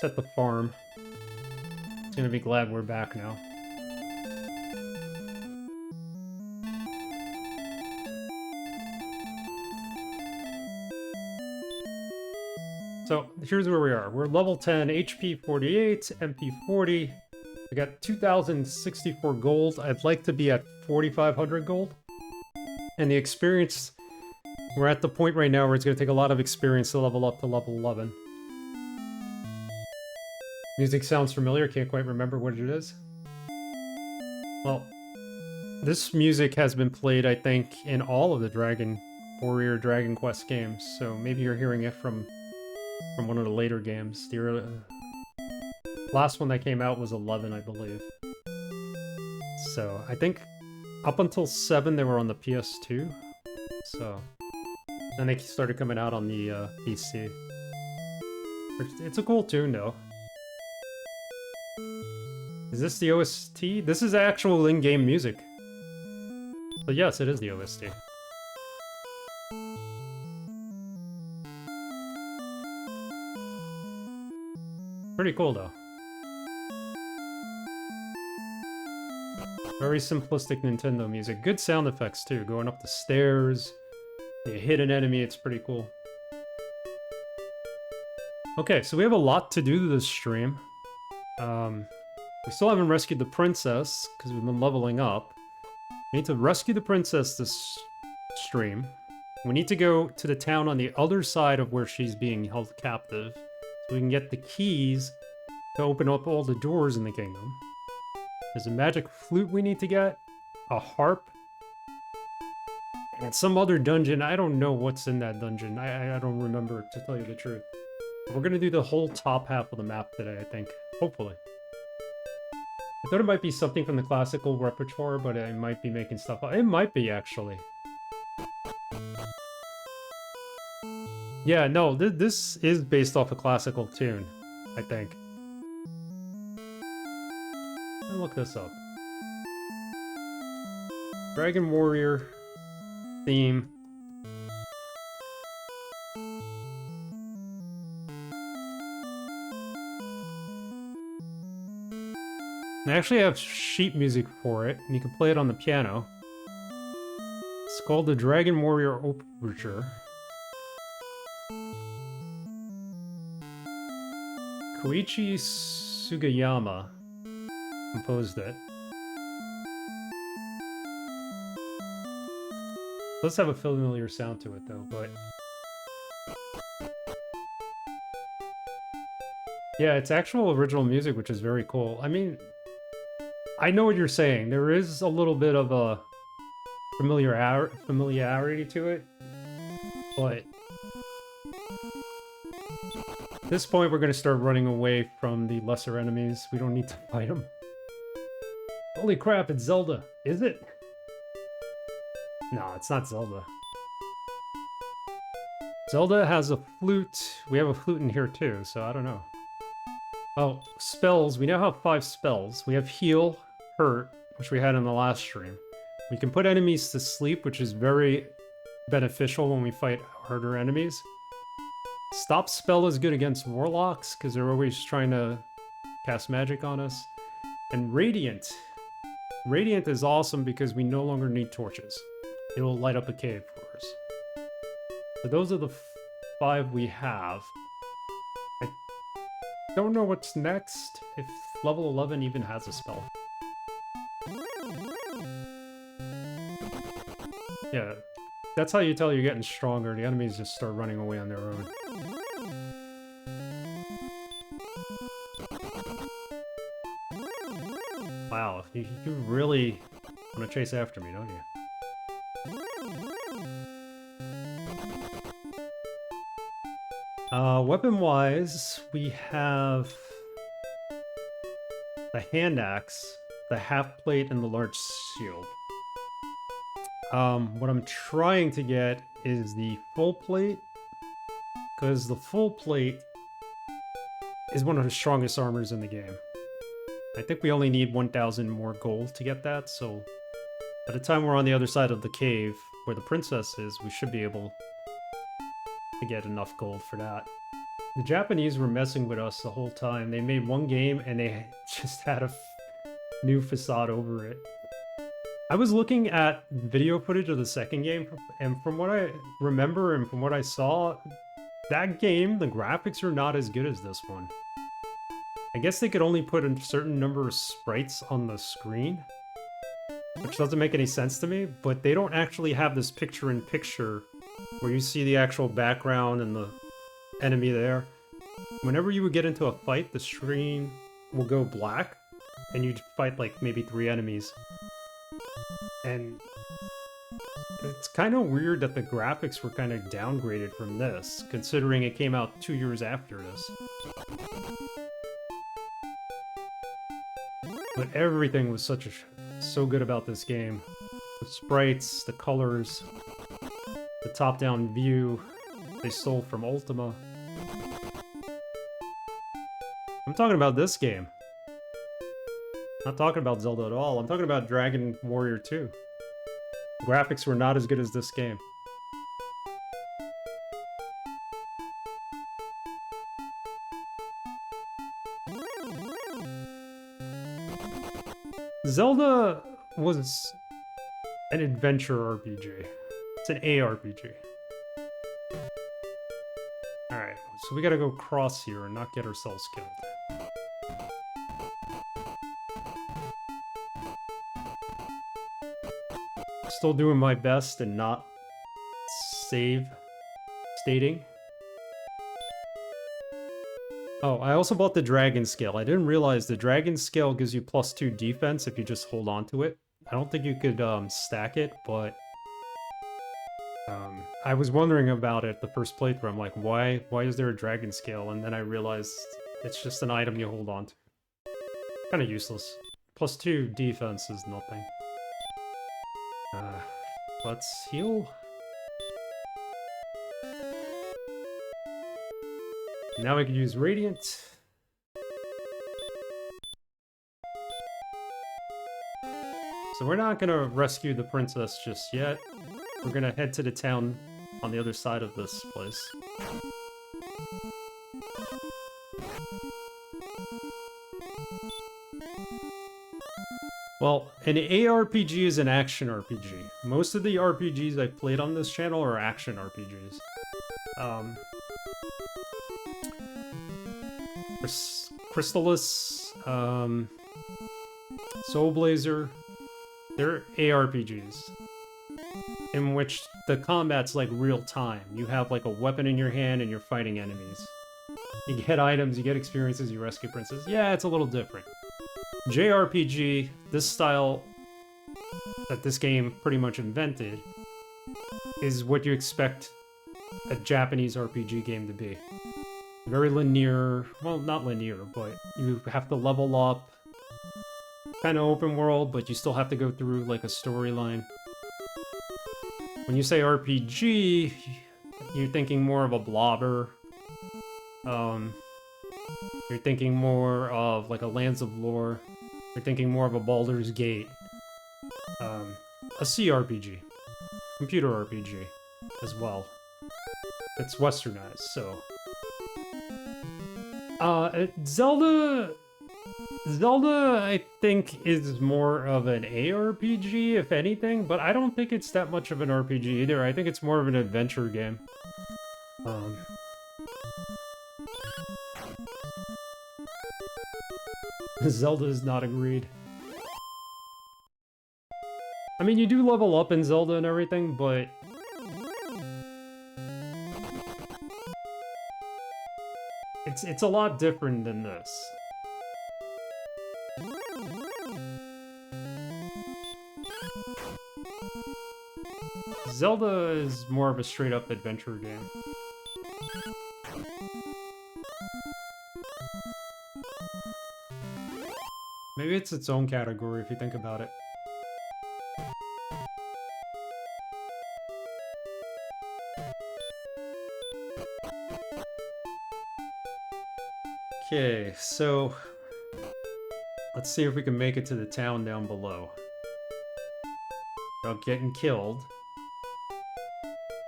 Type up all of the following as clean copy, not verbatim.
at the farm. It's gonna be glad we're back now. So here's where we are. We're level 10, HP 48, MP 40. We got 2,064 gold. I'd like to be at 4,500 gold. And the experience, we're at the point right now where it's going to take a lot of experience to level up to level 11. Music sounds familiar, can't quite remember what it is. Well, this music has been played, I think, in all of the Dragon Warrior Dragon Quest games, so maybe you're hearing it from one of the later games. The last one that came out was 11, I believe. So, I think up until 7 they were on the PS2, so then they started coming out on the PC. It's a cool tune, though. Is this the OST? This is actual in-game music. But yes, it is the OST. Pretty cool, though. Very simplistic Nintendo music. Good sound effects, too. Going up the stairs. You hit an enemy, it's pretty cool. Okay, so we have a lot to do this stream. We still haven't rescued the princess, because we've been leveling up. We need to rescue the princess this stream. We need to go to the town on the other side of where she's being held captive, so we can get the keys to open up all the doors in the kingdom. There's a magic flute we need to get, a harp, and some other dungeon. I don't know what's in that dungeon. I don't remember, to tell you the truth. We're gonna do the whole top half of the map today, I think. Hopefully. I thought it might be something from the classical repertoire, but I might be making stuff up. It might be, actually. Yeah, no, this is based off a classical tune, I think. I'll look this up. Dragon Warrior theme. I actually have sheet music for it, and you can play it on the piano. It's called the Dragon Warrior Overture. Koichi Sugiyama composed it. It does have a familiar sound to it, though, but... yeah, it's actual original music, which is very cool. I mean... I know what you're saying. There is a little bit of a familiarity to it, but at this point we're going to start running away from the lesser enemies. We don't need to fight them. Holy crap, it's Zelda. Is it? No, it's not Zelda. Zelda has a flute. We have a flute in here too, so I don't know. Oh, spells. We now have 5 spells. We have heal, hurt, which we had in the last stream. We can put enemies to sleep, which is very beneficial when we fight harder enemies. Stop spell is good against warlocks, because they're always trying to cast magic on us. And radiant. Radiant is awesome because we no longer need torches. It will light up a cave for us. So those are the 5 we have. Don't know what's next, if level 11 even has a spell. Yeah, that's how you tell you're getting stronger. The enemies just start running away on their own. Wow, you really want to chase after me, don't you? Weapon-wise, we have the hand axe, the half plate, and the large shield. What I'm trying to get is the full plate, because the full plate is one of the strongest armors in the game. I think we only need 1,000 more gold to get that, so by the time we're on the other side of the cave, where the princess is, we should be able to get enough gold for that. The Japanese were messing with us the whole time. They made one game and they just had a new facade over it. I was looking at video footage of the second game, and from what I remember and from what I saw, that game, the graphics are not as good as this one. I guess they could only put a certain number of sprites on the screen, which doesn't make any sense to me, but they don't actually have this picture-in-picture where you see the actual background and the enemy there. Whenever you would get into a fight, the screen will go black, and you'd fight like maybe 3 enemies. And it's kind of weird that the graphics were kind of downgraded from this, considering it came out 2 years after this. But everything was so good about this game. The sprites, the colors, the top-down view they stole from Ultima. I'm talking about this game. Not talking about Zelda at all. I'm talking about Dragon Warrior 2. The graphics were not as good as this game. Zelda was an adventure RPG. It's an ARPG. Alright, so we gotta go cross here and not get ourselves killed. Still doing my best and not stating. Oh, I also bought the Dragon Scale. I didn't realize the Dragon Scale gives you +2 defense if you just hold on to it. I don't think you could stack it, but I was wondering about it the first playthrough. I'm like, why is there a Dragon Scale? And then I realized it's just an item you hold on to. Kind of useless. +2 defense is nothing. Let's heal. Now we can use Radiant. So we're not gonna rescue the princess just yet. We're gonna head to the town on the other side of this place. Well, an ARPG is an action RPG. Most of the RPGs I've played on this channel are action RPGs. Crystallis, Soul Blazer, they're ARPGs in which the combat's like real time. You have like a weapon in your hand and you're fighting enemies. You get items, you get experiences, you rescue princesses. Yeah, it's a little different. JRPG, this style that this game pretty much invented, is what you expect a Japanese RPG game to be. Very linear, well, not linear, but you have to level up. Kind of open world, but you still have to go through like a storyline. When you say RPG, you're thinking more of a blobber. You're thinking more of like a Lands of Lore. You're thinking more of a Baldur's Gate. A CRPG. Computer RPG as well. It's westernized, so. Zelda, I think, is more of an ARPG, if anything, but I don't think it's that much of an RPG either. I think it's more of an adventure game. Zelda is not agreed. I mean, you do level up in Zelda and everything, but it's a lot different than this. Zelda is more of a straight-up adventure game. Maybe it's its own category if you think about it. Okay, so let's see if we can make it to the town down below without getting killed.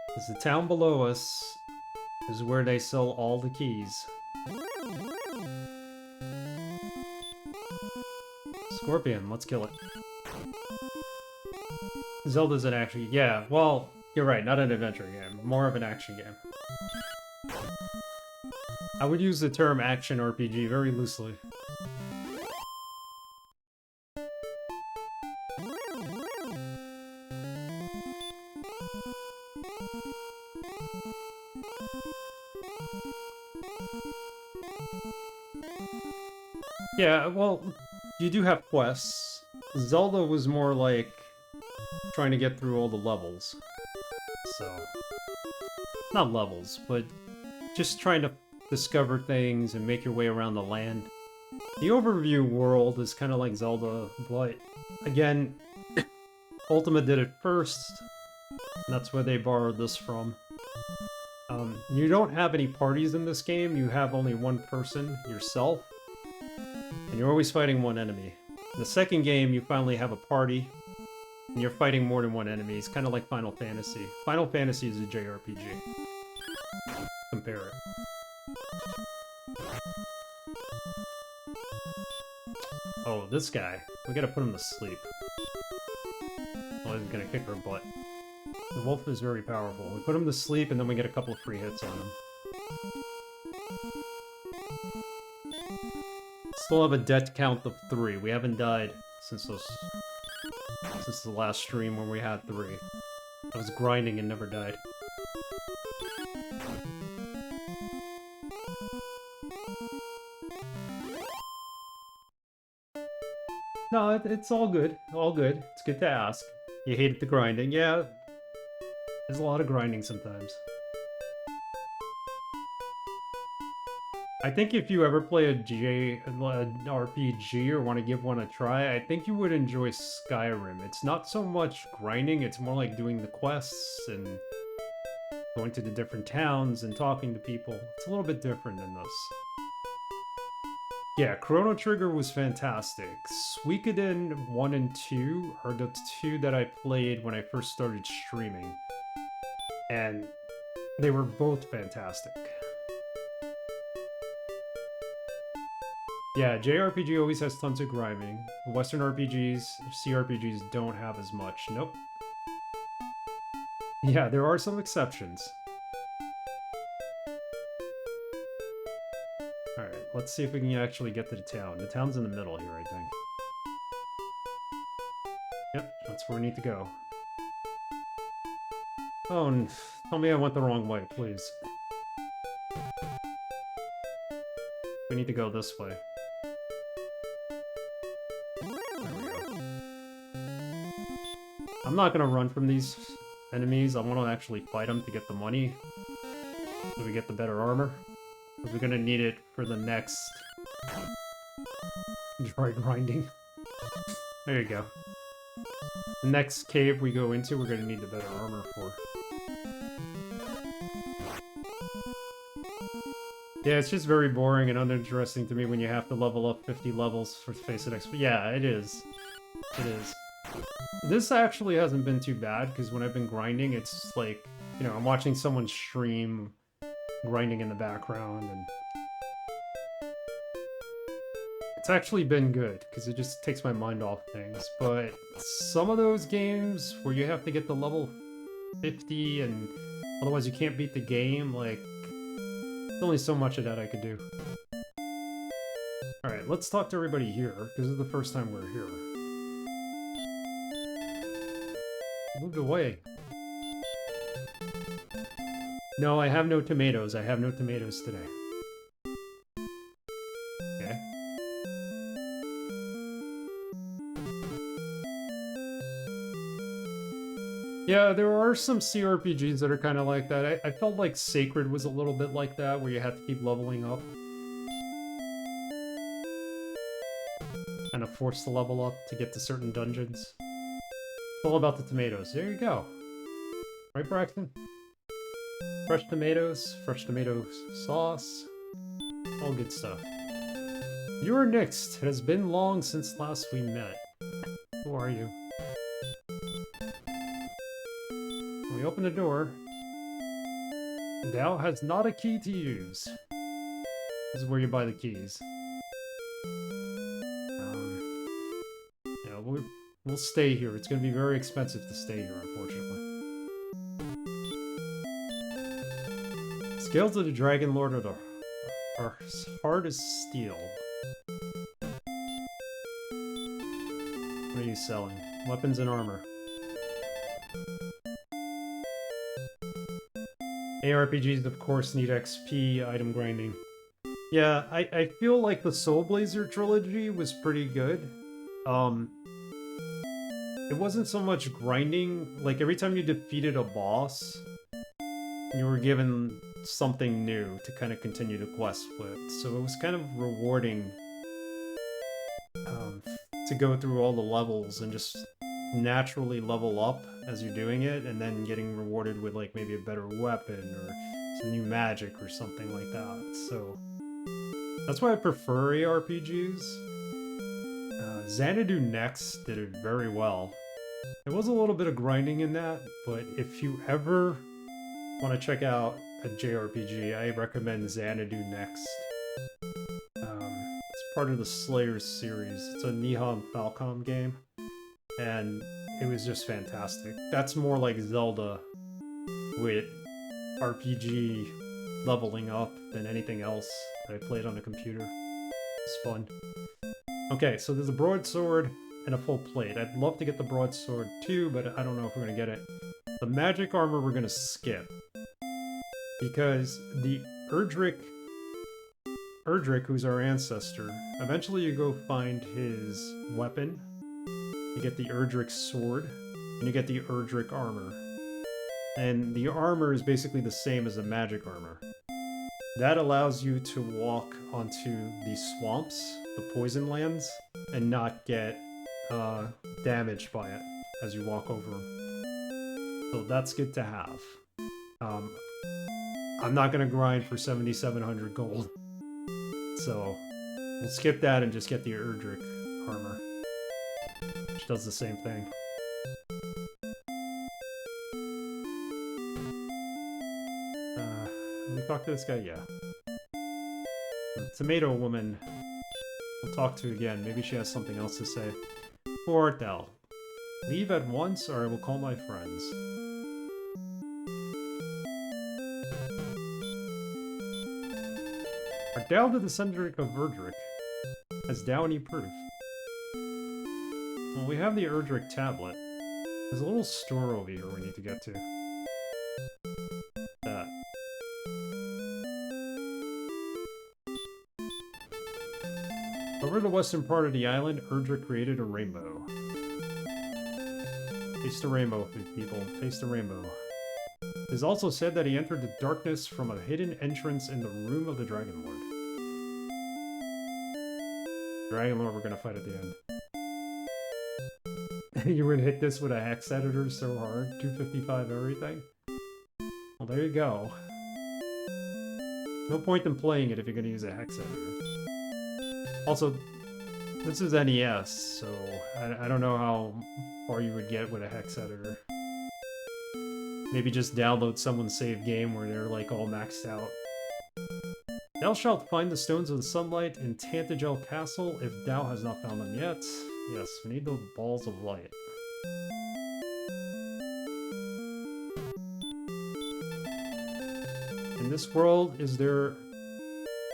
Because the town below us This is where they sell all the keys. Scorpion, let's kill it. Zelda's an action. Yeah, well, you're right, not an adventure game. More of an action game. I would use the term action RPG very loosely. Yeah, well, you do have quests. Zelda was more like trying to get through all the levels. So, not levels, but just trying to discover things and make your way around the land. The overview world is kind of like Zelda, but again, Ultima did it first. And that's where they borrowed this from. You don't have any parties in this game, you have only one person, yourself. And you're always fighting one enemy. In the second game, you finally have a party, and you're fighting more than one enemy. It's kind of like Final Fantasy. Final Fantasy is a JRPG. Compare it. Oh, this guy. We gotta put him to sleep. Oh, he's gonna kick our butt. The wolf is very powerful. We put him to sleep, and then we get a couple of free hits on him. Still have a death count of 3. We haven't died since the last stream where we had 3. I was grinding and never died. No, it's all good. All good. It's good to ask. You hated the grinding. Yeah, there's a lot of grinding sometimes. I think if you ever play an RPG or want to give one a try, I think you would enjoy Skyrim. It's not so much grinding, it's more like doing the quests and going to the different towns and talking to people. It's a little bit different than this. Yeah, Chrono Trigger was fantastic. Suikoden 1 and 2 are the 2 that I played when I first started streaming. And they were both fantastic. Yeah, JRPG always has tons of grinding. Western RPGs, CRPGs don't have as much. Nope. Yeah, there are some exceptions. Alright, let's see if we can actually get to the town. The town's in the middle here, I think. Yep, that's where we need to go. Oh, and tell me I went the wrong way, please. We need to go this way. I'm not gonna run from these enemies. I want to actually fight them to get the money. So we get the better armor. Because we're gonna need it for the next dry grinding. There you go. The next cave we go into, we're gonna need the better armor for. Yeah, it's just very boring and uninteresting to me when you have to level up 50 levels for face it next. Yeah, it is. It is. This actually hasn't been too bad, because when I've been grinding, it's like, you know, I'm watching someone stream grinding in the background, and it's actually been good, because it just takes my mind off things. But some of those games where you have to get to level 50, and otherwise you can't beat the game, like, there's only so much of that I could do. Alright, let's talk to everybody here, because this is the first time we're here. Moved away. No, I have no tomatoes. I have no tomatoes today. Okay. Yeah, there are some CRPGs that are kind of like that. I felt like Sacred was a little bit like that, where you have to keep leveling up. Kind of force the level up to get to certain dungeons. It's all about the tomatoes. There you go. Right, Braxton? Fresh tomatoes, fresh tomato sauce. All good stuff. You're next. It has been long since last we met. Who are you? We open the door. Dao has not a key to use. This is where you buy the keys. Yeah, we'll stay here. It's going to be very expensive to stay here, unfortunately. Scales of the Dragonlord are hard as steel. What are you selling? Weapons and armor. ARPGs, of course, need XP, item grinding. Yeah, I feel like the Soul Blazer trilogy was pretty good. It wasn't so much grinding. Like, every time you defeated a boss, you were given something new to kind of continue the quest with. So it was kind of rewarding to go through all the levels and just naturally level up as you're doing it, and then getting rewarded with like maybe a better weapon or some new magic or something like that. So that's why I prefer ARPGs. Xanadu Next did it very well. There was a little bit of grinding in that, but if you ever want to check out a JRPG, I recommend Xanadu Next. It's part of the Slayers series. It's a Nihon Falcom game, and it was just fantastic. That's more like Zelda with RPG leveling up than anything else that I played on the computer. It's fun. Okay, so there's a broadsword and a full plate. I'd love to get the broadsword too, but I don't know if we're gonna get it. The magic armor we're gonna skip, because the Erdrick, who's our ancestor, eventually you go find his weapon. You get the Erdrick sword, and you get the Erdrick armor. And the armor is basically the same as the magic armor. That allows you to walk onto the swamps, the poison lands, and not get damaged by it as you walk over them. So that's good to have. I'm not going to grind for 7,700 gold. So we'll skip that and just get the Erdrick armor, which does the same thing. Can we talk to this guy? Yeah. The tomato woman we'll talk to again. Maybe she has something else to say. Who art thou? Leave at once, or I will call my friends. Art thou the descendant of Erdrick? Hast thou any proof? Well, we have the Erdrick tablet. There's a little store over here we need to get to. That. Over the western part of the island, Erdrick created a rainbow. Taste the rainbow, people. Taste the rainbow. It is also said that he entered the darkness from a hidden entrance in the room of the Dragonlord. Dragonlord we're gonna fight at the end. You would hit this with a hex editor so hard, 255 everything. Well, there you go. No point in playing it if you're gonna use a hex editor. Also, this is NES, so I don't know how far you would get with a hex editor. Maybe just download someone's save game where they're like all maxed out. Thou shalt find the Stones of the Sunlight in Tantagel Castle if thou hast not found them yet. Yes, we need the balls of light. In this world, is there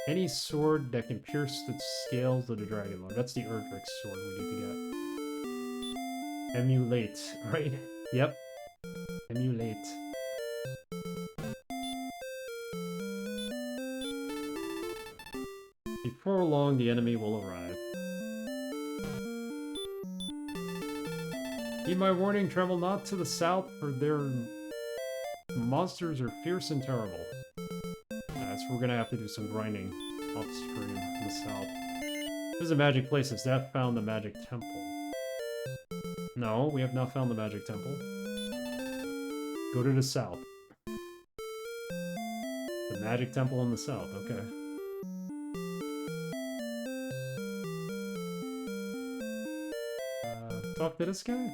any sword that can pierce the scales of the Dragonlord? That's the Erdrick sword we need to get. Emulate, right? Yep. Emulate. Before long, the enemy will arrive. Heed my warning, travel not to the south, for their monsters are fierce and terrible. So we're gonna have to do some grinding off stream in the south. This is a magic place. Has that found the magic temple? No, we have not found the magic temple. Go to the south. The magic temple in the south, okay. Talk to this guy?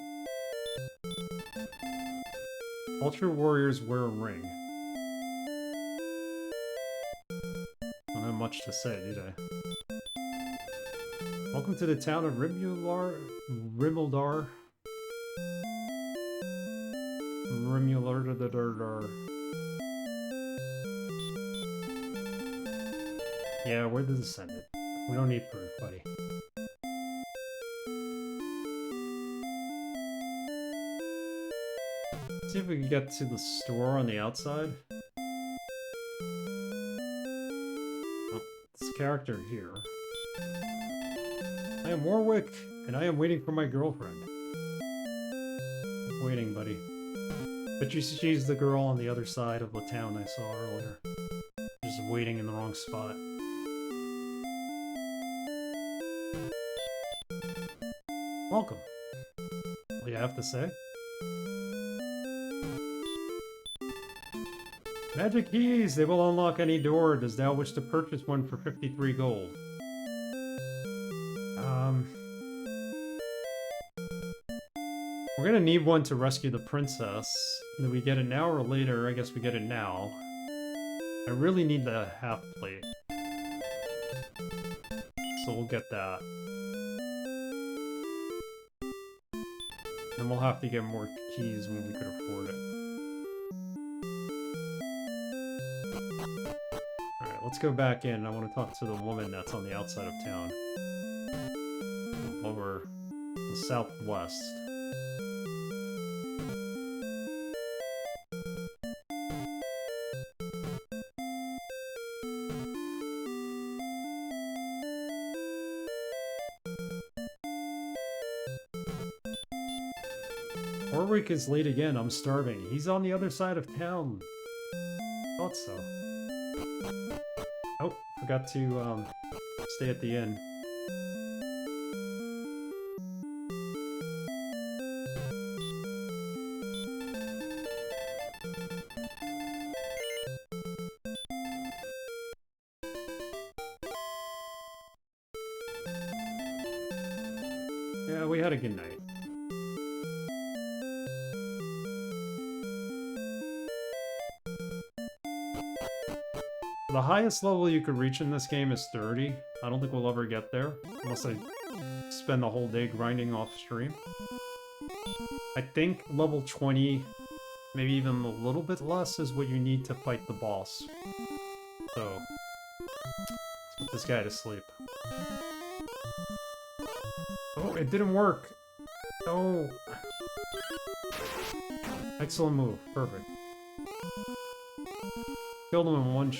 All true warriors wear a ring. much to say, do they? Welcome to the town of Rimular... Rimuldar. Rimular... Yeah, we're the descendant. We don't need proof, buddy. See if we can get to the store on the outside. Oh, this character here. I am Warwick, and I am waiting for my girlfriend. Keep waiting, buddy. But she's the girl on the other side of the town I saw earlier. Just waiting in the wrong spot. Welcome. What do you have to say? Magic keys! They will unlock any door. Does thou wish to purchase one for 53 gold? We're gonna need one to rescue the princess. Do we get it now or later? I guess we get it now. I really need the half plate. So we'll get that. And we'll have to get more keys when we could afford it. Alright, let's go back in. I want to talk to the woman that's on the outside of town. Over the southwest. Erdrick is late again. I'm starving. He's on the other side of town. Thought so. Oh, forgot to stay at the inn. Yeah, we had a good night. The highest level you could reach in this game is 30. I don't think we'll ever get there, unless I spend the whole day grinding off stream. I think level 20, maybe even a little bit less, is what you need to fight the boss. So, let's put this guy to sleep. Oh, it didn't work! No! Excellent move. Perfect. Killed him in one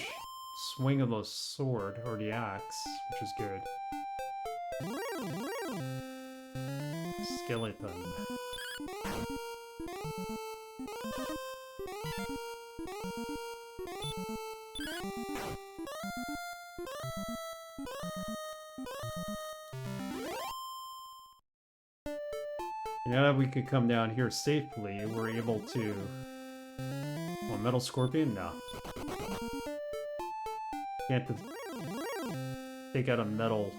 swing of the sword, or the axe, which is good. Skeleton. Now that we could come down here safely, we're able to... Oh, metal scorpion? No. Can't take out a metal...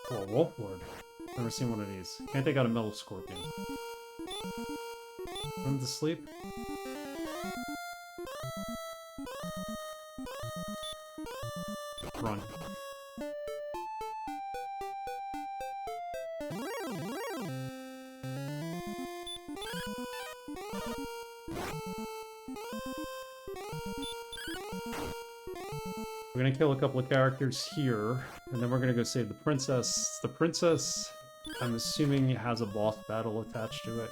Oh, wolf lord. Never seen one of these. Can't take out a metal scorpion. Put him to sleep. Run. We're gonna kill a couple of characters here, and then we're gonna go save the princess. The princess, I'm assuming, has a boss battle attached to it.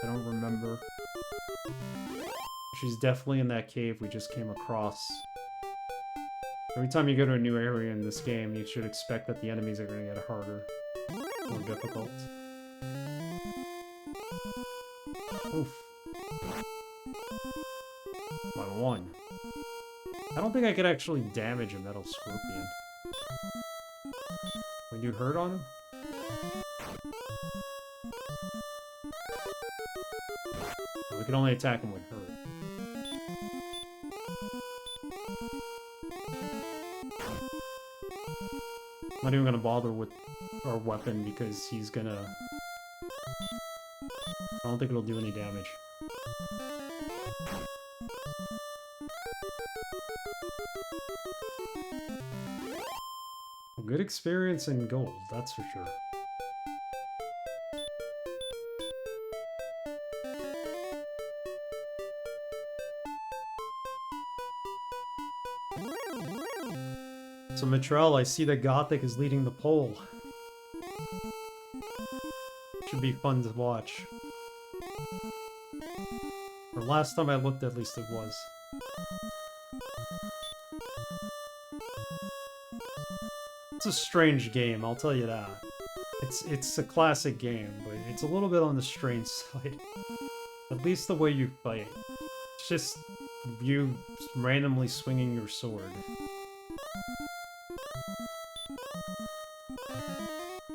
I don't remember. She's definitely in that cave we just came across. Every time you go to a new area in this game, you should expect that the enemies are gonna get harder, more difficult. Oof. My one. I don't think I could actually damage a metal scorpion. When you hurt on him? So we can only attack him when hurt. I'm not even gonna bother with our weapon because he's gonna... I don't think it'll do any damage. A good experience in gold, that's for sure. So Mithril, I see that Gothic is leading the poll. Should be fun to watch. Or last time I looked, at least it was. It's a strange game, I'll tell you that. It's a classic game, but it's a little bit on the strange side. At least the way you fight. It's just you randomly swinging your sword.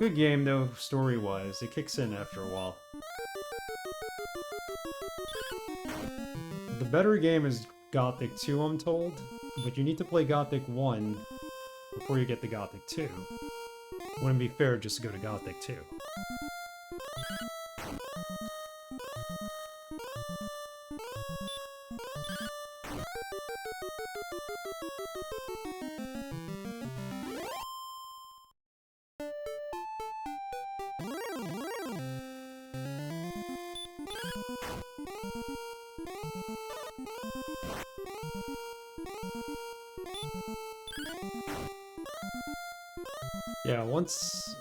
Good game though, story-wise. It kicks in after a while. The better game is Gothic 2, I'm told, but you need to play Gothic 1 before you get to Gothic 2. Wouldn't be fair just to go to Gothic 2. Yeah, once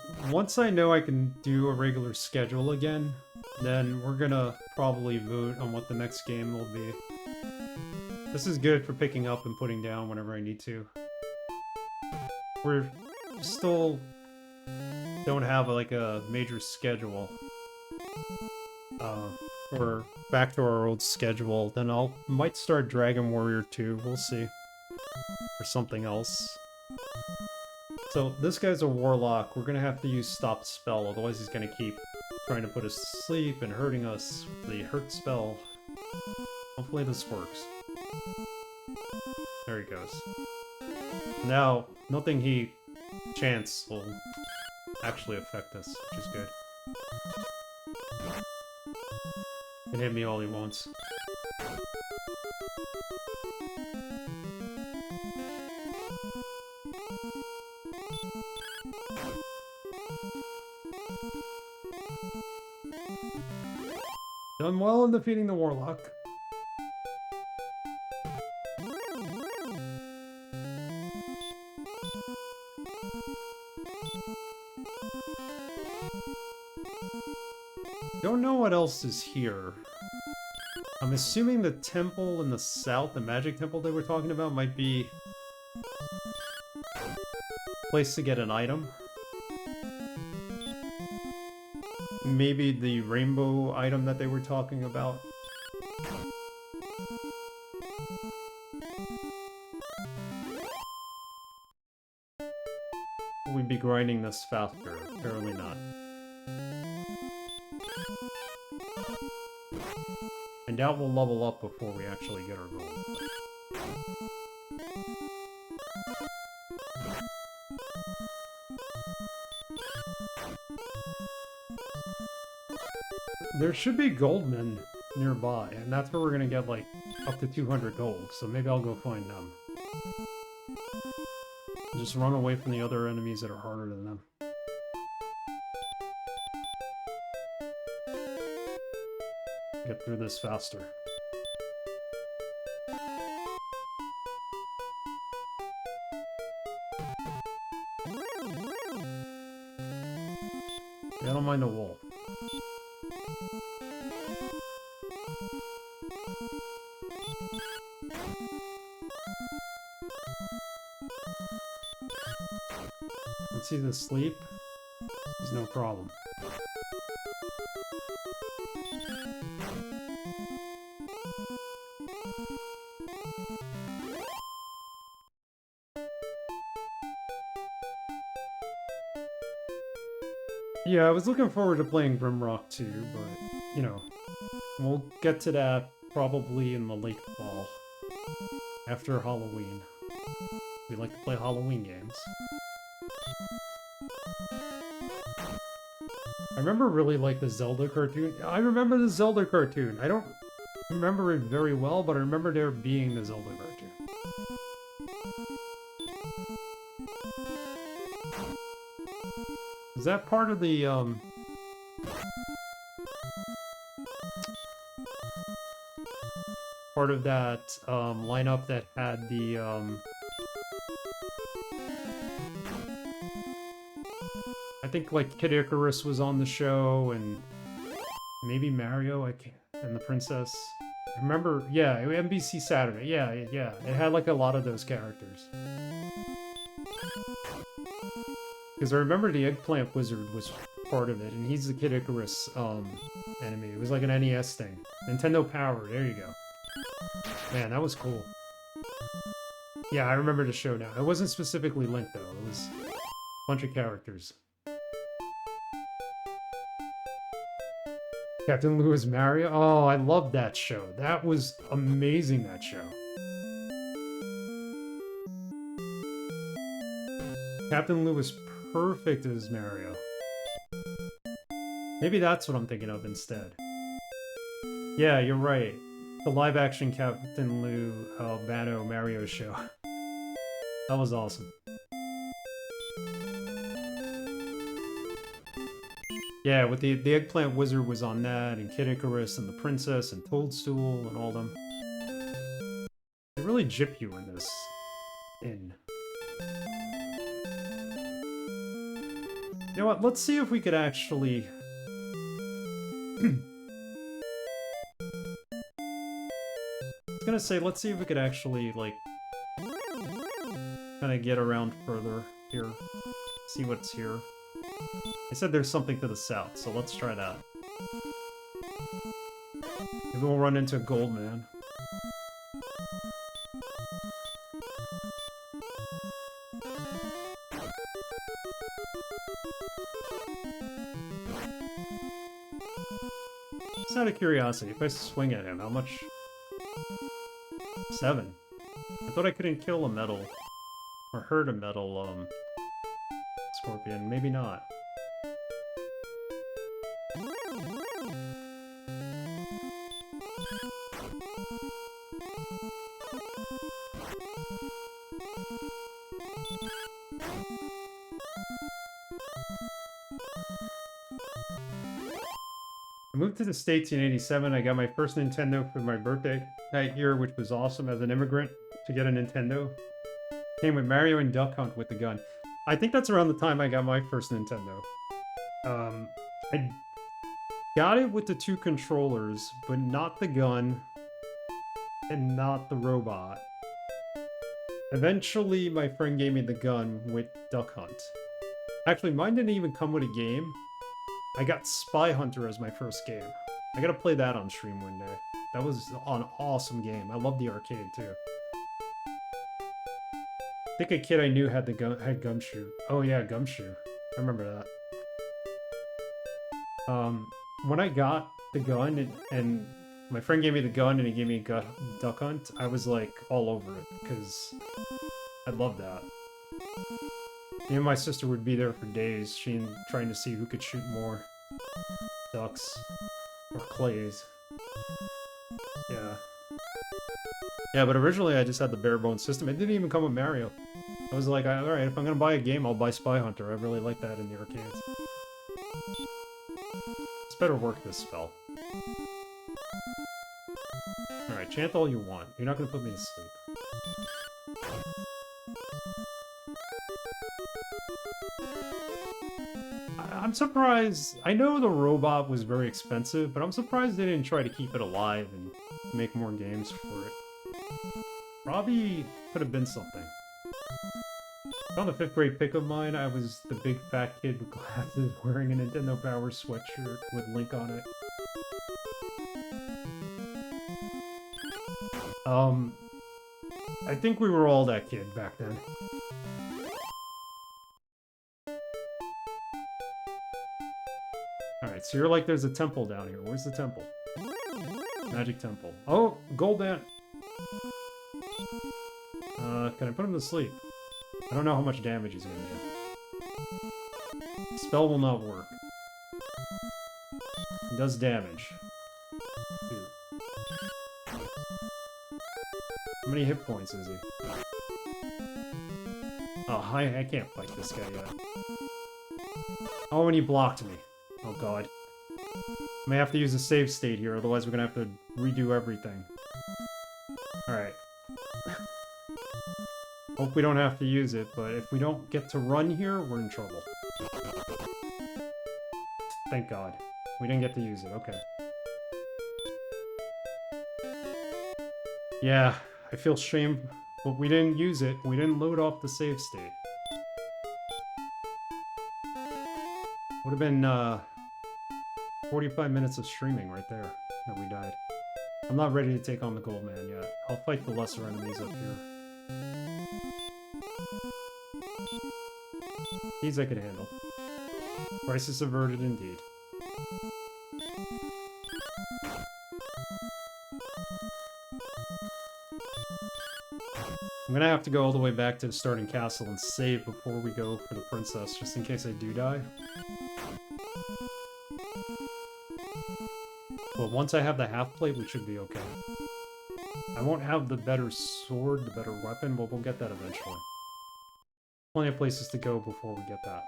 I know I can do a regular schedule again, then we're gonna probably vote on what the next game will be. This is good for picking up and putting down whenever I need to. We're still don't have like a major schedule. We're back to our old schedule. Then might start Dragon Warrior 2, we'll see. Or something else. So this guy's a warlock. We're gonna have to use stop spell, otherwise he's gonna keep trying to put us to sleep and hurting us with the hurt spell. Hopefully this works. There he goes. Now, nothing he chants will actually affect us, which is good. He can hit me all he wants. Done well in defeating the warlock. Don't know what else is here. I'm assuming the temple in the south, the magic temple they were talking about, might be a place to get an item. Maybe the rainbow item that they were talking about. We'd be grinding this faster. Apparently not. I doubt we'll level up before we actually get our gold. There should be goldmen nearby, and that's where we're gonna get like up to 200 gold, so maybe I'll go find them. Just run away from the other enemies that are harder than them. Get through this faster. Yeah, I don't mind the wolf. Once he's asleep, he's no problem. Yeah, I was looking forward to playing Grimrock too, but, you know, we'll get to that probably in the late fall, after Halloween. We like to play Halloween games. I remember really like the Zelda cartoon. I remember the Zelda cartoon. I don't remember it very well, but I remember there being the Zelda cartoon. Is that part of the, part of that, lineup that had the, I think, like, Kid Icarus was on the show, and maybe Mario, and the Princess. I remember, yeah, NBC Saturday, yeah, yeah. It had, like, a lot of those characters. Because I remember the Eggplant Wizard was part of it, and he's the Kid Icarus, enemy. It was like an NES thing. Nintendo Power, there you go. Man, that was cool. Yeah, I remember the show now. It wasn't specifically Link, though. It was a bunch of characters. Captain Lou as Mario? Oh, I loved that show. That was amazing, that show. Captain Lou was perfect as Mario. Maybe that's what I'm thinking of instead. Yeah, you're right. The live-action Captain Lou Albano Mario show. That was awesome. Yeah, with the Eggplant Wizard was on that, and Kid Icarus, and the Princess, and Toadstool, and all them. They really gyp you in this. You know what, let's see if we could actually... I was gonna say, let's see if we could actually, like... kind of get around further here. See what's here. I said there's something to the south, so let's try that. Maybe we'll run into a gold man. Just out of curiosity, if I swing at him, how much? 7. I thought I couldn't kill a metal, or hurt a metal, scorpion. Maybe not. I moved to the States in '87. I got my first Nintendo for my birthday that year, which was awesome as an immigrant to get a Nintendo. Came with Mario and Duck Hunt with the gun. I think that's around the time I got my first Nintendo. I got it with the 2 controllers, but not the gun and not the robot. Eventually, my friend gave me the gun with Duck Hunt. Actually, mine didn't even come with a game. I got Spy Hunter as my first game. I gotta play that on stream one day. That was an awesome game. I love the arcade too. I think a kid I knew had Gumshoe. Oh yeah, Gumshoe. I remember that. When I got the gun and my friend gave me the gun and he gave me Duck Hunt, I was like all over it because I love that. Me and my sister would be there for days, trying to see who could shoot more ducks or clays. Yeah. Yeah, but originally I just had the bare bones system. It didn't even come with Mario. I was like, alright, if I'm gonna buy a game, I'll buy Spy Hunter. I really like that in the arcades. It's better work this spell. Alright, chant all you want. You're not gonna put me to sleep. I'm surprised. I know the robot was very expensive, but I'm surprised they didn't try to keep it alive and make more games for it. Probably could have been something. On the 5th grade pick of mine, I was the big fat kid with glasses wearing a Nintendo Power sweatshirt with Link on it. I think we were all that kid back then. Alright, so you're like, there's a temple down here. Where's the temple? Magic temple. Oh, gold ant! Can I put him to sleep? I don't know how much damage he's gonna do. Spell will not work. It does damage. Here. How many hit points is he? Oh, I can't fight this guy yet. Oh, and he blocked me. Oh god. I may have to use a save state here, otherwise we're gonna have to redo everything. Alright. Hope we don't have to use it, but if we don't get to run here, we're in trouble. Thank god. We didn't get to use it, okay. Yeah, I feel shame, but we didn't use it. We didn't load off the save state. Would have been, 45 minutes of streaming right there that we died. I'm not ready to take on the gold man yet. I'll fight the lesser enemies up here. These I could handle. Crisis averted indeed. I'm gonna have to go all the way back to the starting castle and save before we go for the princess, just in case I do die. But once I have the half-plate, we should be okay. I won't have the better sword, the better weapon, but we'll get that eventually. Plenty of places to go before we get that.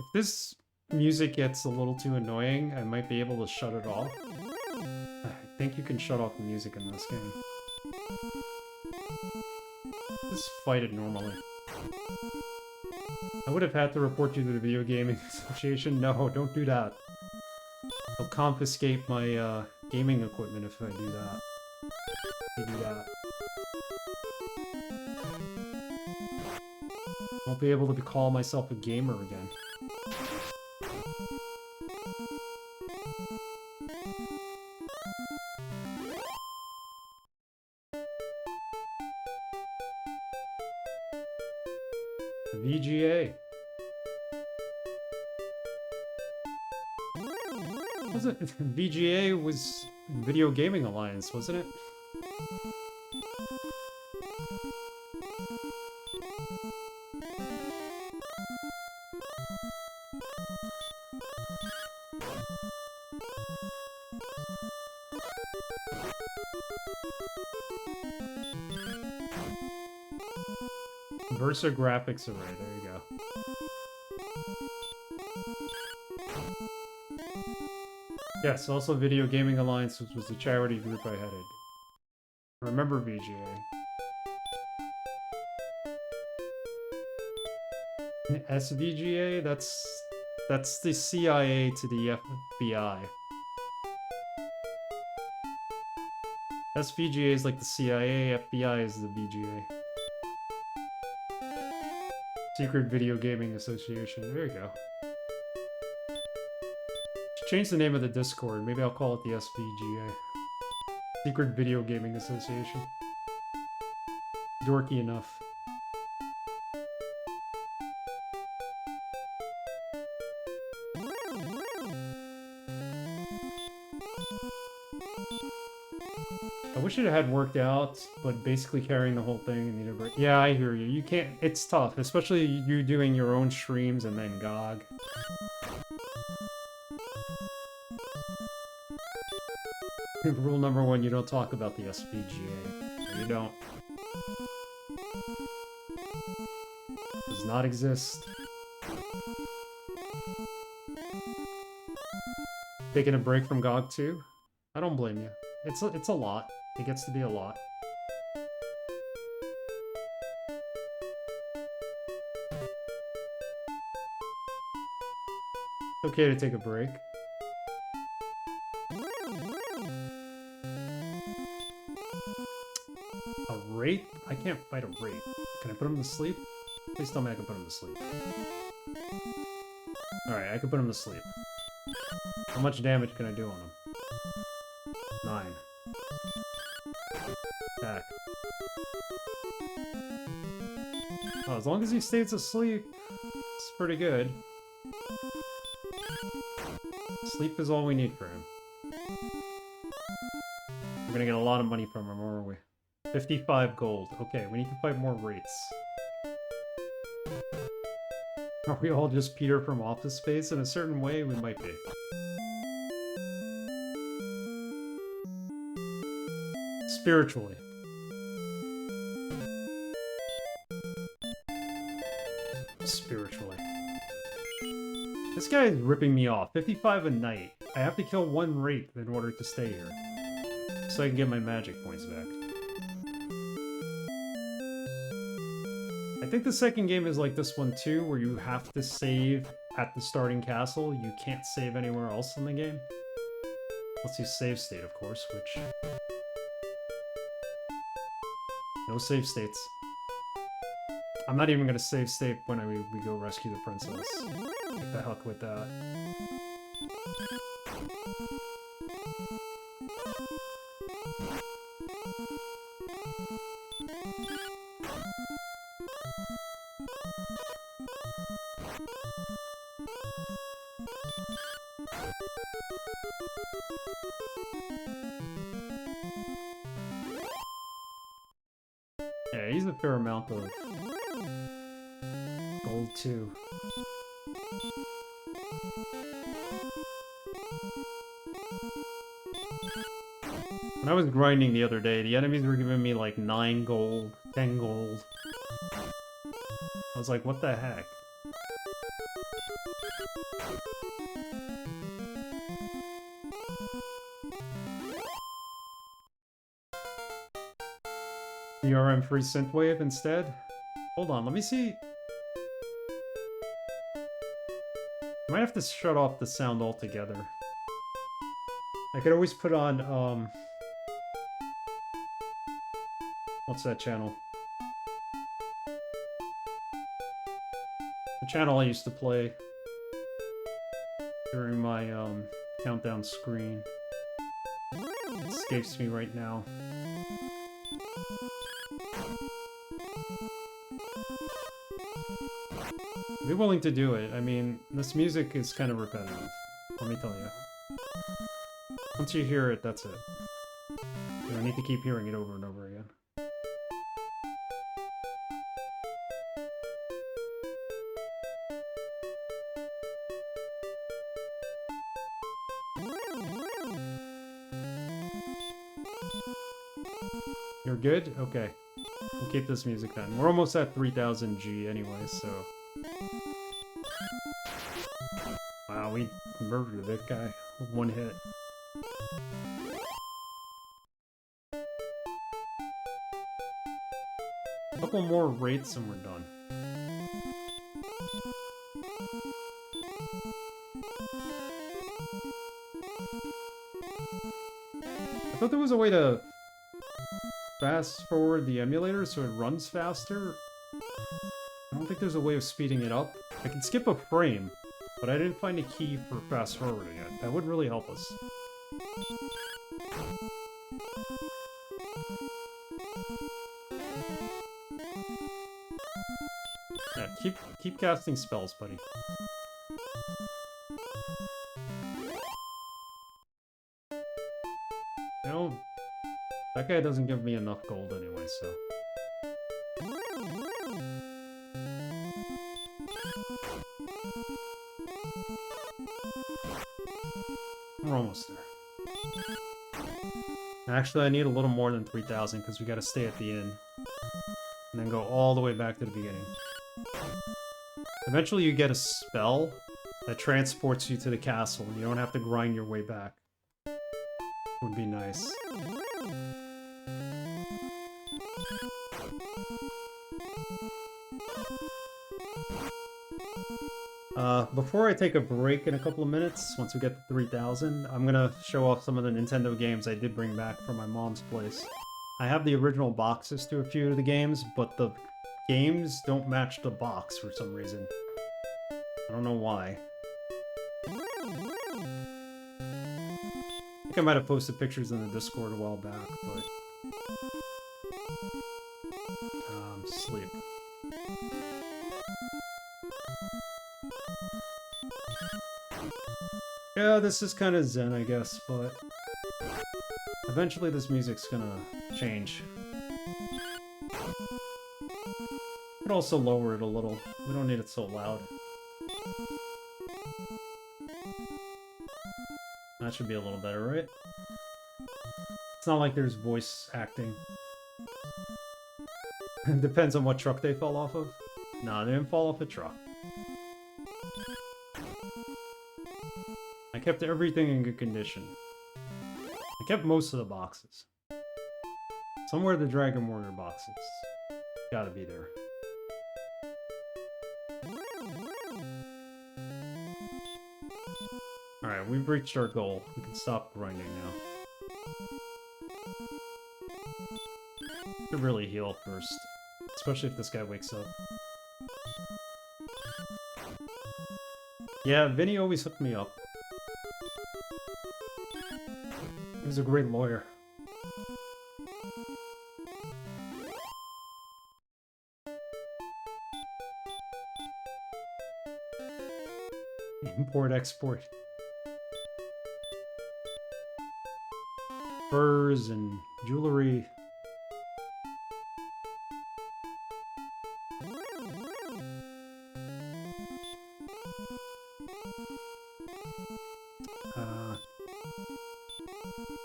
If this music gets a little too annoying, I might be able to shut it off. I think you can shut off the music in this game. Just fight it normally. I would have had to report you to the Video Gaming Association. No, don't do that. They'll confiscate my gaming equipment if I do that. If you do that. Won't be able to call myself a gamer again. The VGA. Was it? VGA was Video Gaming Alliance, wasn't it? Versa Graphics Array, there you go. Yes, also Video Gaming Alliance, which was the charity group I headed. Remember VGA. SVGA? That's the CIA to the FBI. SVGA is like the CIA, FBI is the VGA. Secret Video Gaming Association. There you go. Should change the name of the Discord. Maybe I'll call it the SVGA. Secret Video Gaming Association. Dorky enough. I wish it had worked out, but basically carrying the whole thing and needed a break. Yeah, I hear you. You can't. It's tough, especially you doing your own streams and then GOG. Rule number one: you don't talk about the SVGA. You don't. Does not exist. Taking a break from GOG too? I don't blame you. It's a lot. It gets to be a lot. It's okay to take a break. A wraith? I can't fight a wraith. Can I put him to sleep? Please tell me I can put him to sleep. Alright, I can put him to sleep. How much damage can I do on him? 9. Attack. Oh, as long as he stays asleep, it's pretty good. Sleep is all we need for him. gonna get a lot of money from him, or are we? 55 gold. Okay, we need to fight more rates. Are we all just Peter from Office Space? In a certain way, we might be. Spiritually. Spiritually. This guy is ripping me off. 55 a night. I have to kill one wraith in order to stay here. So I can get my magic points back. I think the second game is like this one too, where you have to save at the starting castle. You can't save anywhere else in the game. Let's use save state, of course, which... No save states. I'm not even gonna save state when we go rescue the princess. What the heck with that? Yeah, he's a fair amount of gold too. When I was grinding the other day, the enemies were giving me like 9 gold, 10 gold. I was like, what the heck? DRM free synthwave instead? Hold on, let me see. I might have to shut off the sound altogether. I could always put on, what's that channel? The channel I used to play during my, countdown screen. It escapes me right now. Be willing to do it. I mean, this music is kind of repetitive. Let me tell you. Once you hear it, that's it. You don't need to keep hearing it over and over again. You're good? Okay. We'll keep this music then. We're almost at 3000 G anyway, so... Wow, we murdered that guy with one hit. A couple more wraiths and we're done. I thought there was a way to fast forward the emulator so it runs faster. I don't think there's a way of speeding it up. I can skip a frame, but I didn't find a key for fast forwarding it. That would really help us. Yeah, keep casting spells, buddy. You know, that guy doesn't give me enough gold anyway, so... We're almost there. Actually, I need a little more than 3000 because we gotta stay at the inn. And then go all the way back to the beginning. Eventually you get a spell that transports you to the castle and you don't have to grind your way back. Would be nice. Before I take a break in a couple of minutes, once we get to 3000, I'm gonna show off some of the Nintendo games I did bring back from my mom's place. I have the original boxes to a few of the games, but the games don't match the box for some reason. I don't know why. I think I might have posted pictures in the Discord a while back, but... sleep. Yeah, this is kind of zen, I guess, but... I've eventually this music's gonna change. Could also lower it a little. We don't need it so loud. That should be a little better, right? It's not like there's voice acting. It depends on what truck they fell off of. Nah, they didn't fall off a truck. I kept everything in good condition. I kept most of the boxes. Somewhere the Dragon Warrior boxes. Gotta be there. Alright, we've reached our goal. We can stop grinding now. Should really heal first. Especially if this guy wakes up. Yeah, Vinny always hooked me up. He was a great lawyer. Import, export. Furs and jewelry.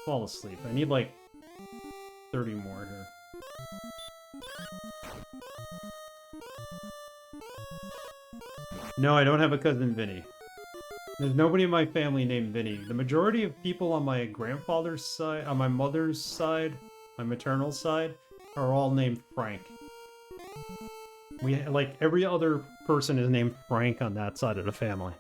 Fall asleep. I need like 30 more here. No, I don't have a cousin Vinny. There's nobody in my family named Vinny. The majority of people on my grandfather's side, on my mother's side, my maternal side, are all named Frank. We like every other person is named Frank on that side of the family.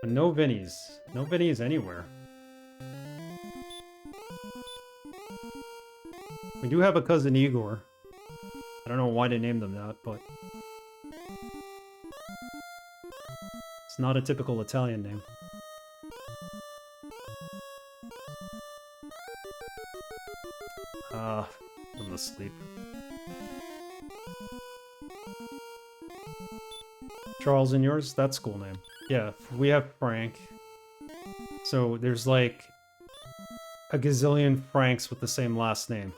But no Vinnies. No Vinnies anywhere. We do have a cousin Igor. I don't know why they named them that, but it's not a typical Italian name. I'm asleep. Charles and yours? That's a cool name. Yeah, we have Frank. So there's like a gazillion Franks with the same last name.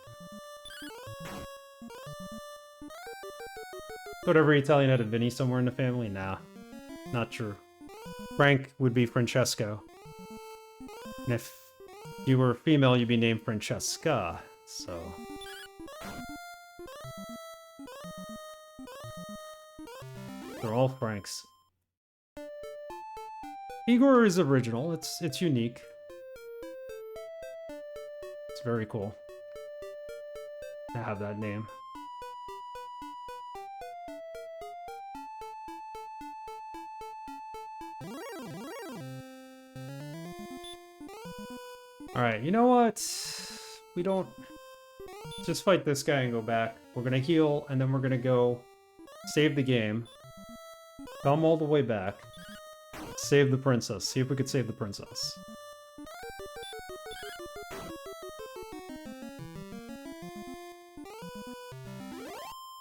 Thought every Italian had a Vinny somewhere in the family? Nah, not true. Frank would be Francesco. And if you were female, you'd be named Francesca, so... They're all Franks. Igor is original, it's unique. It's very cool to have that name. Alright, you know what? We don't... Just fight this guy and go back. We're gonna heal, and then we're gonna go save the game. Come all the way back. Save the princess. See if we could save the princess.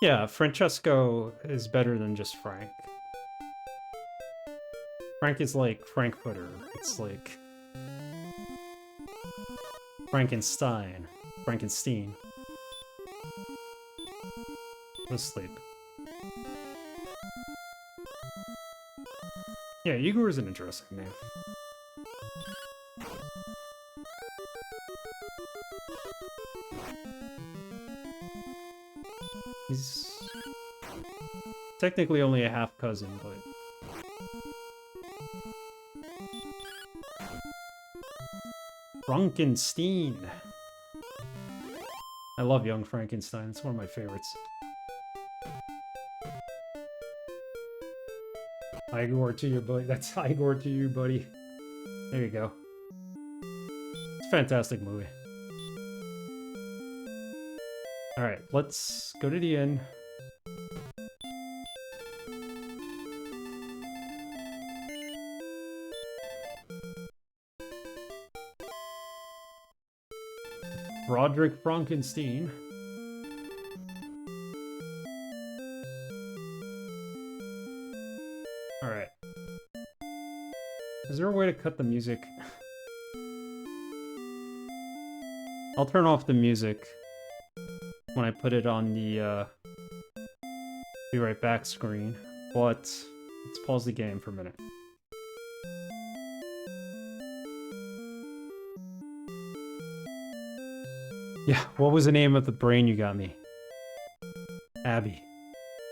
Yeah, Francesco is better than just Frank. Frank is like Frankfurter. It's like... Frankenstein. Frankenstein. Go to sleep. Yeah, Igor is an interesting name. He's technically only a half cousin, but... Frankenstein. I love Young Frankenstein. It's one of my favorites. Igor to you, buddy. That's Igor to you, buddy. There you go. It's a fantastic movie. Alright, let's go to the inn. Erdrick Frankenstein. Alright. Is there a way to cut the music? I'll turn off the music when I put it on the be right back screen, but let's pause the game for a minute. Yeah, what was the name of the brain you got me? Abby.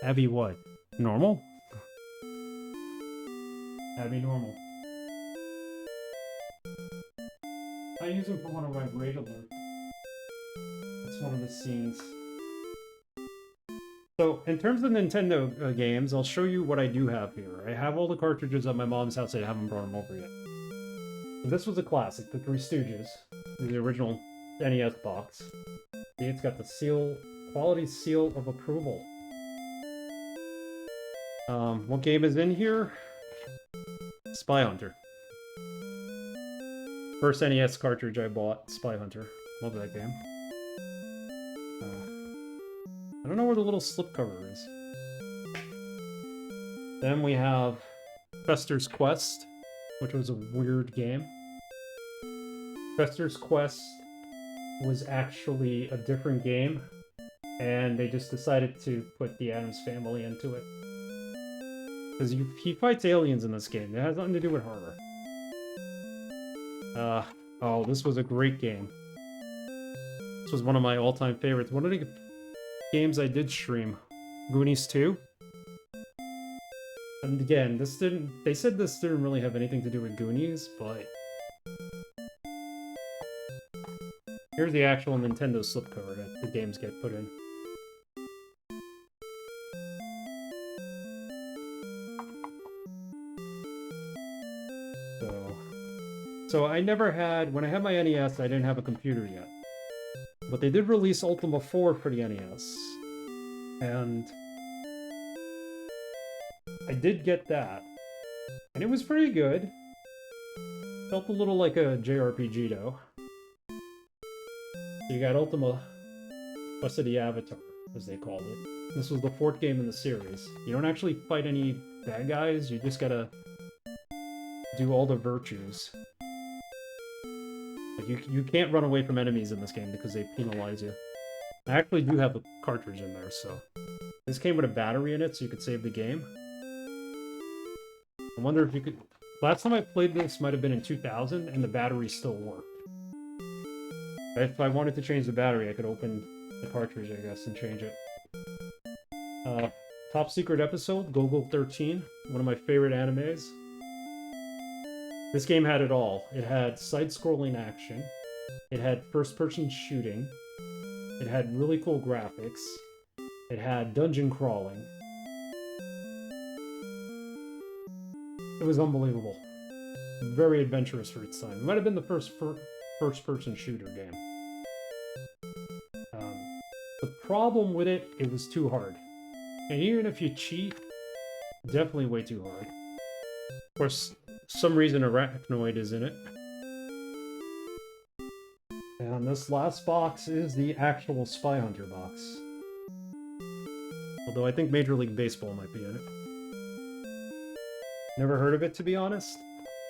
Abby what? Normal? Abby Normal. I use him for one of my raid alerts. That's one of the scenes. So, in terms of Nintendo games, I'll show you what I do have here. I have all the cartridges at my mom's house. I haven't brought them over yet. So this was a classic, the Three Stooges, the original NES box. See, it's got the seal, quality seal of approval. What game is in here? Spy Hunter. First NES cartridge I bought, Spy Hunter. Love that game. I don't know where the little slipcover is. Then we have Fester's Quest, which was a weird game. Fester's Quest was actually a different game, and they just decided to put the Addams Family into it. Because he fights aliens in this game. It has nothing to do with horror. Oh, this was a great game. This was one of my all-time favorites. One of the games I did stream. Goonies 2. And again, they said this didn't really have anything to do with Goonies, but here's the actual Nintendo slipcover that the games get put in. So I never had, when I had my NES, I didn't have a computer yet. But they did release Ultima 4 for the NES. And I did get that. And it was pretty good. Felt a little like a jrpg though. So you got Ultima Quest of the Avatar, as they called it. This was the 4th game in the series. You don't actually fight any bad guys, you just gotta do all the virtues. Like you can't run away from enemies in this game because they penalize you. I actually do have a cartridge in there, so... This came with a battery in it, so you could save the game. I wonder if you could... Last time I played this might have been in 2000, and the battery still worked. If I wanted to change the battery, I could open the cartridge, I guess, and change it. Top Secret Episode, Gogol 13, one of my favorite animes. This game had it all. It had side-scrolling action. It had first-person shooting. It had really cool graphics. It had dungeon crawling. It was unbelievable. Very adventurous for its time. It might have been the first-person shooter game. The problem with it, it was too hard. And even if you cheat, definitely way too hard. Of course, some reason Arachnoid is in it. And this last box is the actual Spy Hunter box. Although I think Major League Baseball might be in it. Never heard of it, to be honest.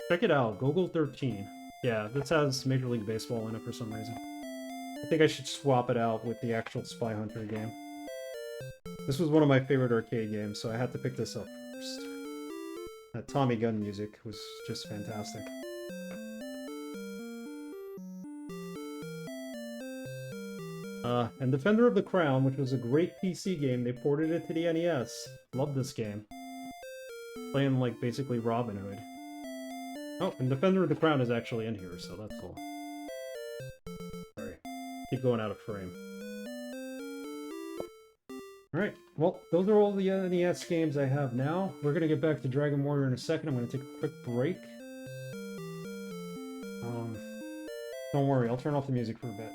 Check it out, Gogol 13. Yeah, this has Major League Baseball in it for some reason. I think I should swap it out with the actual Spy Hunter game. This was one of my favorite arcade games, so I had to pick this up first. That Tommy Gunn music was just fantastic. And Defender of the Crown, which was a great PC game, they ported it to the NES. Love this game. Playing like basically Robin Hood. Oh, and Defender of the Crown is actually in here, so that's cool. Sorry. Keep going out of frame. Alright, well, those are all the NES games I have now. We're going to get back to Dragon Warrior in a second. I'm going to take a quick break. Don't worry, I'll turn off the music for a bit.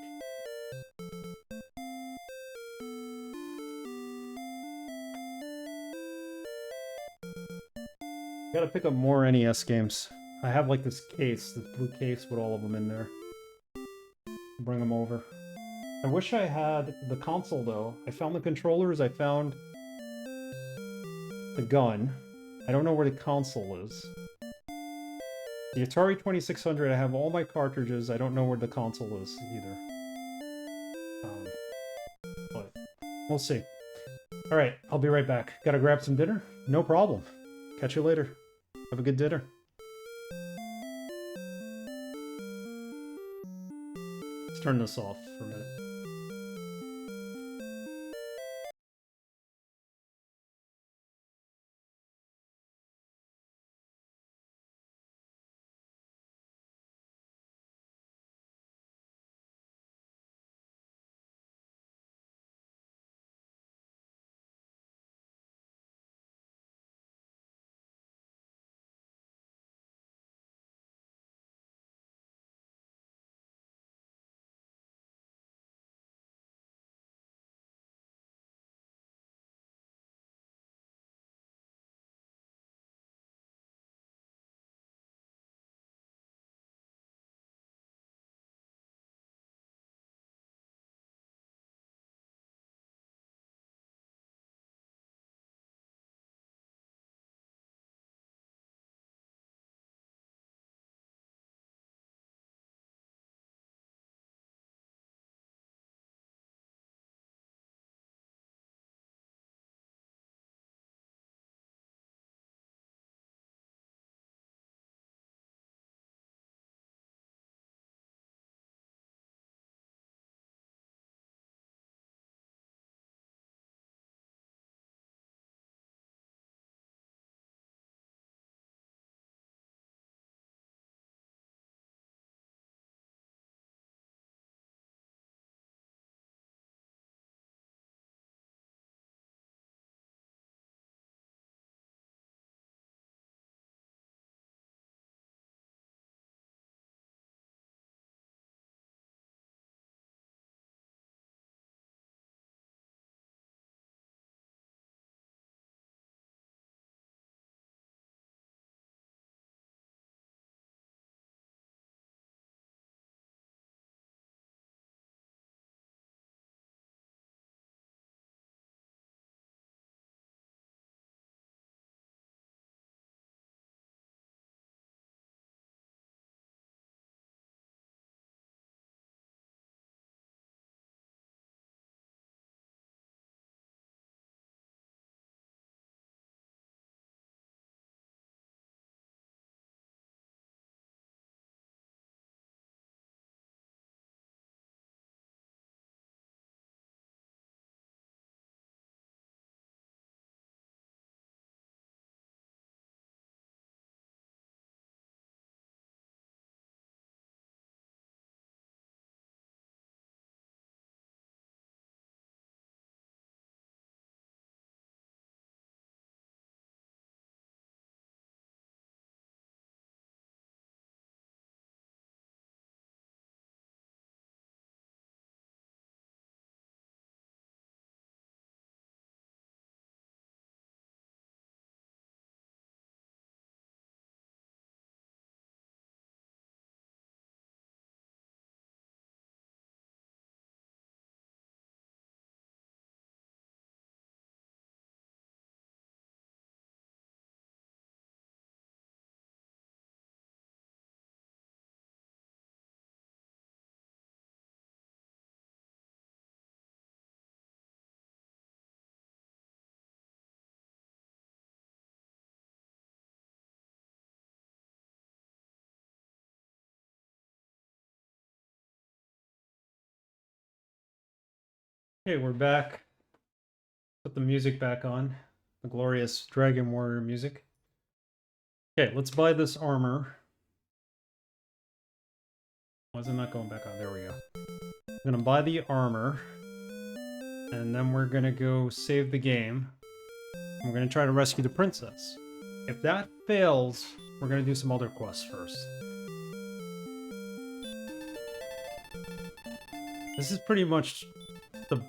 Gotta pick up more NES games. I have like this case, this blue case with all of them in there. Bring them over. I wish I had the console though. I found the controllers, I found the gun. I don't know where the console is. The Atari 2600, I have all my cartridges. I don't know where the console is either. But we'll see. Alright, I'll be right back. Gotta grab some dinner? No problem. Catch you later. Have a good dinner. Let's turn this off for a minute. Okay, we're back. Put the music back on. The glorious Dragon Warrior music. Okay, let's buy this armor. Why is it not going back on? There we go. I'm gonna buy the armor. And then we're gonna go save the game. We're gonna try to rescue the princess. If that fails, we're gonna do some other quests first. This is pretty much the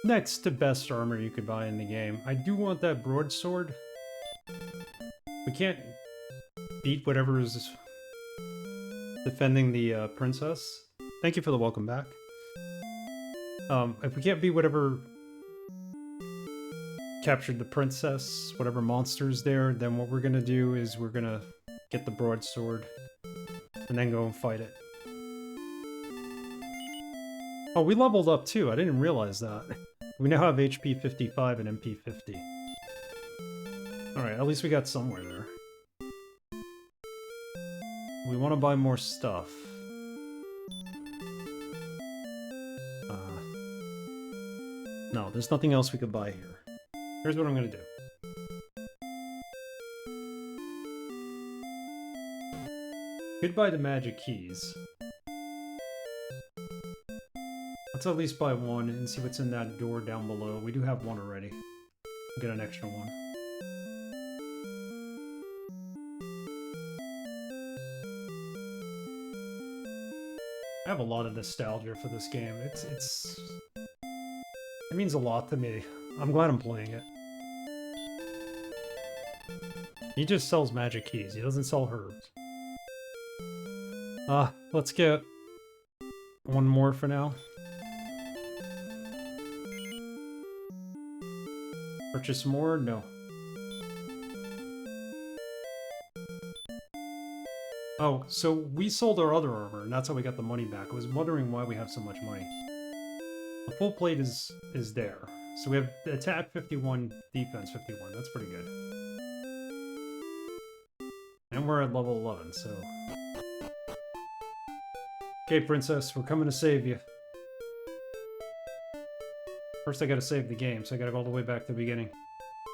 next to best armor you could buy in the game. I do want that broadsword. We can't beat whatever is defending the princess. Thank you for the welcome back. If we can't beat whatever captured the princess, whatever monster's there, then what we're gonna do is we're gonna get the broadsword and then go and fight it. Oh, we leveled up too. I didn't realize that. We now have HP 55 and MP 50. Alright, at least we got somewhere there. We want to buy more stuff. No, there's nothing else we could buy here. Here's what I'm gonna do. Goodbye to magic keys. Let's at least buy one and see what's in that door down below. We do have one already. Get an extra one. I have a lot of nostalgia for this game. It means a lot to me. I'm glad I'm playing it. He just sells magic keys. He doesn't sell herbs. Let's get one more for now. Purchase more? No. Oh, so we sold our other armor, and that's how we got the money back. I was wondering why we have so much money. The full plate is there. So we have attack 51, defense 51. That's pretty good. And we're at level 11, so... Okay, princess, we're coming to save you. First I gotta save the game, so I gotta go all the way back to the beginning.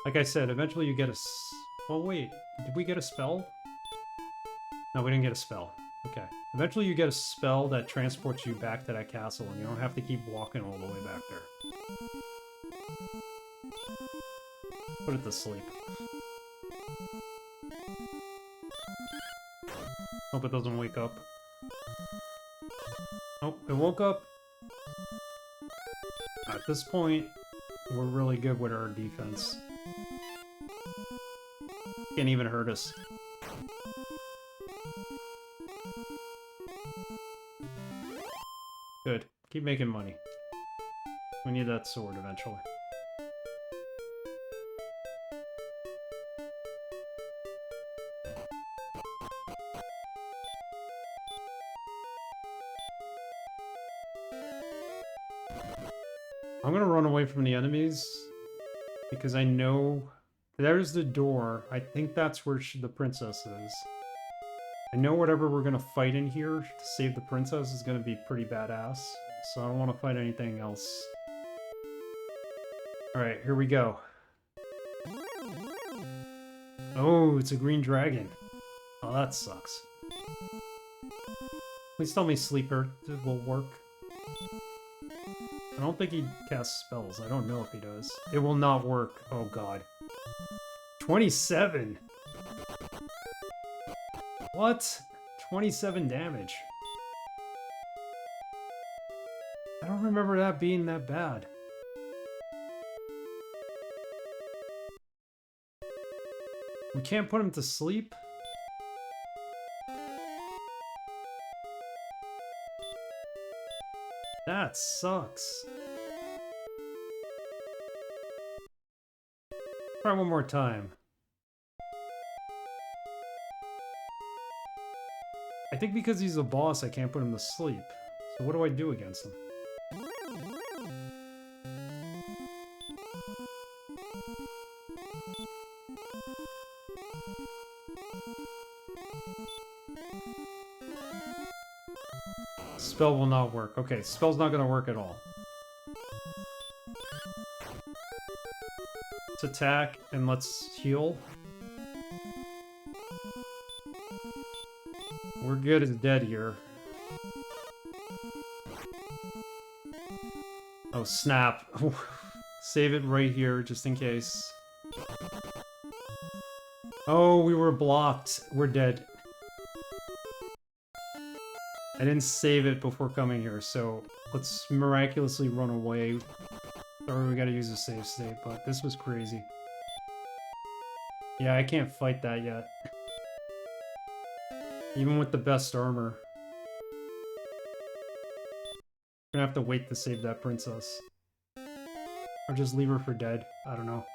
Like I said, eventually you get a oh wait, did we get a spell? No, we didn't get a spell. Okay. Eventually you get a spell that transports you back to that castle, and you don't have to keep walking all the way back there. Put it to sleep. Hope it doesn't wake up. Oh, it woke up. At this point, we're really good with our defense. Can't even hurt us. Good. Keep making money. We need that sword eventually. I'm gonna run away from the enemies because I know there's the door. I think that's where the princess is. I know whatever we're gonna fight in here to save the princess is gonna be pretty badass, so I don't want to fight anything else. Alright, here we go. Oh, it's a green dragon. Oh, that sucks. Please tell me Sleeper will work. I don't think he casts spells. I don't know if he does. It will not work. Oh god. 27! What? 27 damage. I don't remember that being that bad. We can't put him to sleep? That sucks. Try one more time. I think because he's a boss, I can't put him to sleep. So what do I do against him? Spell will not work. Okay, spell's not gonna work at all. Let's attack and let's heal. We're good as dead here. Oh, snap. Save it right here, just in case. Oh, we were blocked. We're dead. I didn't save it before coming here, so let's miraculously run away. Or we gotta use a save state, but this was crazy. Yeah, I can't fight that yet. Even with the best armor. We're gonna have to wait to save that princess. Or just leave her for dead. I don't know.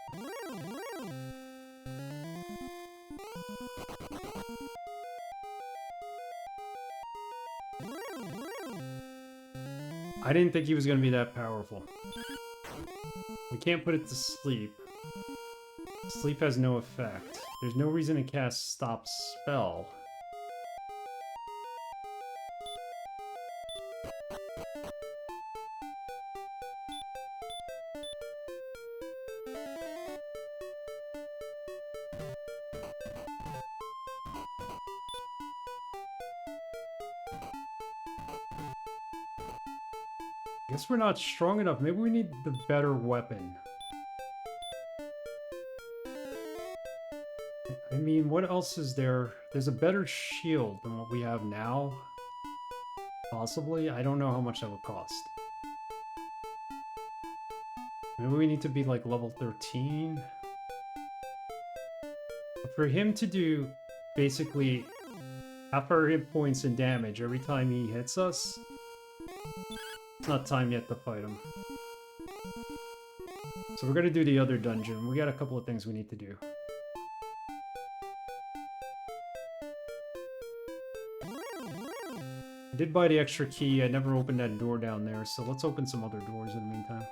I didn't think he was going to be that powerful. We can't put it to sleep. Sleep has no effect. There's no reason to cast Stop Spell. I guess we're not strong enough. Maybe we need the better weapon. I mean, what else is there? There's a better shield than what we have now. Possibly. I don't know how much that would cost. Maybe we need to be like level 13. But for him to do basically half our hit points and damage every time he hits us, it's not time yet to fight him. So we're gonna do the other dungeon. We got a couple of things we need to do. I did buy the extra key. I never opened that door down there, so let's open some other doors in the meantime.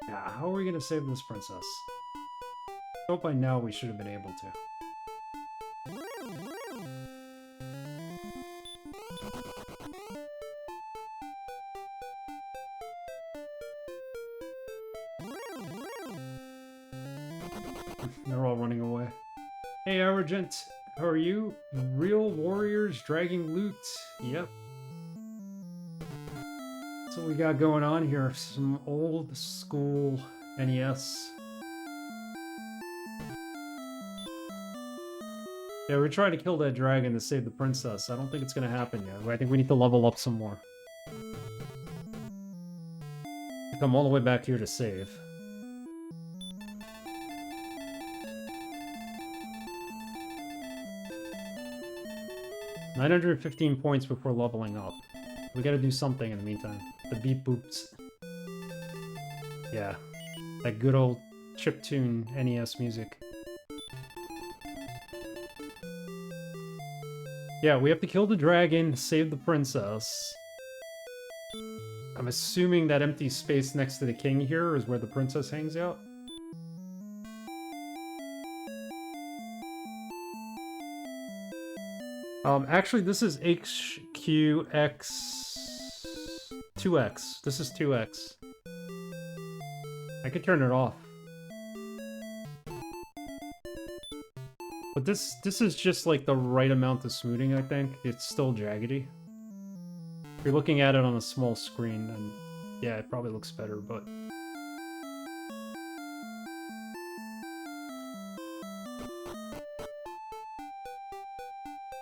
Yeah, how are we gonna save this princess? I hope by now we should have been able to. They're all running away. Hey, Arrogant, how are you? Real warriors dragging loot. Yep. That's what we got going on here. Some old school NES. Yeah, we're trying to kill that dragon to save the princess. I don't think it's gonna happen yet. I think we need to level up some more. Come all the way back here to save. $915 points before leveling up. We gotta do something in the meantime. The beep boops. Yeah. That good old chiptune NES music. Yeah, we have to kill the dragon, save the princess. I'm assuming that empty space next to the king here is where the princess hangs out. Actually, this is HQX 2X. This is 2X. I could turn it off. But this is just like the right amount of smoothing, I think. It's still jaggedy. If you're looking at it on a small screen, then yeah, it probably looks better, but...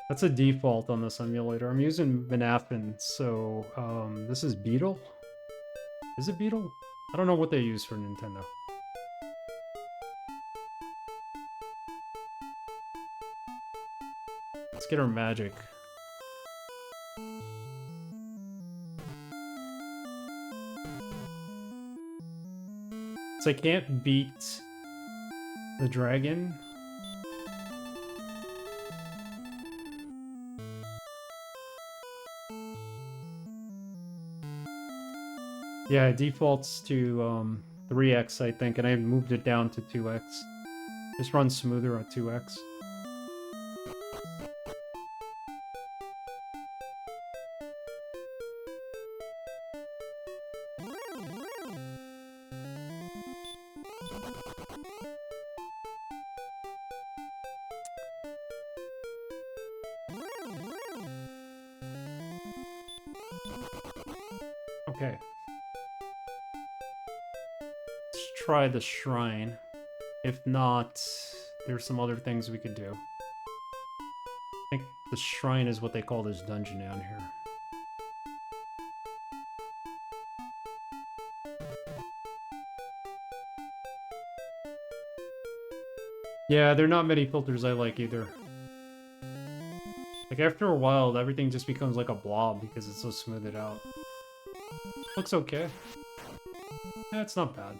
That's a default on this emulator. I'm using Vanapin, so this is Beetle? Is it Beetle? I don't know what they use for Nintendo. Let's get our magic. So I can't beat the dragon. Yeah, it defaults to 3x, I think, and I moved it down to 2x. Just runs smoother at 2x. Okay. Let's try the shrine. If not, there's some other things we could do. I think the shrine is what they call this dungeon down here. Yeah, there are not many filters I like either. Like after a while, everything just becomes like a blob because it's so smoothed out. Looks okay. Yeah, it's not bad.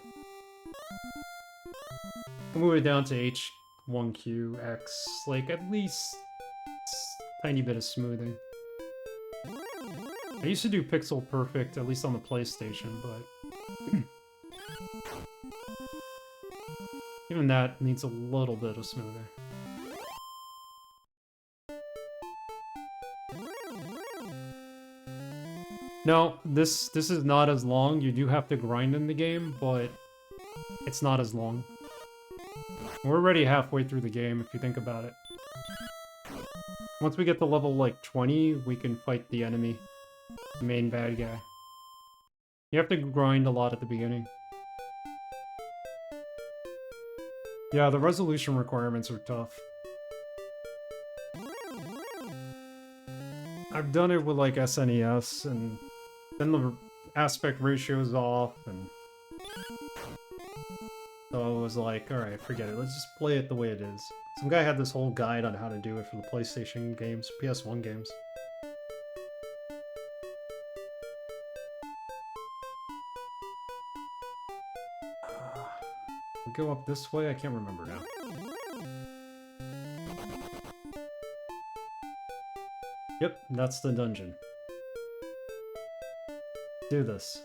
We'll move it down to H1QX, like at least a tiny bit of smoothing. I used to do pixel perfect, at least on the PlayStation, but even that needs a little bit of smoothing. No, this is not as long. You do have to grind in the game, but it's not as long. We're already halfway through the game, if you think about it. Once we get to level, like, 20, we can fight the enemy. The main bad guy. You have to grind a lot at the beginning. Yeah, the resolution requirements are tough. I've done it with, like, SNES, and then the aspect ratio is off, and so I was like, alright, forget it, let's just play it the way it is. Some guy had this whole guide on how to do it for the PlayStation games, PS1 games. Go up this way? I can't remember now. Yep, that's the dungeon. Do this.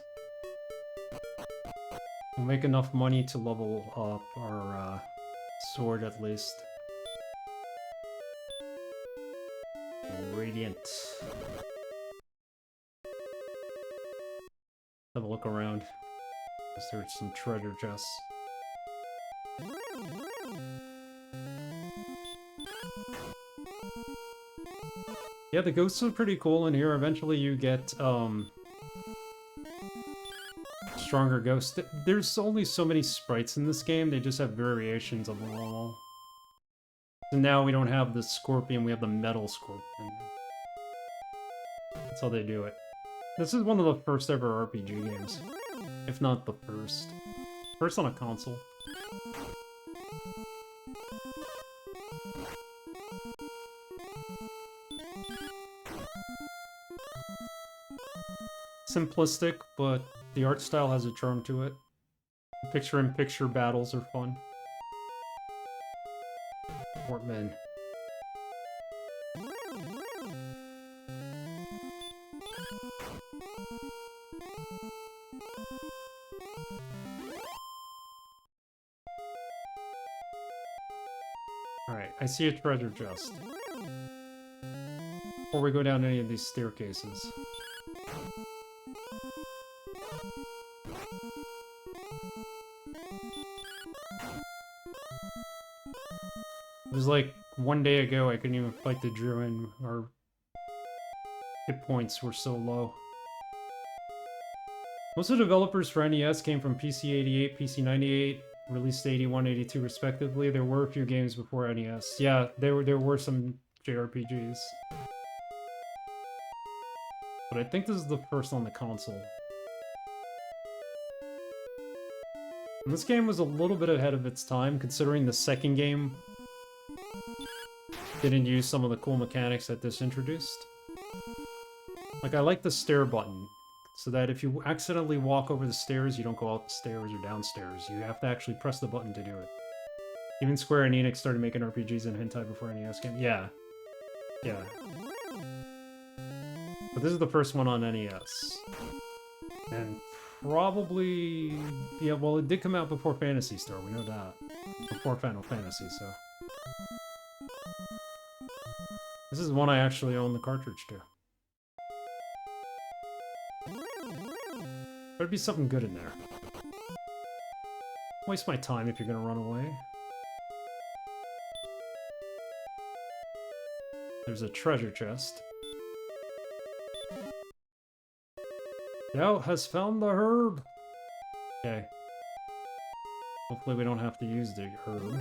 We'll make enough money to level up our sword at least. Radiant. Have a look around. There's some treasure chests. Yeah, the ghosts are pretty cool in here. Eventually you get, stronger ghosts. There's only so many sprites in this game, they just have variations of them all. So now we don't have the scorpion, we have the metal scorpion. That's how they do it. This is one of the first ever RPG games. If not the first. First on a console. Simplistic, but the art style has a charm to it. Picture-in-picture battles are fun. Portman. Alright, I see a treasure chest. Before we go down any of these staircases. It was like one day ago I couldn't even fight the druid. Our hit points were so low. Most of the developers for NES came from PC 88, PC 98, released 81, 82 respectively. There were a few games before NES. Yeah, there were some jrpgs. But I think this is the first on the console. And this game was a little bit ahead of its time, considering the second game didn't use some of the cool mechanics that this introduced. Like, I like the stair button, so that if you accidentally walk over the stairs, you don't go up the stairs or downstairs. You have to actually press the button to do it. Even Square Enix started making RPGs in hentai before NES came. Yeah. Yeah. But this is the first one on NES. And probably... yeah, well, it did come out before Phantasy Star, we know that. Before Final Fantasy, so... This is one I actually own the cartridge to. Better be something good in there. Waste my time if you're gonna run away. There's a treasure chest. Thou hast found the herb! Okay. Hopefully we don't have to use the herb.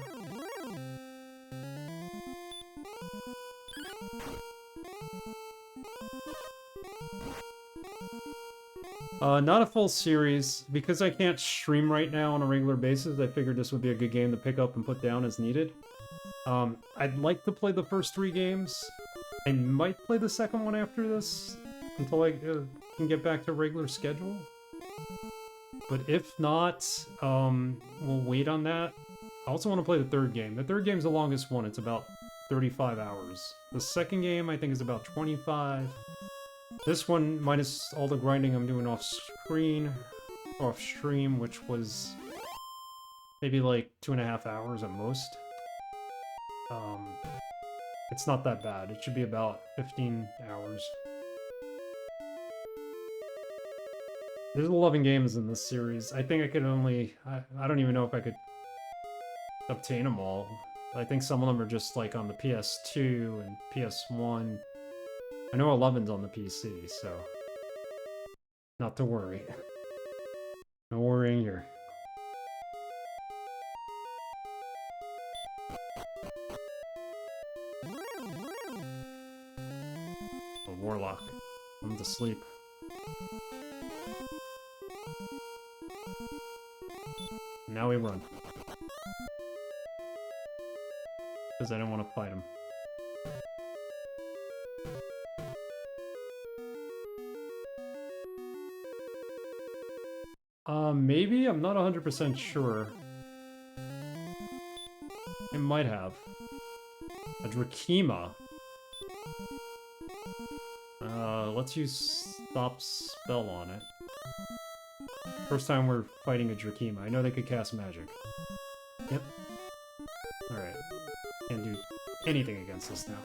Not a full series. Because I can't stream right now on a regular basis, I figured this would be a good game to pick up and put down as needed. I'd like to play the first 3 games. I might play the second one after this, until I can get back to a regular schedule. But if not, we'll wait on that. I also want to play the third game. The third game's the longest one. It's about 35 hours. The second game, I think, is about 25. This one, minus all the grinding I'm doing off stream, which was maybe like 2.5 hours at most. It's not that bad. It should be about 15 hours. There's 11 games in this series. I think I could only... I don't even know if I could obtain them all. I think some of them are just like on the PS2 and PS1. I know 11's on the PC, so... not to worry. No worrying here. A warlock. I'm to sleep. Now we run. Because I don't want to fight him. Maybe? I'm not 100% sure. It might have. A Drakima. Let's use stop spell on it. First time we're fighting a Drakima. I know they could cast magic. Yep. Alright. Can't do anything against this now.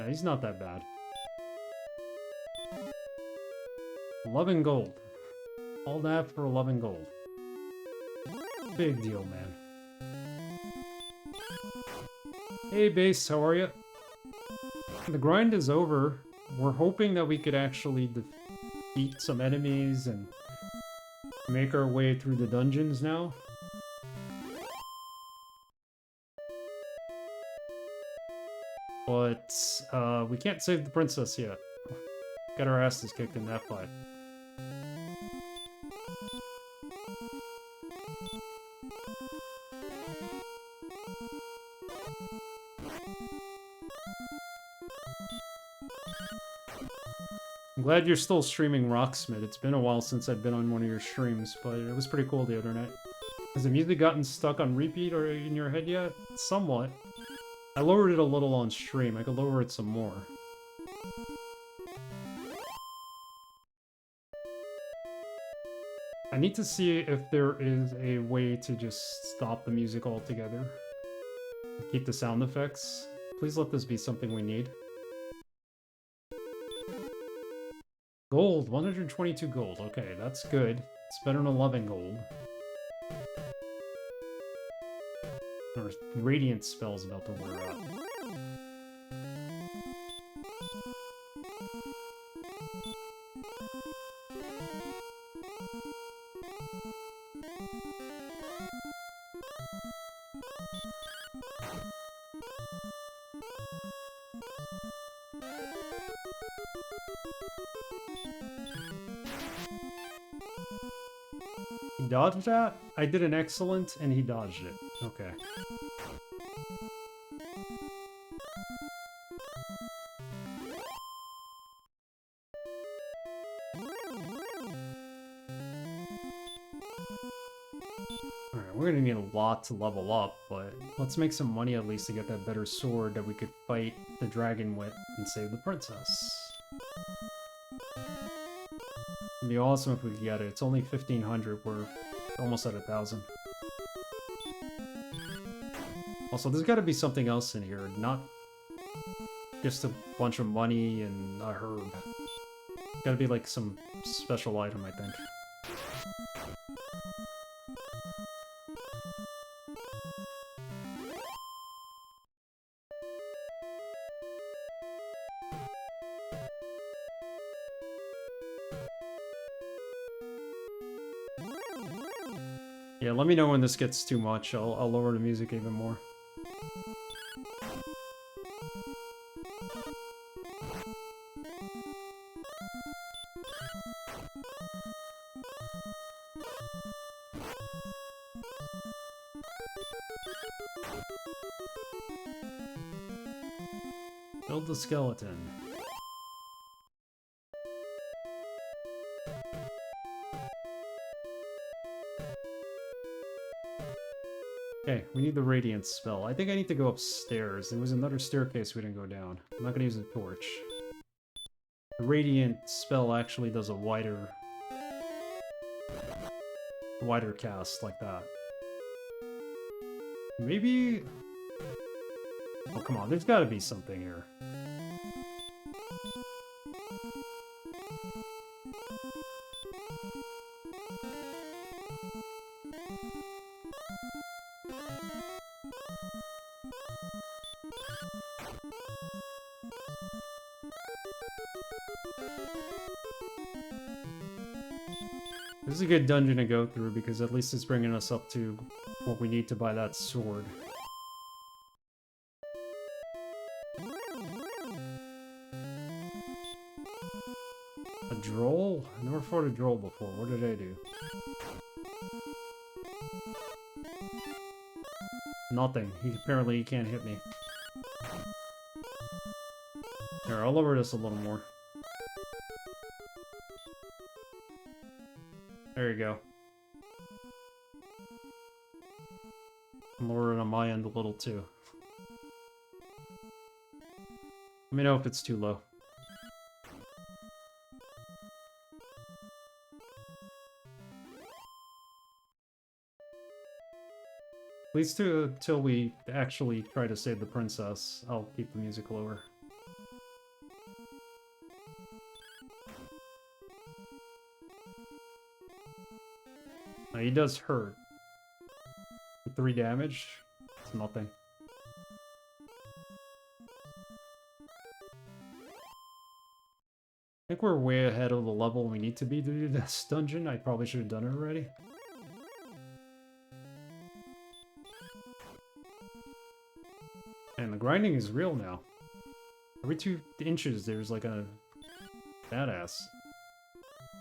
He's not that bad. 11 gold. All that for 11 gold. Big deal, man. Hey, base, how are you? The grind is over. We're hoping that we could actually defeat some enemies and make our way through the dungeons now. But, we can't save the princess yet. Got our asses kicked in that fight. I'm glad you're still streaming Rocksmith. It's been a while since I've been on one of your streams, but it was pretty cool the other night. Has the music gotten stuck on repeat or in your head yet? Somewhat. I lowered it a little on stream. I could lower it some more. I need to see if there is a way to just stop the music altogether. Keep the sound effects. Please let this be something we need. Gold, 122 gold. Okay, that's good. It's better than 11 gold. Our radiant spell's about to wear out. He dodged that? I did an excellent and he dodged it. Okay. Alright, we're gonna need a lot to level up, but let's make some money at least to get that better sword that we could fight the dragon with and save the princess. It'd be awesome if we could get it. It's only 1,500. We're almost at 1,000. Also, there's got to be something else in here, not just a bunch of money and a herb. Got to be like some special item, I think. Yeah, let me know when this gets too much. I'll lower the music even more. Build the skeleton. Okay, we need the radiance spell. I think I need to go upstairs. There was another staircase we didn't go down. I'm not gonna use a torch. The radiant spell actually does a wider cast like that. Maybe... Oh, come on, there's gotta be something here. This is a good dungeon to go through because at least it's bringing us up to what we need to buy that sword. A droll? I never fought a droll before. What did I do? Nothing. Apparently he can't hit me. Here, I'll lower this a little more. There you go. I'm lowering on my end a little too. Let me know if it's too low. At least till we actually try to save the princess, I'll keep the music lower. Now, he does hurt. 3 damage? It's nothing. I think we're way ahead of the level we need to be to do this dungeon. I probably should have done it already. And the grinding is real now. Every 2 inches there's like a badass.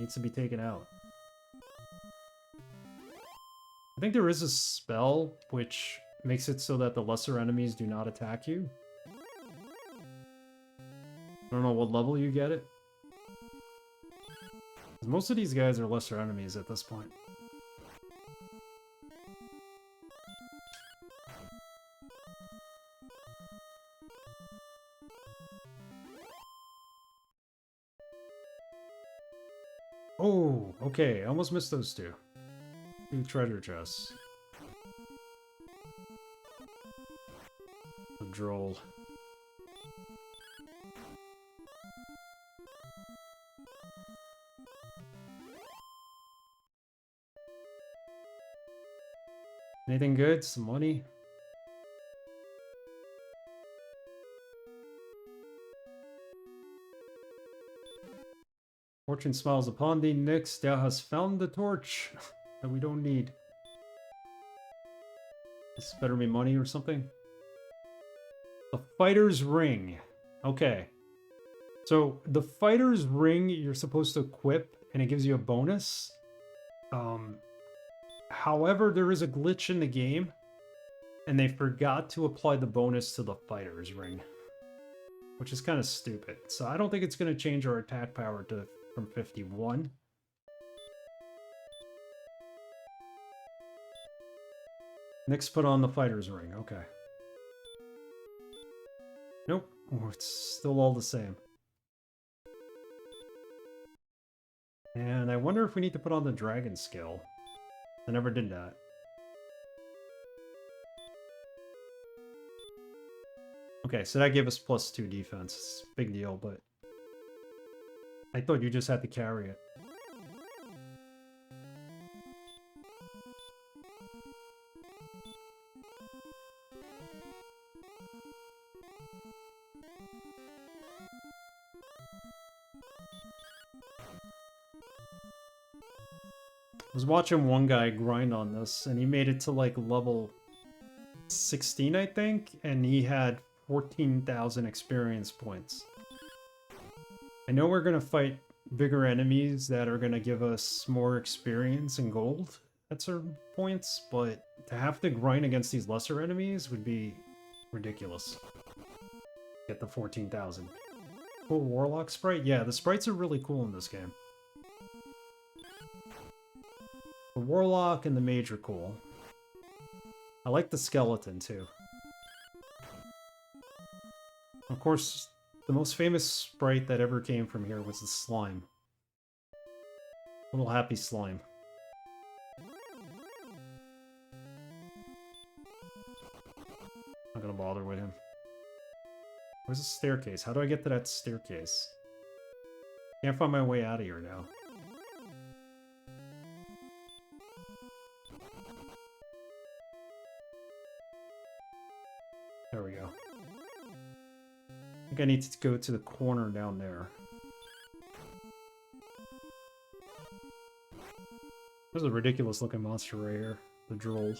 Needs to be taken out. I think there is a spell which makes it so that the lesser enemies do not attack you. I don't know what level you get it. Most of these guys are lesser enemies at this point. Oh, okay. I almost missed those 2. 2 treasure chests. A droll. Anything good? Some money? Fortune smiles upon thee, Nyx. Thou hast found the torch that we don't need. This better be money or something. The fighter's ring. Okay. So the fighter's ring you're supposed to equip and it gives you a bonus. However, there is a glitch in the game and they forgot to apply the bonus to the fighter's ring, which is kind of stupid. So I don't think it's going to change our attack power to from 51. Next, put on the fighter's ring. Okay. Nope. Oh, it's still all the same. And I wonder if we need to put on the dragon skill. I never did that. Okay, so that gave us +2 defense. Big deal, but I thought you just had to carry it. I was watching one guy grind on this, and he made it to like level 16, I think, and he had 14,000 experience points. I know we're going to fight bigger enemies that are going to give us more experience and gold, at certain points, but to have to grind against these lesser enemies would be ridiculous. Get the 14,000. Cool Warlock sprite? Yeah, the sprites are really cool in this game. The Warlock and the Mage are cool. I like the skeleton, too. Of course, the most famous sprite that ever came from here was the slime. Little happy slime. Not gonna bother with him. Where's the staircase? How do I get to that staircase? Can't find my way out of here now. There we go. I think I need to go to the corner down there. There's a ridiculous looking monster right here. The droll.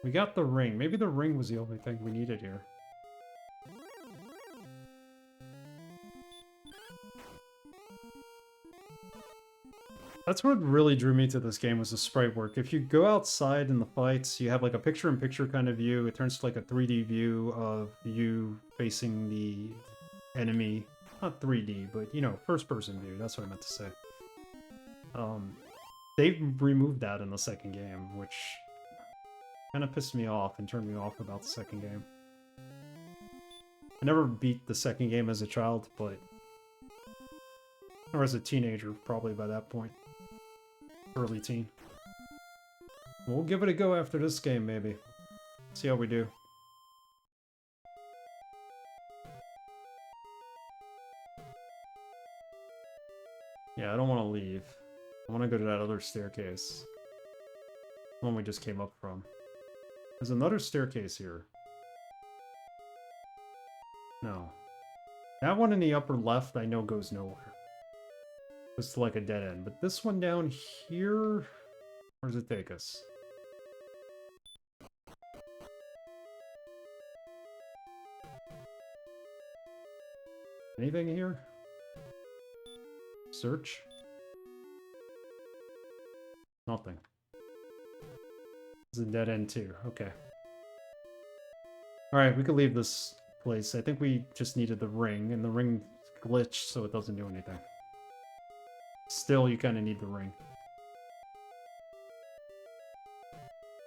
We got the ring. Maybe the ring was the only thing we needed here. That's what really drew me to this game, was the sprite work. If you go outside in the fights, you have like a picture-in-picture kind of view. It turns to like a 3D view of you facing the enemy. Not 3D, but, you know, first-person view. That's what I meant to say. They removed that in the second game, which kind of pissed me off and turned me off about the second game. I never beat the second game as a child, but... or as a teenager, probably by that point. Early teen. We'll give it a go after this game, maybe. See how we do. Yeah, I don't want to leave. I want to go to that other staircase. The one we just came up from. There's another staircase here. No. That one in the upper left I know goes nowhere. Goes to like a dead end. But this one down here... where does it take us? Anything here? Search? Nothing. It's a dead end too. Okay. Alright, we could leave this place. I think we just needed the ring, and the ring glitched so it doesn't do anything. Still, you kind of need the ring.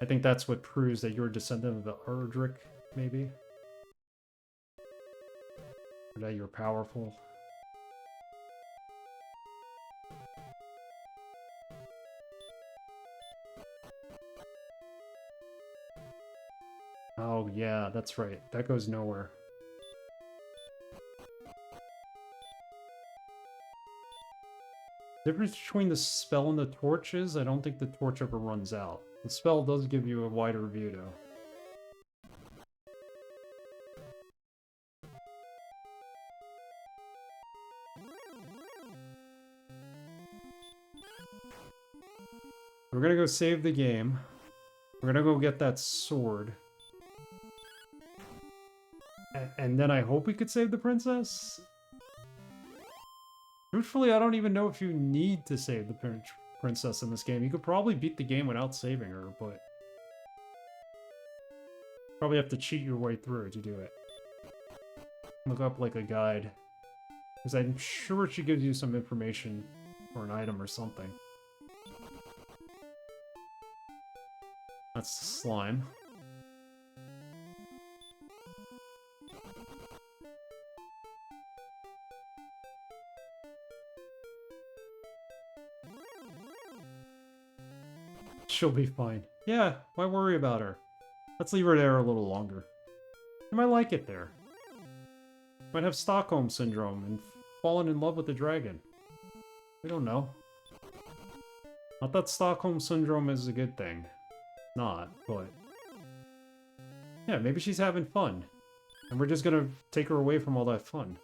I think that's what proves that you're a descendant of the Erdrick, maybe? Or that you're powerful. Oh, yeah, that's right. That goes nowhere. The difference between the spell and the torch is, I don't think the torch ever runs out. The spell does give you a wider view, though. We're gonna go save the game. We're gonna go get that sword. And then I hope we could save the princess? Truthfully, I don't even know if you need to save the princess in this game. You could probably beat the game without saving her, but... probably have to cheat your way through to do it. Look up, like, a guide. Because I'm sure she gives you some information or an item or something. That's the slime. She'll be fine. Yeah, why worry about her? Let's leave her there a little longer. You might like it there. Might have Stockholm Syndrome and fallen in love with the dragon. We don't know. Not that Stockholm Syndrome is a good thing. Not, but... yeah, maybe she's having fun. And we're just gonna take her away from all that fun.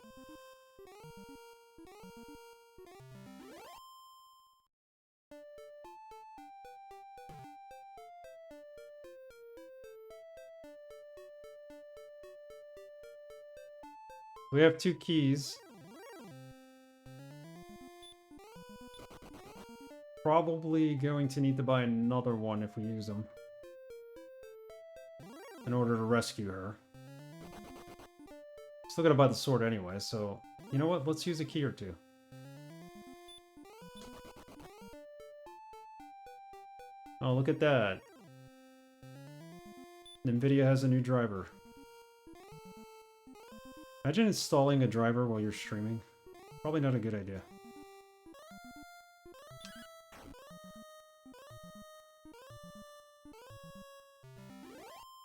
We have 2 keys. Probably going to need to buy another one if we use them. In order to rescue her. Still gotta buy the sword anyway, so... You know what? Let's use a key or 2. Oh, look at that. NVIDIA has a new driver. Imagine installing a driver while you're streaming. Probably not a good idea.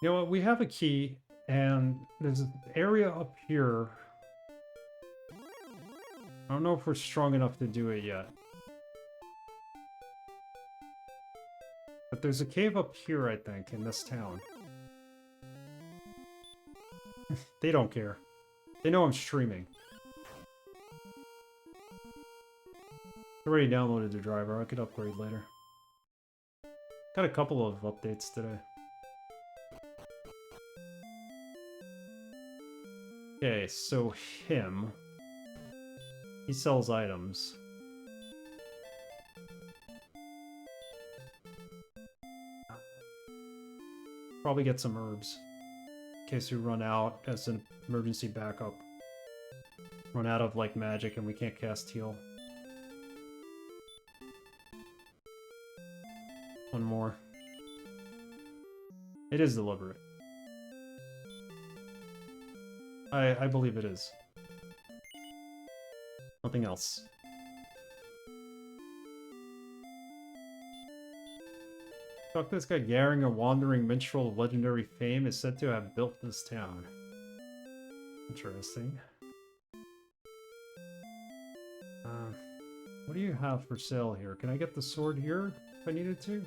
You know what? We have a key, and there's an area up here. I don't know if we're strong enough to do it yet. But there's a cave up here, I think, in this town. They don't care. They know I'm streaming. I already downloaded the driver. I could upgrade later. Got a couple of updates today. Okay, so him. He sells items. Probably get some herbs. In case we run out as an emergency backup. Run out of, like, magic and we can't cast heal. One more. It is deliberate. I believe it is. Nothing else. Fuck, this guy Garing, a wandering minstrel of legendary fame, is said to have built this town. Interesting. What do you have for sale here? Can I get the sword here if I needed to?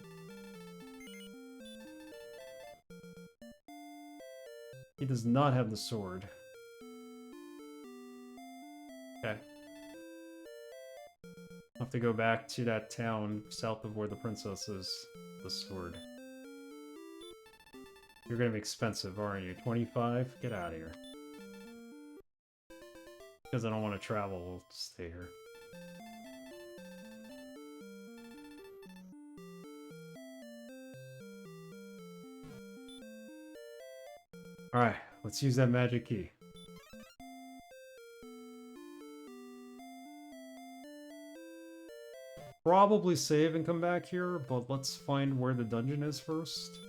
He does not have the sword. Okay. I'll have to go back to that town south of where the princess is. The sword. You're gonna be expensive, aren't you? 25? Get out of here. Because I don't want to travel, we'll stay here. Alright, let's use that magic key. Probably save and come back here, but let's find where the dungeon is first.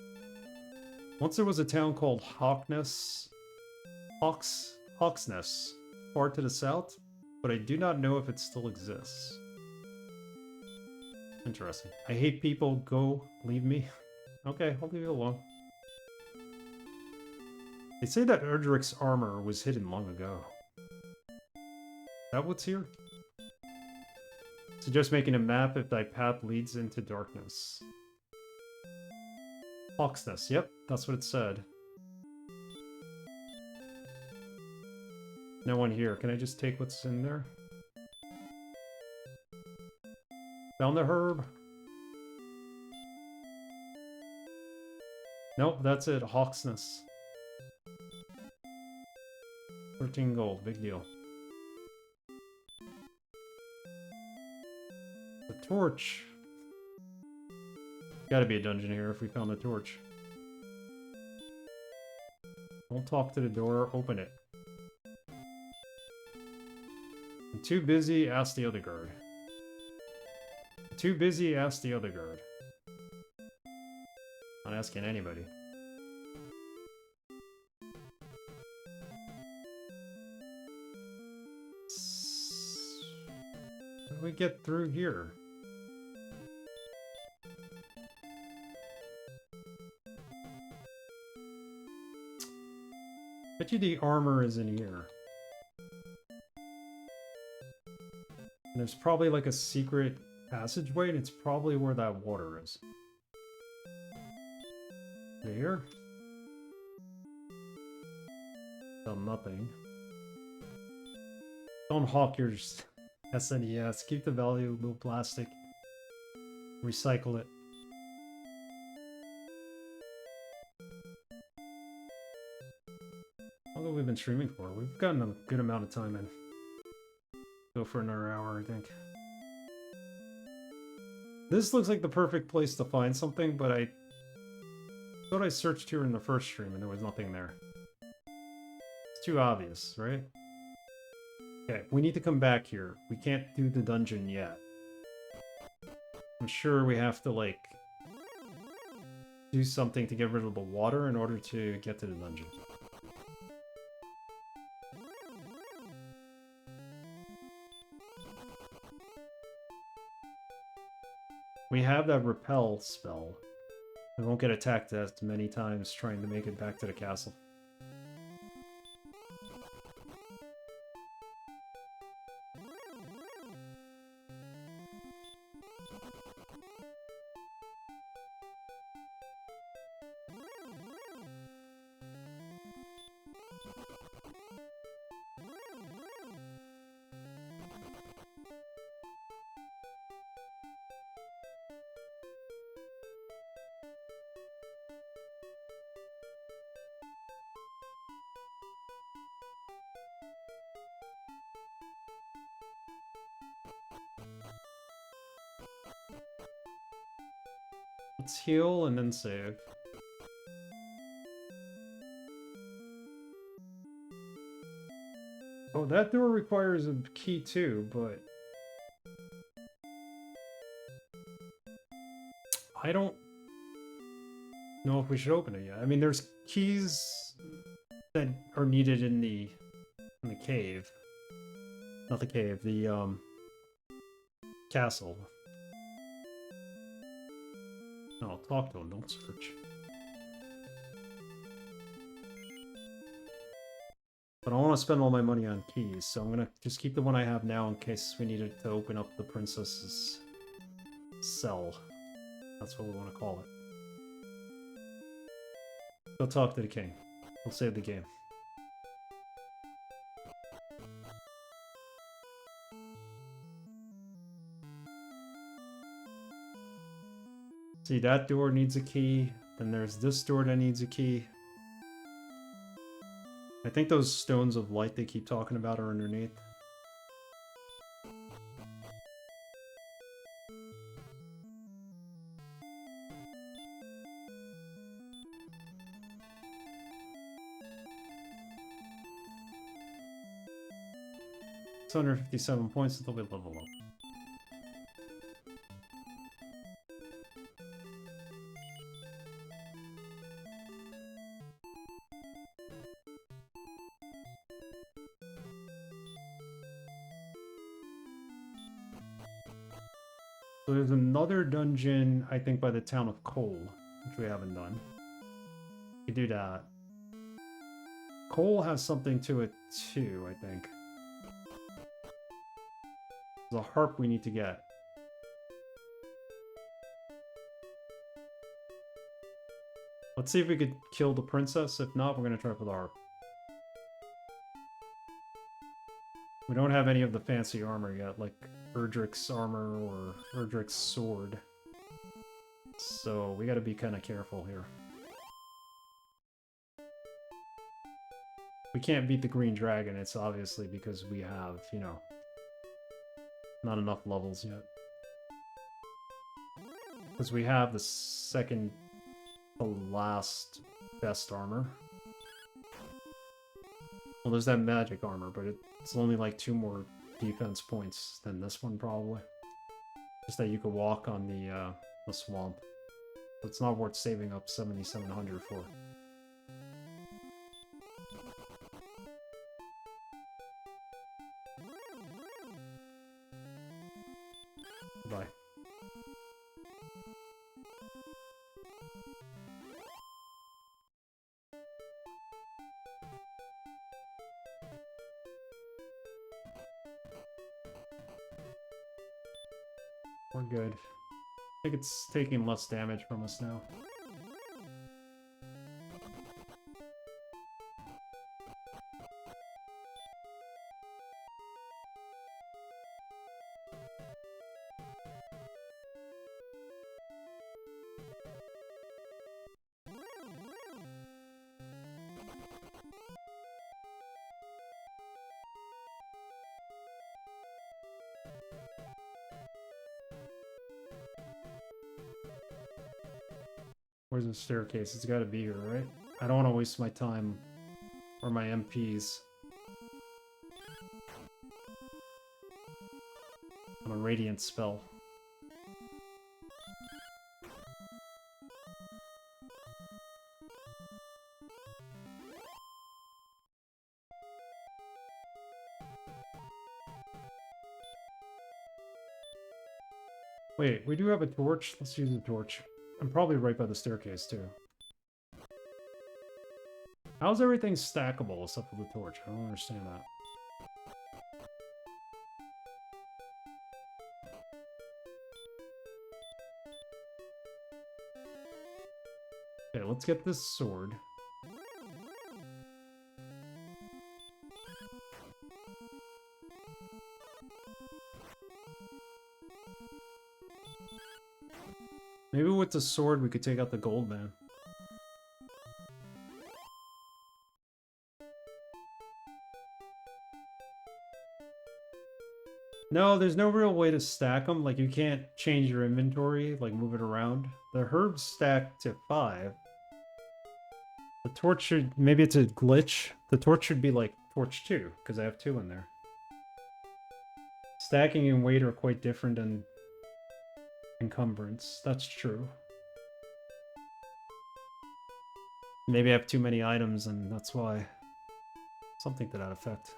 Once there was a town called Hawksness, far to the south, but I do not know if it still exists. Interesting. I hate people, go, leave me. Okay, I'll leave you alone. They say that Erdrick's armor was hidden long ago. Is that what's here? Suggest making a map if thy path leads into darkness. Hawksness, yep, that's what it said. No one here. Can I just take what's in there? Found the herb. Nope, that's it. Hawksness. 13 gold, big deal. The torch. Gotta be a dungeon here if we found the torch. Don't talk to the door, open it. I'm too busy, ask the other guard. I'm too busy, ask the other guard. Not asking anybody. How do we get through here? Bet you the armor is in here. And there's probably like a secret passageway, and it's probably where that water is. Right here? Still nothing. Don't hawk your SNES. Keep the valuable plastic. Recycle it. I'll go what we've been streaming for. We've gotten a good amount of time in. Go for another hour, I think. This looks like the perfect place to find something, but I thought I searched here in the first stream and there was nothing there. It's too obvious, right? Okay, we need to come back here. We can't do the dungeon yet. I'm sure we have to, like, do something to get rid of the water in order to get to the dungeon. We have that repel spell. We won't get attacked as many times trying to make it back to the castle. Let's heal and then save. Oh, that door requires a key too, but I don't know if we should open it yet. I mean, there's keys that are needed in the cave. Not the cave, the castle. No, talk to him, don't search. But I don't want to spend all my money on keys, so I'm gonna just keep the one I have now in case we needed to open up the princess's cell. That's what we want to call it. Go talk to the king. We'll save the game. See, that door needs a key. Then there's this door that needs a key. I think those stones of light they keep talking about are underneath. It's 157 points until we level up. So there's another dungeon, I think, by the town of Cole, which we haven't done. We do that. Cole has something to it too, I think. There's a harp we need to get. Let's see if we could kill the princess. If not, we're going to try for the harp. We don't have any of the fancy armor yet, like Erdrick's armor or Erdrick's sword. So we gotta be kind of careful here. We can't beat the green dragon, it's obviously because we have, you know, not enough levels yet. Because we have the second to last best armor. Well, there's that magic armor, but it's only like 2 more defense points than this one, probably. Just that you could walk on the swamp. It's not worth saving up 7,700 for. Bye. We're good. I think it's taking less damage from us now. Where's the staircase? It's gotta be here, right? I don't want to waste my time or my MPs on a radiant spell. Wait, we do have a torch. Let's use the torch. I'm probably right by the staircase, too. How's everything stackable except for the torch? I don't understand that. Okay, let's get this sword. Maybe with the sword we could take out the gold man. No, there's no real way to stack them. Like, you can't change your inventory, like move it around. The herbs stack to 5. The torch should... Maybe it's a glitch. The torch should be like torch 2, because I have 2 in there. Stacking and weight are quite different than encumbrance. That's true. Maybe I have too many items and that's why. Something to that effect.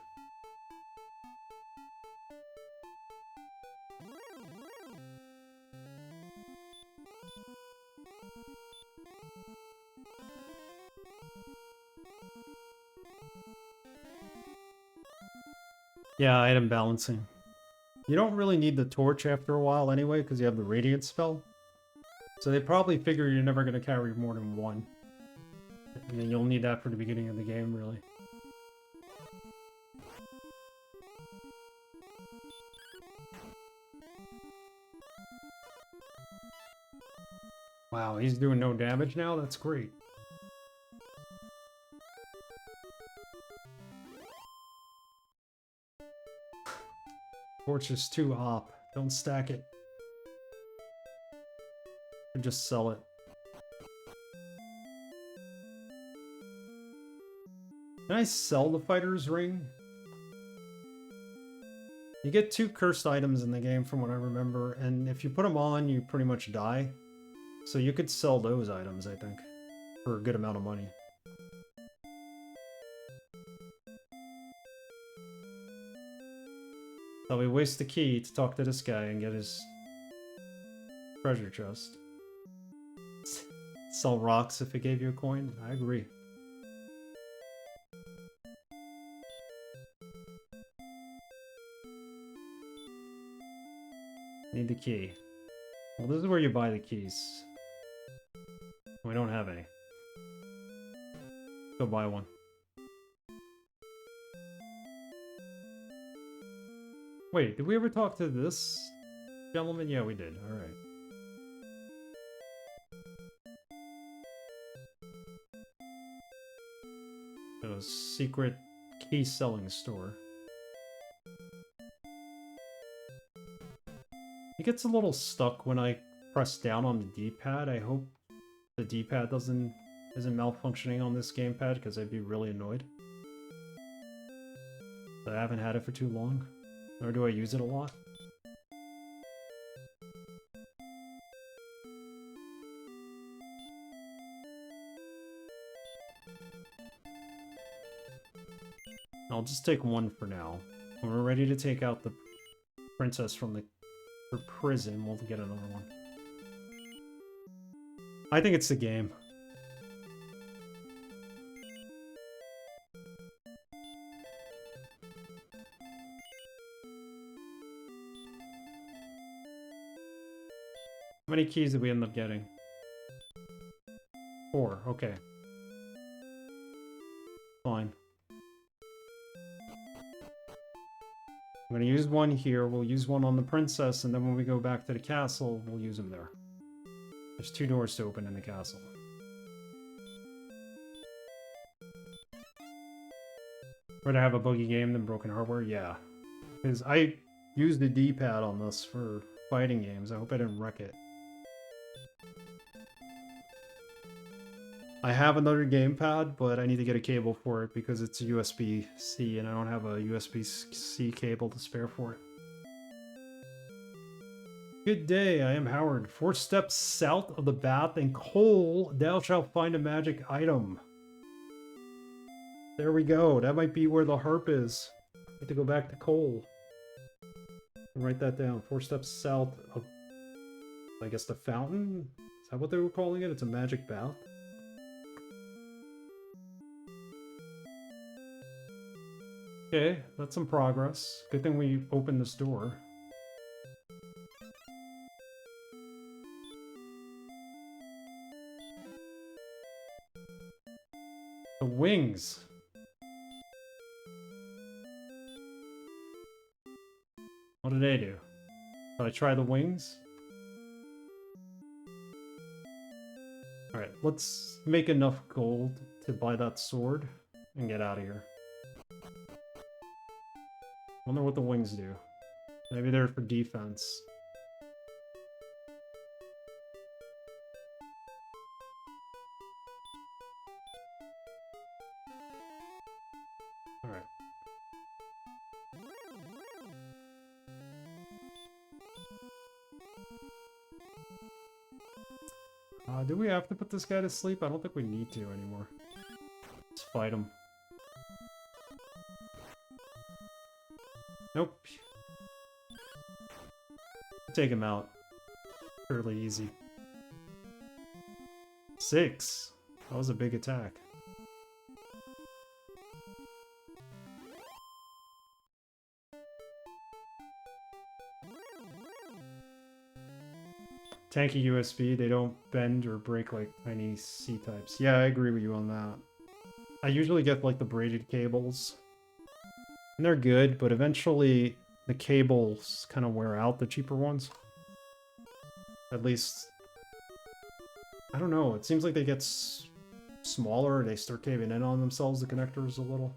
Yeah, item balancing. You don't really need the torch after a while anyway, because you have the radiant spell. So they probably figure you're never going to carry more than 1. I mean, you'll need that for the beginning of the game, really. Wow, he's doing no damage now? That's great. Torch is too op. Don't stack it. Or just sell it. Can I sell the fighter's ring? You get 2 cursed items in the game from what I remember, and if you put them on, you pretty much die. So you could sell those items, I think, for a good amount of money. So we waste the key to talk to this guy and get his treasure chest. Sell rocks if it gave you a coin? I agree. Need the key. Well, this is where you buy the keys. We don't have any. Go buy one. Wait, did we ever talk to this gentleman? Yeah, we did. Alright. A secret key selling store. It gets a little stuck when I press down on the D-pad. I hope the D-pad isn't malfunctioning on this gamepad, because I'd be really annoyed. But I haven't had it for too long. Nor do I use it a lot. I'll just take one for now. When we're ready to take out the princess from her prison, we'll get another one. I think it's the game. How many keys did we end up getting? 4, okay. Fine. I'm gonna use one here, we'll use one on the princess, and then when we go back to the castle, we'll use them there. There's 2 doors to open in the castle. Rather have a buggy game than broken hardware? Yeah. Because I use the D-pad on this for fighting games. I hope I didn't wreck it. I have another gamepad, but I need to get a cable for it because it's a USB-C and I don't have a USB-C cable to spare for it. Good day, I am Howard. 4 steps south of the bath in Cole, thou shalt find a magic item. There we go. That might be where the harp is. I have to go back to Cole. Write that down. 4 steps south of, I guess, the fountain? Is that what they were calling it? It's a magic bath? Okay, that's some progress. Good thing we opened this door. The wings. What do they do? Should I try the wings? Alright, let's make enough gold to buy that sword and get out of here. Wonder what the wings do. Maybe they're for defense. Alright. Do we have to put this guy to sleep? I don't think we need to anymore. Let's fight him. Nope. Take him out. Fairly easy. 6. That was a big attack. Tanky USB, they don't bend or break like tiny C-types. Yeah, I agree with you on that. I usually get like the braided cables. And they're good, but eventually the cables kind of wear out, the cheaper ones. At least, I don't know, it seems like they get smaller, they start caving in on themselves, the connectors a little.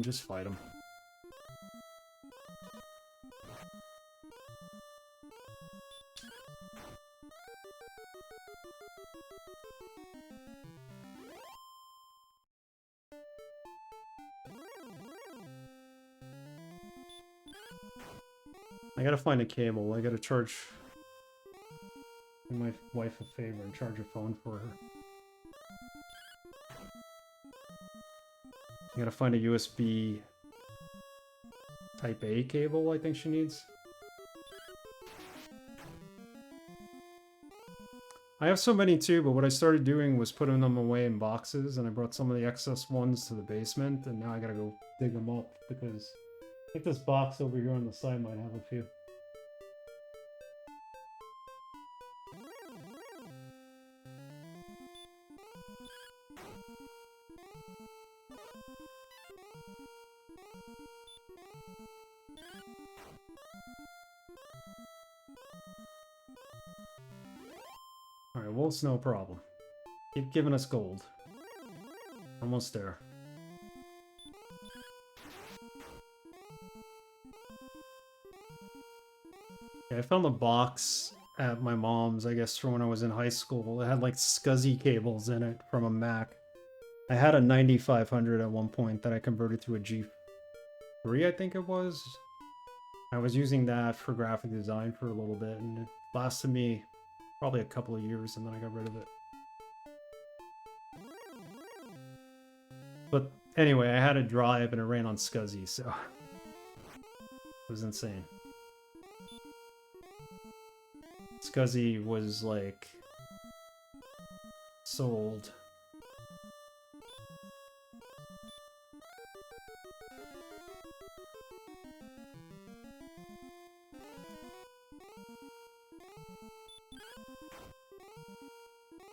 Just fight them. I gotta find a cable. I gotta charge my wife a favor and charge a phone for her. I gotta find a USB Type A cable I think she needs. I have so many too, but what I started doing was putting them away in boxes, and I brought some of the excess ones to the basement, and now I gotta go dig them up because I think this box over here on the side might have a few. Alright, well, it's no problem. Keep giving us gold. Almost there. Okay, I found the box at my mom's, I guess, from when I was in high school. It had like SCSI cables in it from a Mac. I had a 9500 at one point that I converted to a G3, I think it was. I was using that for graphic design for a little bit, and it lasted me probably a couple of years, and then I got rid of it. But anyway, I had a drive and it ran on SCSI, so it was insane. SCSI was like sold.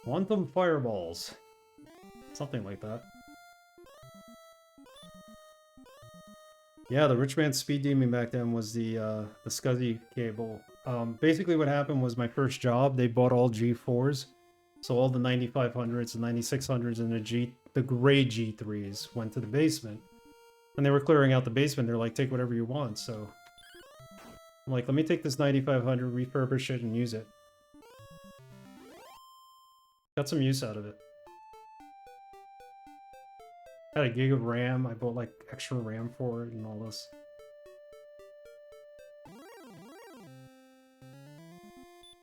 Quantum fireballs. Something like that. Yeah, the rich man speed demon back then was the SCSI cable. Basically what happened was my first job, they bought all G4s. So all the 9500s, the 9600s, and the the gray G3s went to the basement. And they were clearing out the basement. They're like, take whatever you want. So I'm like, let me take this 9500, refurbish it, and use it. Got some use out of it. Had a gig of RAM. I bought like extra RAM for it and all this.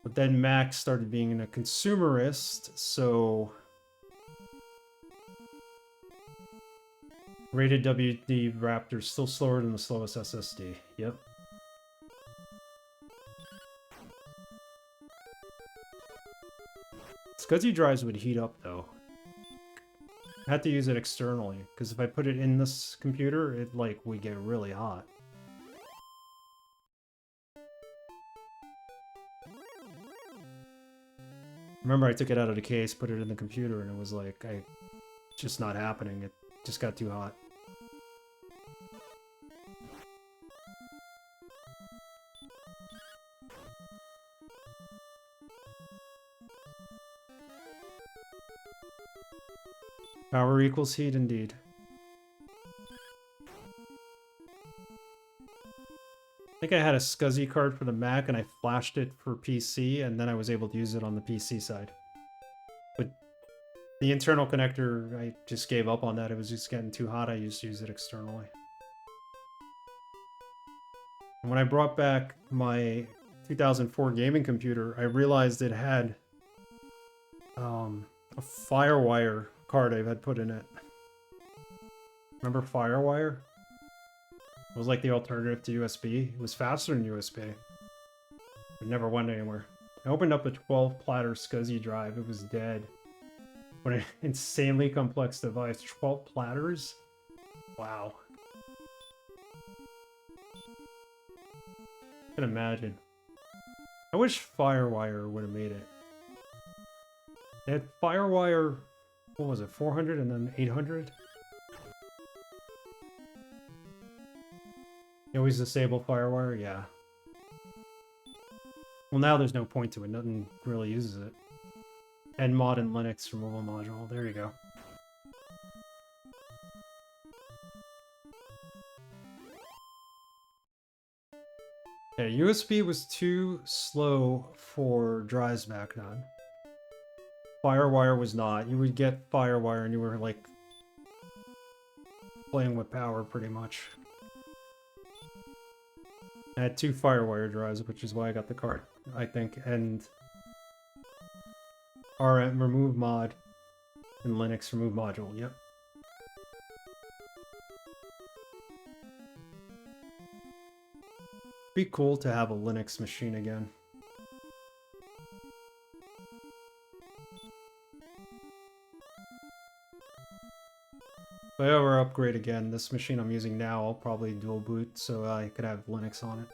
But then Max started being a consumerist, so rated WD Raptor still slower than the slowest SSD. Yep. SCSI drives would heat up though. I had to use it externally, because if I put it in this computer, it like would get really hot. Remember I took it out of the case, put it in the computer, and it was like, just not happening. It just got too hot. Power equals heat indeed. I think I had a SCSI card for the Mac and I flashed it for PC, and then I was able to use it on the PC side. But the internal connector, I just gave up on that. It was just getting too hot. I used to use it externally. And when I brought back my 2004 gaming computer, I realized it had a Firewire card I had put in it. Remember Firewire? It was like the alternative to USB. It was faster than USB. It never went anywhere. I opened up a 12 platter SCSI drive. It was dead. What an insanely complex device. 12 platters? Wow. I can imagine. I wish Firewire would have made it. They had Firewire, what was it, 400 and then 800? You always disable Firewire? Yeah. Well, now there's no point to it. Nothing really uses it. And mod and Linux removal module. There you go. Yeah, USB was too slow for drives back then. Firewire was not. You would get Firewire and you were like playing with power pretty much. I had 2 Firewire drives, which is why I got the card, I think, and RM remove mod and Linux remove module, yep. Be cool to have a Linux machine again. If I ever upgrade again, this machine I'm using now, I'll probably dual boot so I could have Linux on it.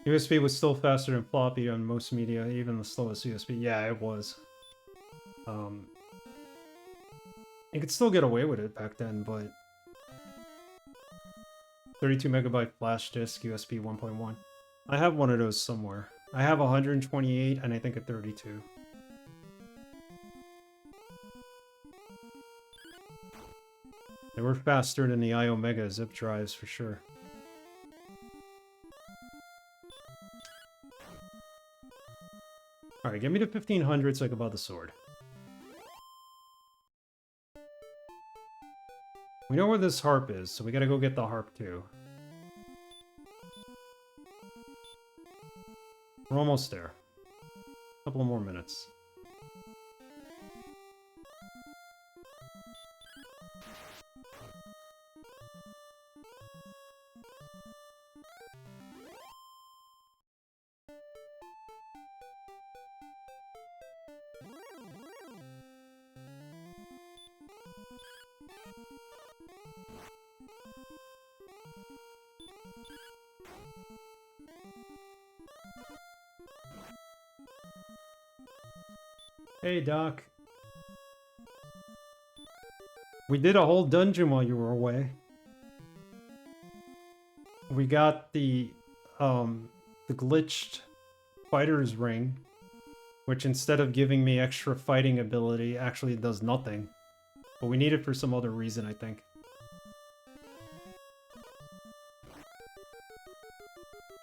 USB was still faster than floppy on most media, even the slowest USB. Yeah, it was. You could still get away with it back then, but 32 megabyte flash disk, USB 1.1. I have one of those somewhere. I have 128 and I think a 32. They were faster than the iOmega zip drives for sure. Alright, get me to 1500 so I can buy the sword. We know where this harp is, so we gotta go get the harp too. We're almost there. A couple more minutes. Hey, Doc. We did a whole dungeon while you were away. We got the glitched fighter's ring. which instead of giving me extra fighting ability, actually does nothing. But we need it for some other reason, I think.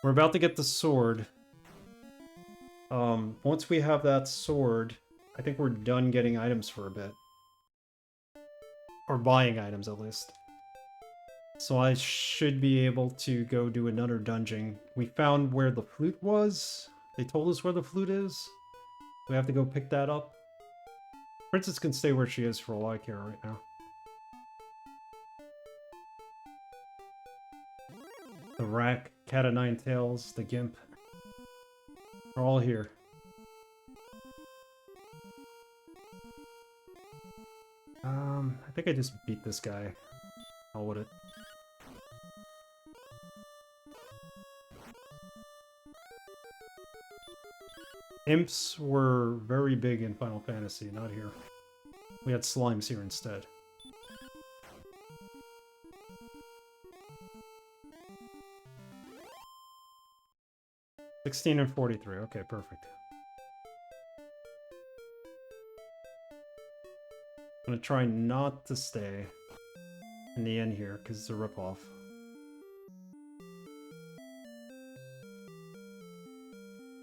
We're about to get the sword. Once we have that sword, I think we're done getting items for a bit. Or buying items, at least. So I should be able to go do another dungeon. We found where the flute was. They told us where the flute is. We have to go pick that up. Princess can stay where she is for all I care right now. The Rack, Cat of Nine Tails, the Gimp. They're all here. I think I just beat this guy. How would it? Imps were very big in Final Fantasy, not here. We had slimes here instead. $16 and $43. Okay, perfect. I'm gonna try not to stay in the inn here because it's a ripoff.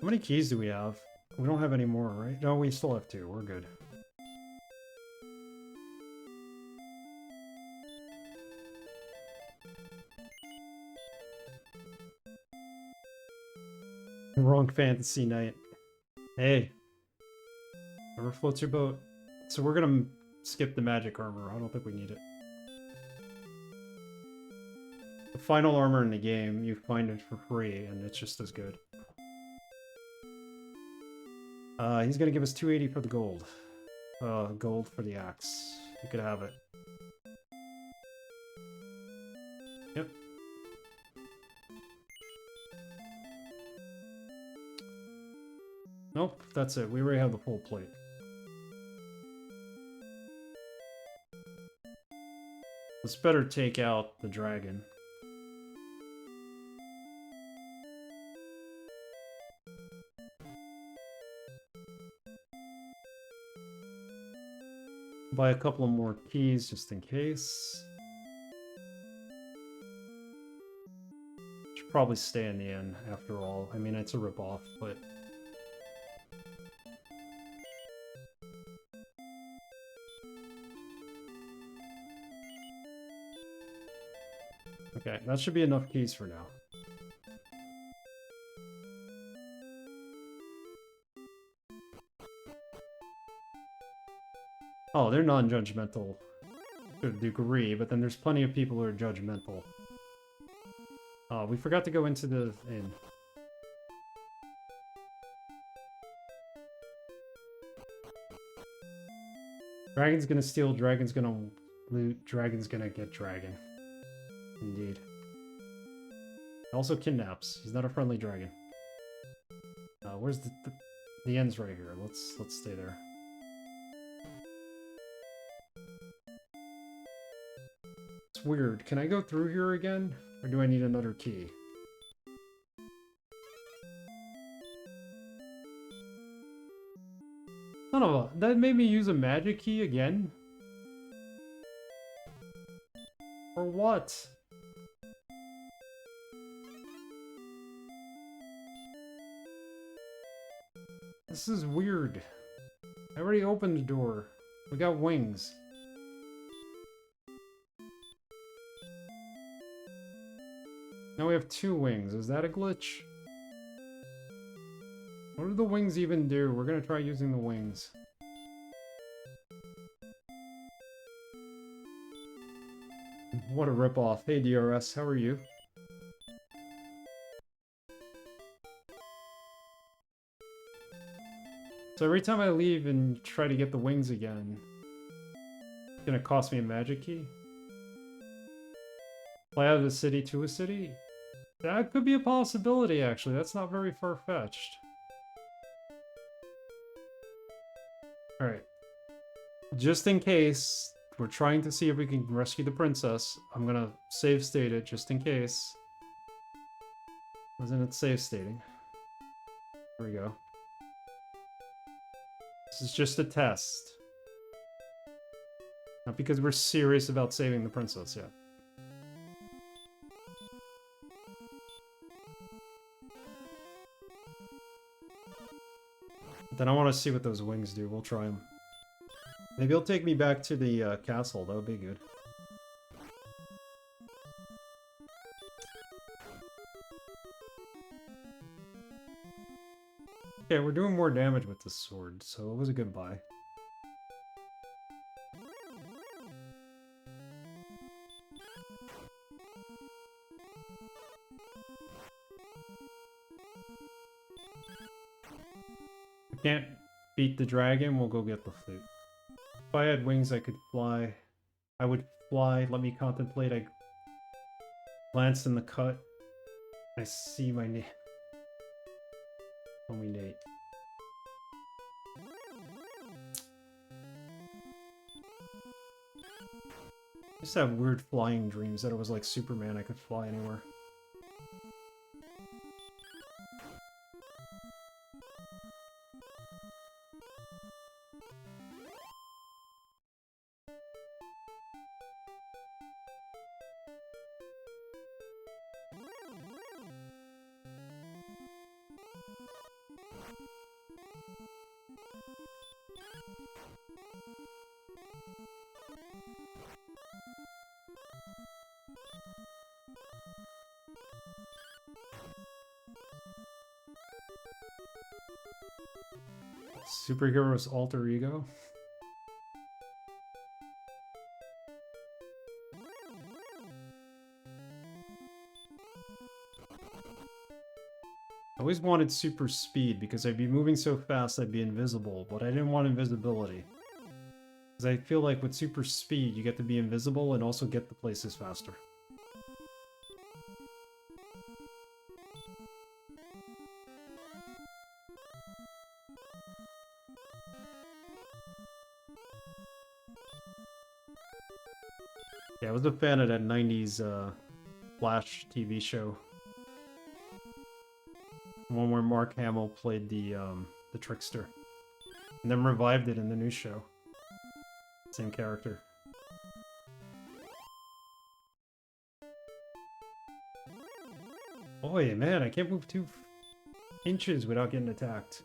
How many keys do we have? We don't have any more, right? No, we still have 2. We're good. Wrong fantasy night. Hey. Never floats your boat. So we're gonna skip the magic armor. I don't think we need it. The final armor in the game, you find it for free, and it's just as good. He's gonna give us 280 for the gold. Gold for the axe. You could have it. Yep. Nope, that's it. We already have the full plate. Let's better take out the dragon. Buy a couple of more keys just in case. Should probably stay in the inn after all. I mean, it's a ripoff, but... Okay, that should be enough keys for now. Oh, they're non-judgmental to a degree, but then there's plenty of people who are judgmental. We forgot to go into the inn. Dragon's gonna steal, dragon's gonna loot, dragon's gonna get dragon. Indeed. Also kidnaps. He's not a friendly dragon. Where's the end's right here. Let's stay there. It's weird. Can I go through here again? Or do I need another key? Son of a... That made me use a magic key again? For what? This is weird. I already opened the door. We got wings. Now we have 2 wings. Is that a glitch? What do the wings even do? We're gonna try using the wings. What a ripoff. Hey DRS, how are you? So every time I leave and try to get the wings again, it's gonna cost me a magic key? Fly out of a city to a city? That could be a possibility, actually. That's not very far-fetched. Alright. Just in case, we're trying to see if we can rescue the princess. I'm gonna save state it, just in case. Wasn't it save stating? There we go. This is just a test. Not because we're serious about saving the princess yet. Then I want to see what those wings do. We'll try them. Maybe it'll take me back to the castle. That would be good. Okay, we're doing more damage with this sword, so it was a good buy. If we can't beat the dragon, we'll go get the flute. If I had wings I could fly, I would fly. Let me contemplate. I glance in the cut. I see my name. Homie Nate. I used to have weird flying dreams that it was like Superman, I could fly anywhere. Superhero's alter ego? I always wanted super speed because I'd be moving so fast I'd be invisible, but I didn't want invisibility. Because I feel like with super speed you get to be invisible and also get the places faster. Yeah, I was a fan of that 90s Flash TV show. One where Mark Hamill played the trickster. And then revived it in the new show. Same character. Boy, man, I can't move 2 inches without getting attacked.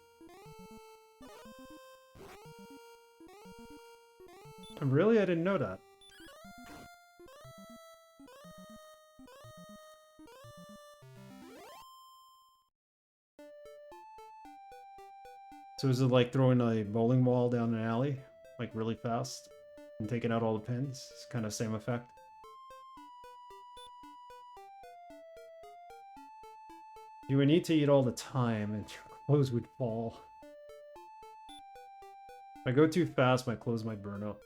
Really? I didn't know that. So is it like throwing a bowling ball down an alley? Like really fast? And taking out all the pins? It's kind of same effect. You would need to eat all the time and your clothes would fall. If I go too fast, my clothes might burn up.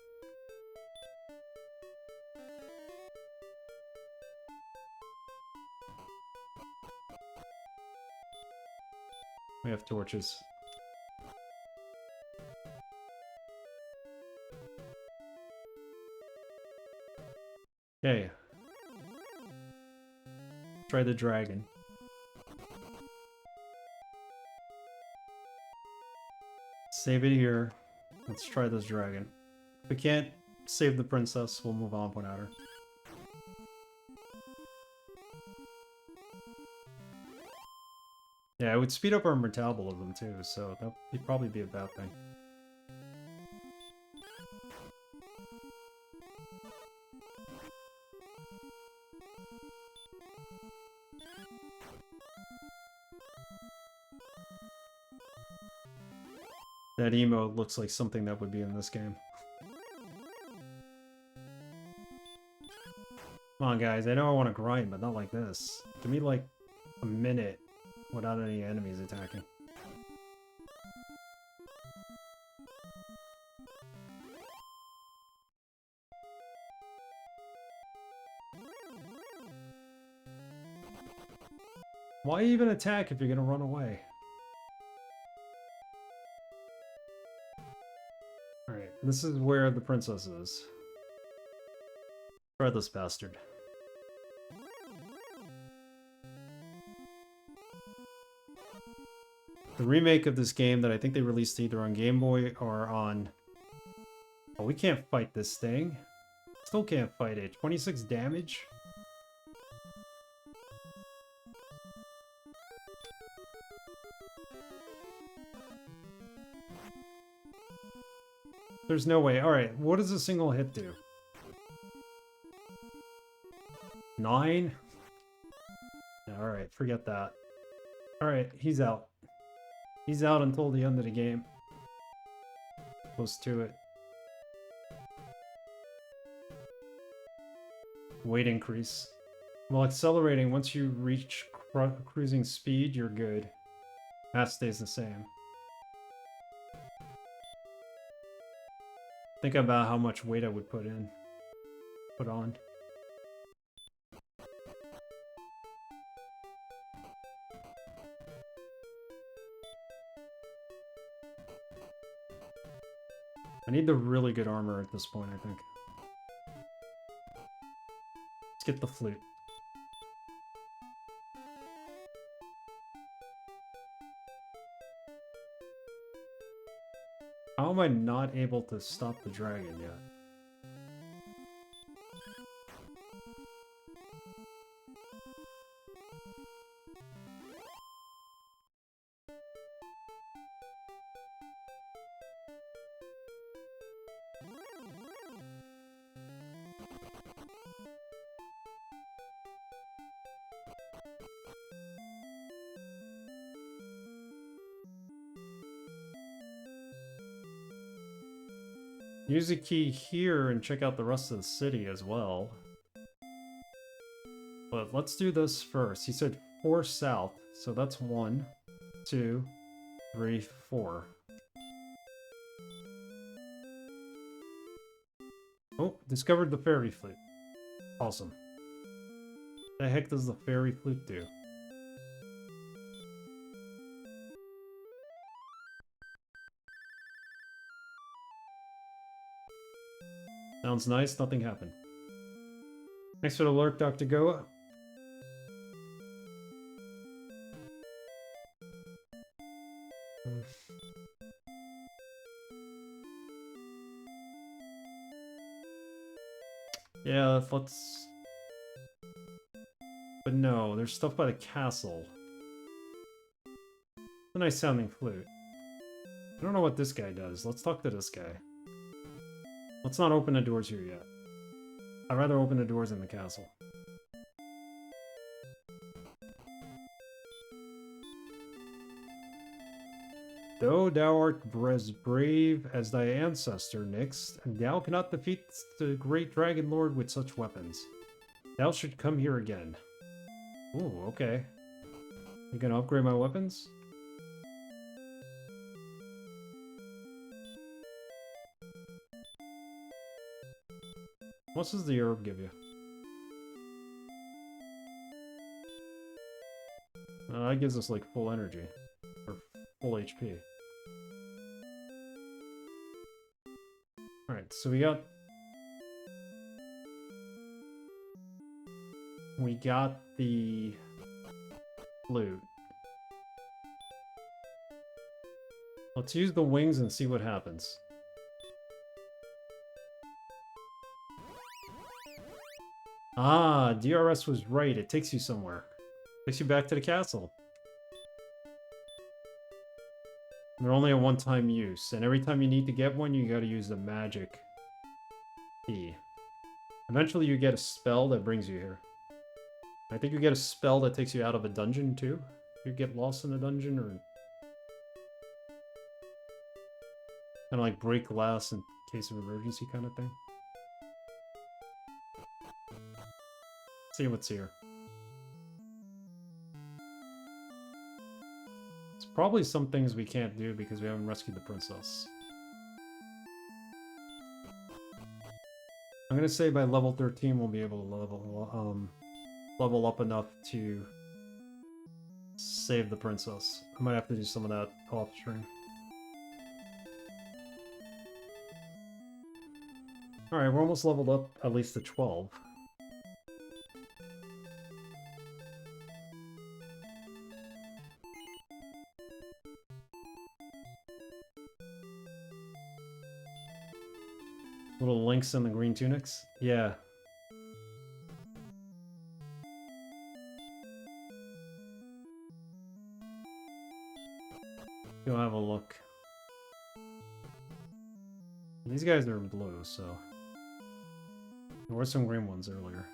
We have torches. Okay. Try the dragon. Save it here. Let's try this dragon. If we can't save the princess, we'll move on without her. Yeah, it would speed up our metabolism too, so that would probably be a bad thing. That emote looks like something that would be in this game. Come on, guys. I know I want to grind, but not like this. Give me, like, a minute without any enemies attacking. Why even attack if you're gonna run away? Alright, this is where the princess is. Try this bastard. The remake of this game that I think they released either on Game Boy or on... Oh, we can't fight this thing. Still can't fight it. 26 damage? There's no way. Alright, what does a single hit do? 9? Alright, forget that. Alright, he's out. He's out until the end of the game. Close to it. Weight increase. While accelerating, once you reach cruising speed, you're good. That stays the same. Think about how much weight I would put on. I need the really good armor at this point, I think. Let's get the flute. How am I not able to stop the dragon yet? Use a key here and check out the rest of the city as well. But let's do this first. He said 4 south, so that's 1, 2, 3, 4. Oh, discovered the fairy flute. Awesome. What the heck does the fairy flute do? Sounds nice, nothing happened. Thanks for the alert, Dr. Goa. Yeah, let's... But no, there's stuff by the castle. It's a nice sounding flute. I don't know what this guy does. Let's talk to this guy. Let's not open the doors here yet. I'd rather open the doors in the castle. Though thou art as brave as thy ancestor, Nyx, thou cannot defeat the great Dragonlord with such weapons. Thou should come here again. Ooh, okay. You gonna upgrade my weapons? What does the herb give you? That gives us like full energy. Or full HP. Alright, so we got the flute. Let's use the wings and see what happens. Ah, DRS was right. It takes you somewhere. Takes you back to the castle. They're only a one-time use, and every time you need to get one, you gotta use the magic key. Eventually you get a spell that brings you here. I think you get a spell that takes you out of a dungeon, too. You get lost in a dungeon, or... kind of like break glass in case of emergency kind of thing. See what's here. It's probably some things we can't do because we haven't rescued the princess. I'm gonna say by level 13 we'll be able to level up enough to save the princess. I might have to do some of that off stream. Alright, we're almost leveled up at least to 12. Little links in the green tunics? Yeah. Go have a look. These guys are in blue, so... There were some green ones earlier.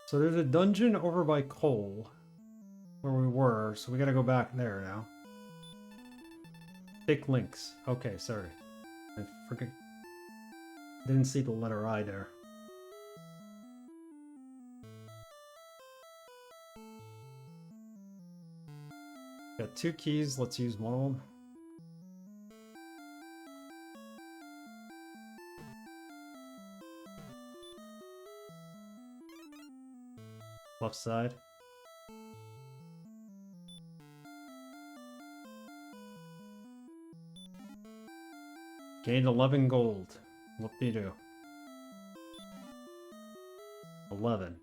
So there's a dungeon over by Cole, where we were, so we gotta go back there now. Thick links. Okay, sorry. I freaking didn't see the letter I there. Got 2 keys, let's use one of them. Left side. Gained 11 gold. What do you do? 11.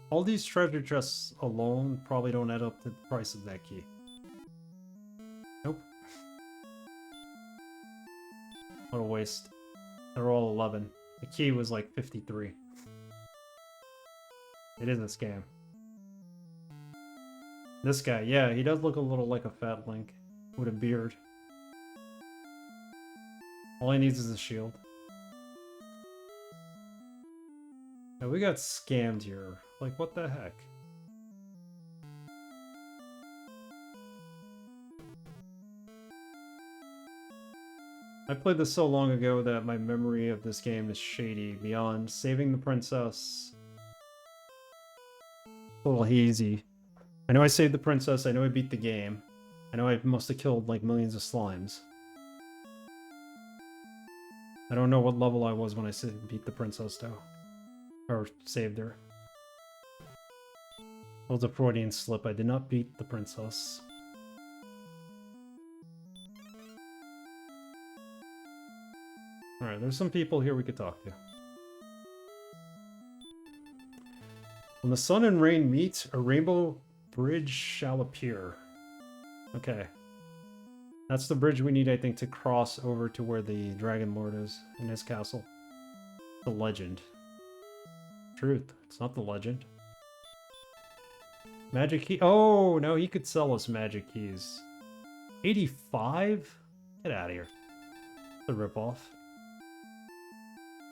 All these treasure chests alone probably don't add up to the price of that key. Nope. What a waste. They're all 11. The key was like 53. It is a scam. This guy, yeah, he does look a little like a fat Link with a beard. All he needs is a shield. Now we got scammed here. Like, what the heck? I played this so long ago that my memory of this game is shady beyond saving the princess. A little hazy. I know I saved the princess, I know I beat the game. I know I must have killed like millions of slimes. I don't know what level I was when I beat the princess though. Or saved her. That was a Freudian slip. I did not beat the princess. Alright, there's some people here we could talk to. When the sun and rain meet, a rainbow bridge shall appear. Okay. That's the bridge we need, I think, to cross over to where the Dragonlord is in his castle. The legend. Truth. It's not the legend. Magic key. Oh, no, he could sell us magic keys. 85? Get out of here. The ripoff.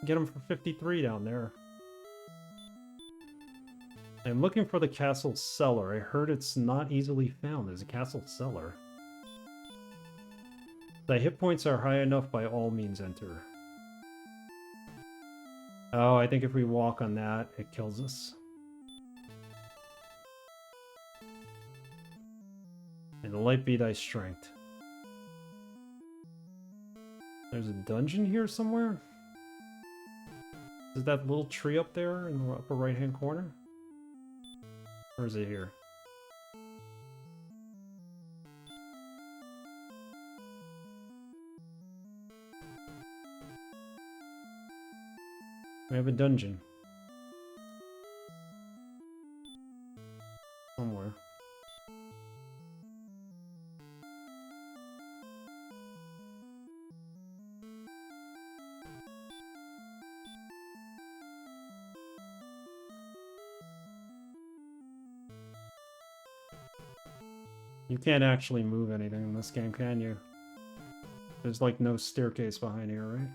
Get him for 53 down there. I'm looking for the castle cellar. I heard it's not easily found. There's a castle cellar. The hit points are high enough, by all means enter. Oh, I think if we walk on that, it kills us. And the light be thy strength. There's a dungeon here somewhere? Is that little tree up there in the upper right-hand corner? Or is it here? We have a dungeon. Somewhere. You can't actually move anything in this game, can you? There's like no staircase behind here, right?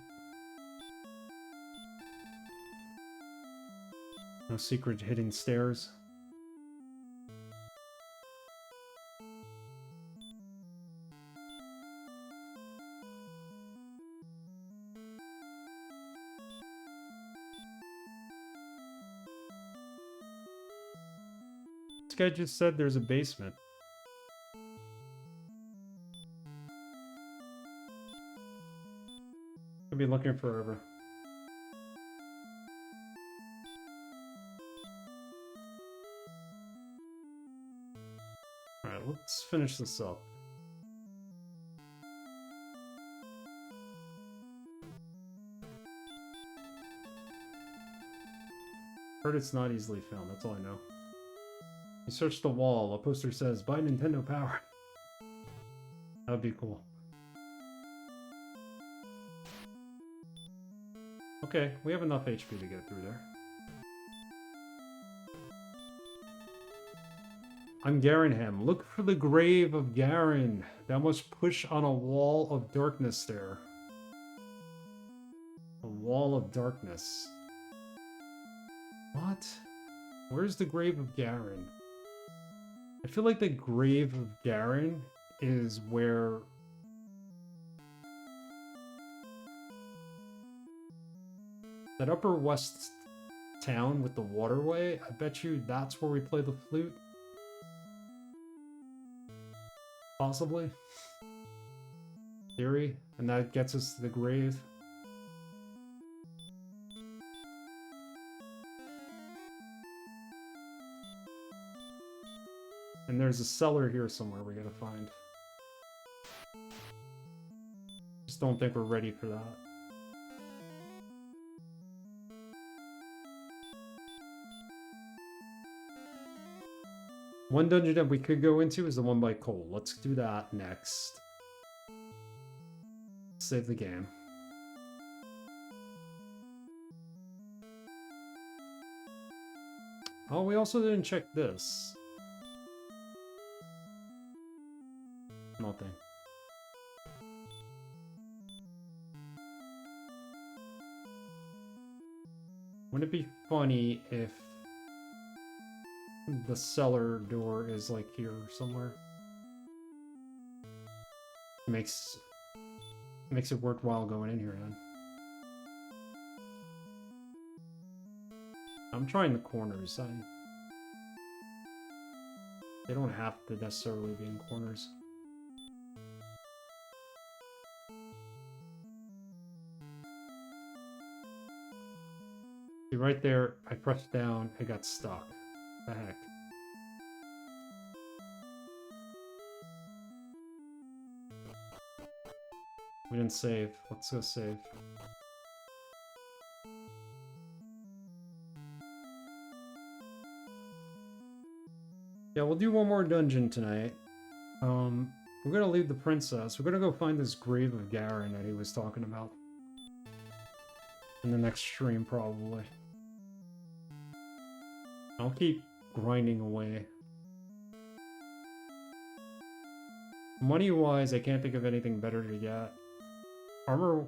No secret hidden stairs. This guy just said there's a basement. Could be looking forever. Alright, let's finish this up. Heard it's not easily found, that's all I know. You search the wall. A poster says, "Buy Nintendo Power." That would be cool. Okay, we have enough HP to get through there. I'm Garenham. Look for the grave of Garen. Thou must push on a wall of darkness there. A wall of darkness. What? Where's the grave of Garen? I feel like the grave of Garen is where... that Upper West town with the waterway, I bet you that's where we play the flute. Possibly. Theory. And that gets us to the grave. And there's a cellar here somewhere we gotta find. Just don't think we're ready for that. One dungeon that we could go into is the one by Cole. Let's do that next. Save the game. Oh, we also didn't check this. Nothing. Wouldn't it be funny if the cellar door is like here somewhere? Makes it worthwhile going in here then. I'm trying the corners. They don't have to necessarily be in corners. See, right there, I pressed down, it got stuck. What the heck? We didn't save. Let's go save. Yeah, we'll do one more dungeon tonight. We're gonna leave the princess. We're gonna go find this grave of Garen that he was talking about. In the next stream, probably. I'll keep grinding away. Money-wise, I can't think of anything better to get. Armor...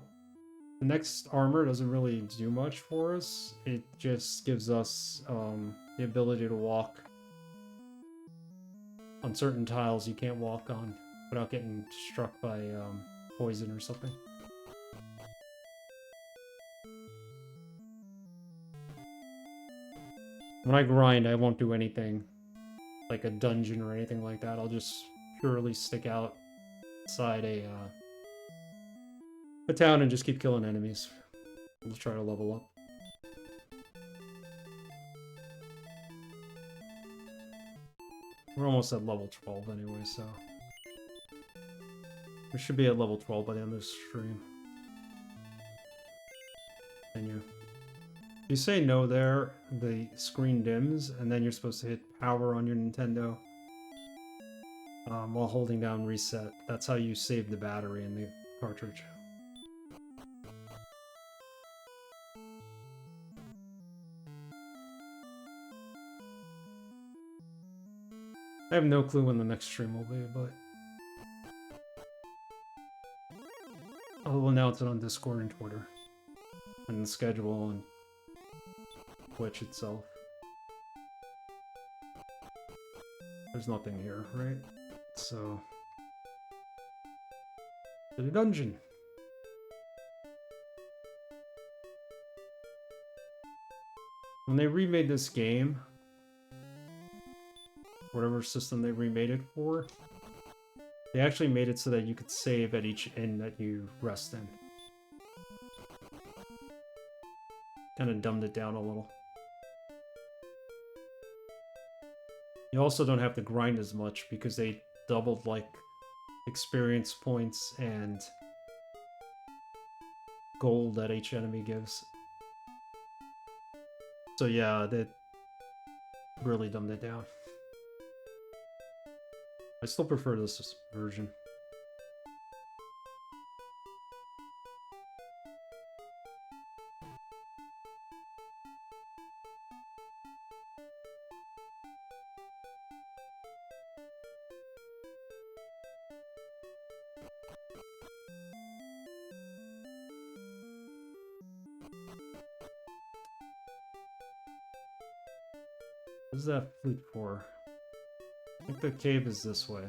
The next armor doesn't really do much for us. It just gives us the ability to walk on certain tiles you can't walk on without getting struck by poison or something. When I grind, I won't do anything like a dungeon or anything like that. I'll just purely stick outside a town and just keep killing enemies. We'll try to level up. We're almost at level 12 anyway, so... we should be at level 12 by the end of the stream. Continue. If you say no there, the screen dims, and then you're supposed to hit power on your Nintendo while holding down reset. That's how you save the battery in the cartridge. I have no clue when the next stream will be, but I'll announce it on Discord and Twitter, and the schedule and Twitch itself. There's nothing here, right? So, to the dungeon. When they remade this game, whatever system they remade it for, they actually made it so that you could save at each inn that you rest in. Kind of dumbed it down a little. You also don't have to grind as much because they doubled like experience points and gold that each enemy gives. So yeah, that really dumbed it down. I still prefer this version. What is that flute for? I think the cave is this way.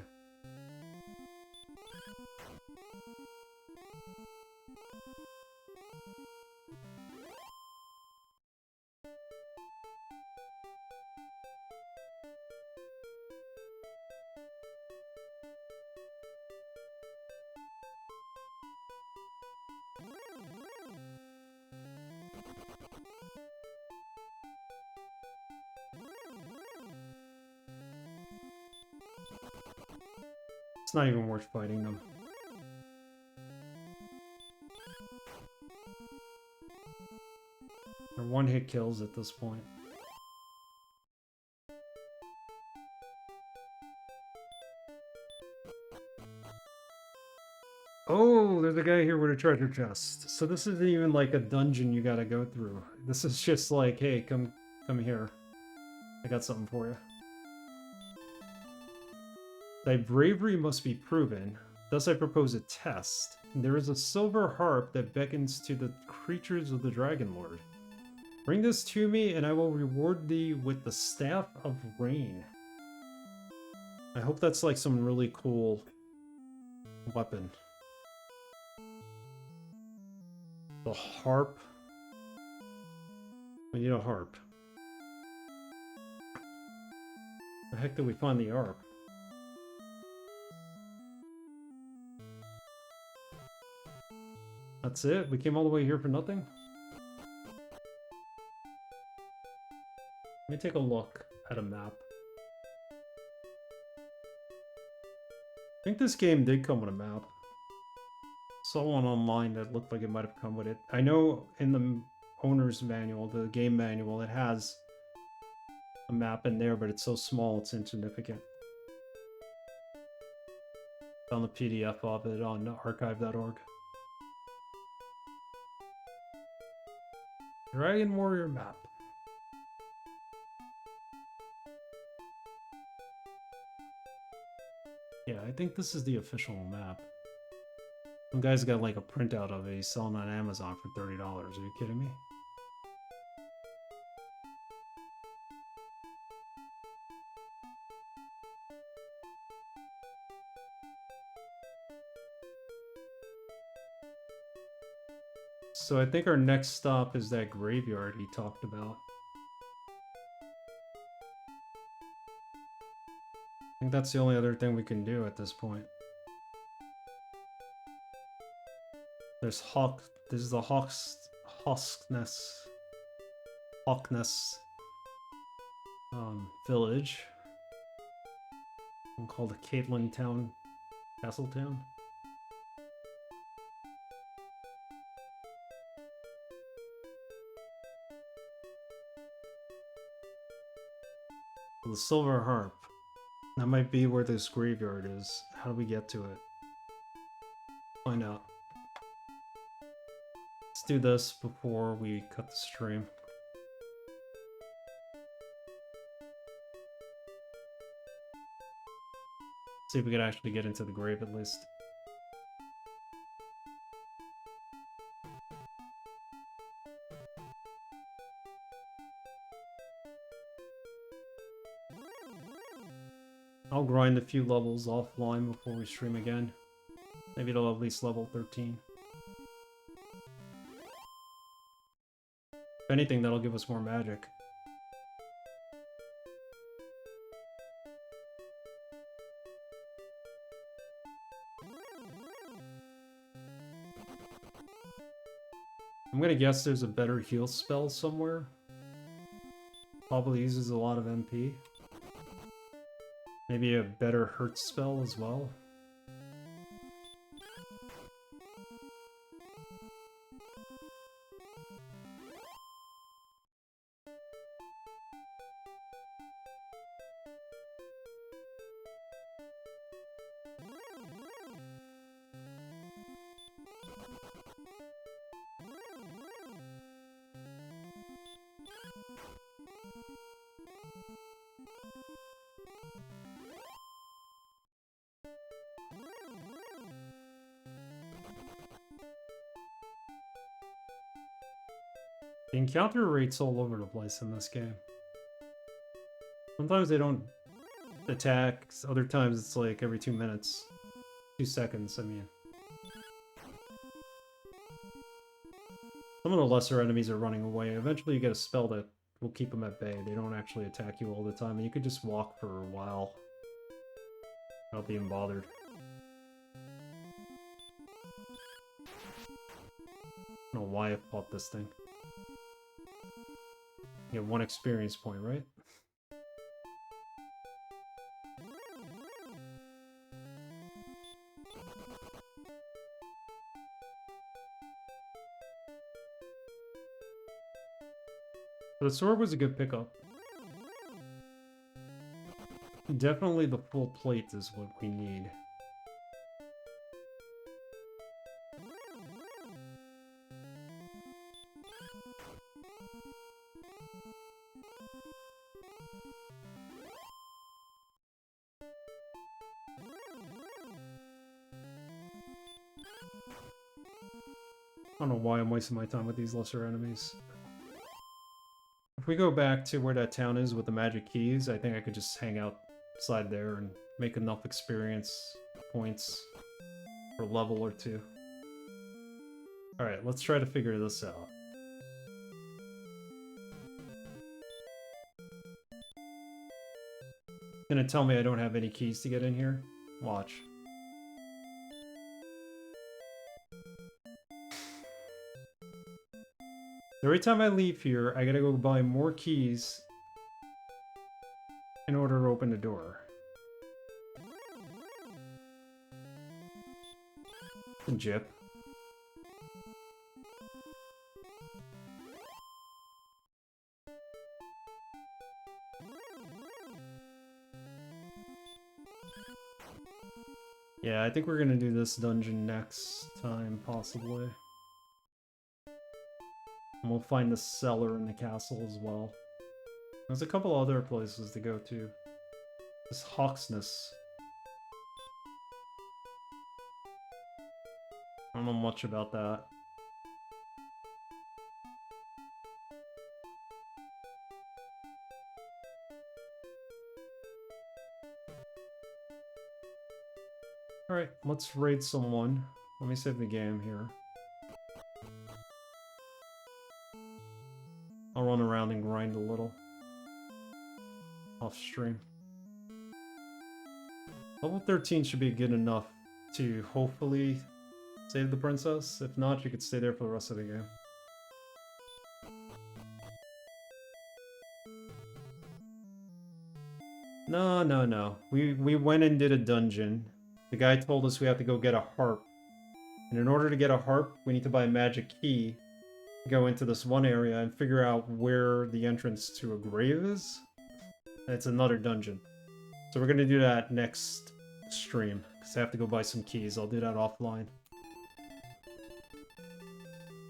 It's not even worth fighting them. They're one-hit kills at this point. Oh, there's a guy here with a treasure chest. So this isn't even like a dungeon you gotta go through. This is just like, hey, come here. I got something for you. Thy bravery must be proven. Thus I propose a test. There is a silver harp that beckons to the creatures of the Dragonlord. Bring this to me, and I will reward thee with the Staff of Rain. I hope that's like some really cool weapon. The harp. We need a harp. The heck did we find the harp? That's it? We came all the way here for nothing? Let me take a look at a map. I think this game did come with a map. Saw one online that looked like it might have come with it. I know in the owner's manual, the game manual, it has a map in there, but it's so small it's insignificant. Found the PDF of it on archive.org. Dragon Warrior map. Yeah, I think this is the official map. Some guy's got like a printout of it. He's selling on Amazon for $30. Are you kidding me? So I think our next stop is that graveyard he talked about. I think that's the only other thing we can do at this point. There's this is the Hawksness village. I'm called the Caitlin Town, Castle Town. The Silver Harp. That might be where this graveyard is. How do we get to it? Find out. Let's do this before we cut the stream. See if we can actually get into the grave at least. I'll grind a few levels offline before we stream again. Maybe it'll at least level 13. If anything, that'll give us more magic. I'm gonna guess there's a better heal spell somewhere. Probably uses a lot of MP. Maybe a better hurt spell as well. The encounter rate's all over the place in this game. Sometimes they don't attack, other times it's like every 2 minutes. 2 seconds, I mean. Some of the lesser enemies are running away. Eventually you get a spell that will keep them at bay. They don't actually attack you all the time, and you could just walk for a while without being bothered. I don't know why I fought this thing. You get 1 experience point, right? The sword was a good pickup. Definitely the full plate is what we need. I don't know why I'm wasting my time with these lesser enemies. If we go back to where that town is with the magic keys, I think I could just hang outside there and make enough experience points for a level or 2. Alright, let's try to figure this out. Gonna tell me I don't have any keys to get in here? Watch. Every time I leave here, I gotta go buy more keys in order to open the door. Jip. Yeah, I think we're gonna do this dungeon next time, possibly. And we'll find the cellar in the castle as well. There's a couple other places to go to. This Hawksness. I don't know much about that. Alright, let's raid someone. Let me save the game here. I'll run around and grind a little. Off stream. Level 13 should be good enough to hopefully save the princess. If not, you could stay there for the rest of the game. No. We went and did a dungeon. The guy told us we have to go get a harp. And in order to get a harp, we need to buy a magic key, go into this one area, and figure out where the entrance to a grave is. It's another dungeon. So we're gonna do that next stream, because I have to go buy some keys. I'll do that offline.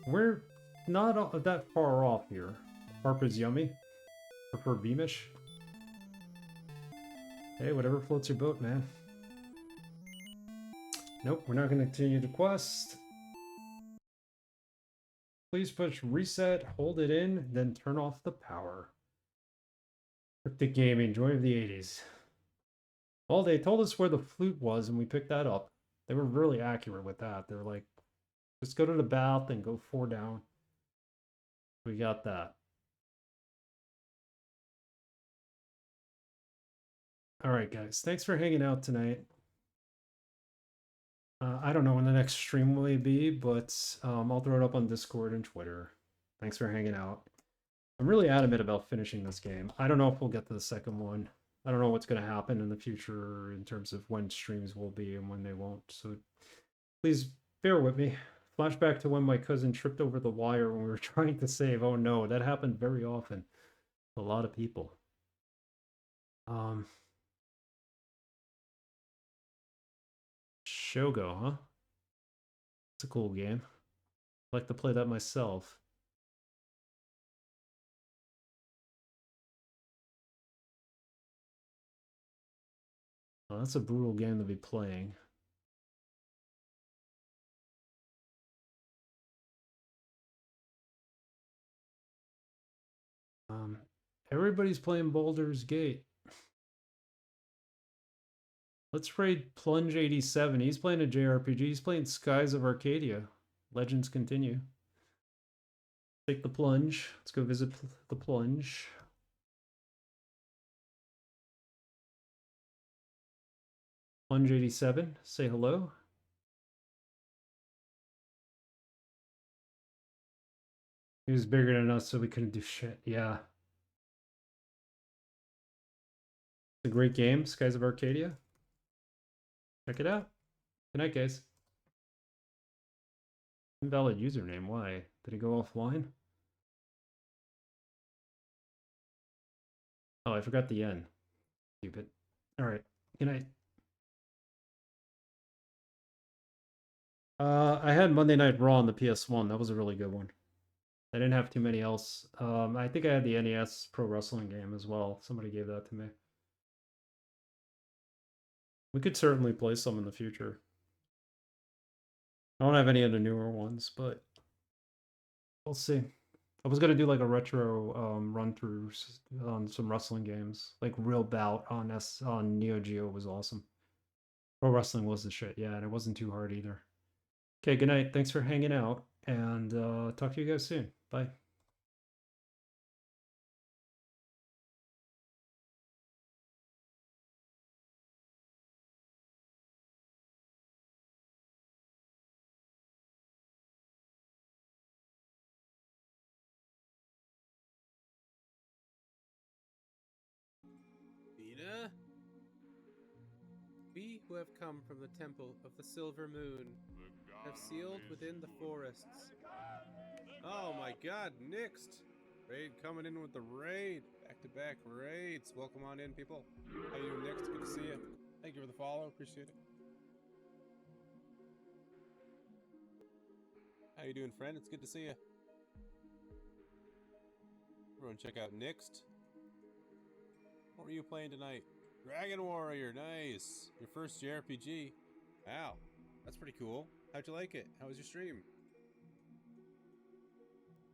We're not that far off here. Harp is yummy. Prefer Beamish. Hey, whatever floats your boat, man. Nope, we're not going to continue the quest. Please push reset, hold it in, then turn off the power. Cryptic gaming, joy of the 80s. Well, they told us where the flute was, and we picked that up. They were really accurate with that. They're like, just go to the bath and go 4 down. We got that. Alright, guys. Thanks for hanging out tonight. I don't know when the next stream will be, but I'll throw it up on Discord and Twitter. Thanks for hanging out. I'm really adamant about finishing this game. I don't know if we'll get to the second one. I don't know what's going to happen in the future in terms of when streams will be and when they won't. So please bear with me. Flashback to when my cousin tripped over the wire when we were trying to save. Oh no, that happened very often. A lot of people. Shogo, huh? It's a cool game. I'd like to play that myself. Oh, that's a brutal game to be playing. Um, Everybody's playing Baldur's Gate. Let's raid Plunge 87. He's playing a JRPG. He's playing Skies of Arcadia. Legends continue. Take the plunge. Let's go visit the plunge. Plunge 87. Say hello. He was bigger than us, so we couldn't do shit. Yeah. It's a great game, Skies of Arcadia. Check it out. Good night, guys. Invalid username. Why? Did it go offline? Oh, I forgot the N. Stupid. Alright. Good night. I had Monday Night Raw on the PS1. That was a really good one. I didn't have too many else. I think I had the NES Pro Wrestling game as well. Somebody gave that to me. We could certainly play some in the future. I don't have any of the newer ones, but we'll see. I was gonna do like a retro run through on some wrestling games, like Real Bout on Neo Geo was awesome. Pro wrestling was the shit, yeah, and it wasn't too hard either. Okay, good night. Thanks for hanging out, and talk to you guys soon. Bye. Dina? We who have come from the temple of the silver moon have sealed within the forests. Oh my god, Nixt! Raid coming in with the raid. Back-to-back raids. Welcome on in, people. How you doing, Nixt? Good to see you. Thank you for the follow. Appreciate it. How you doing, friend? It's good to see you. Everyone check out Nixt. What were you playing tonight? Dragon Warrior, nice. Your first JRPG. Wow, that's pretty cool. How'd you like it? How was your stream?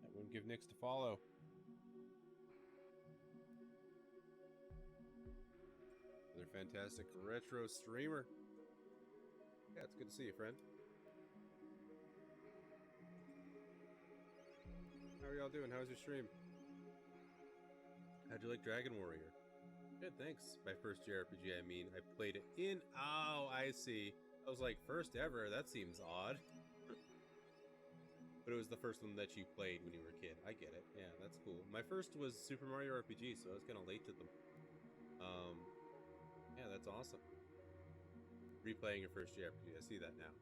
Everyone give Nixt a follow. Another fantastic retro streamer. Yeah, it's good to see you, friend. How are y'all doing? How's your stream? How'd you like Dragon Warrior? Good, thanks. My first JRPG, I mean. I played it in... Oh, I see. I was like, first ever? That seems odd. But it was the first one that you played when you were a kid. I get it. Yeah, that's cool. My first was Super Mario RPG, so I was kind of late to them. Yeah, that's awesome. Replaying your first JRPG. I see that now.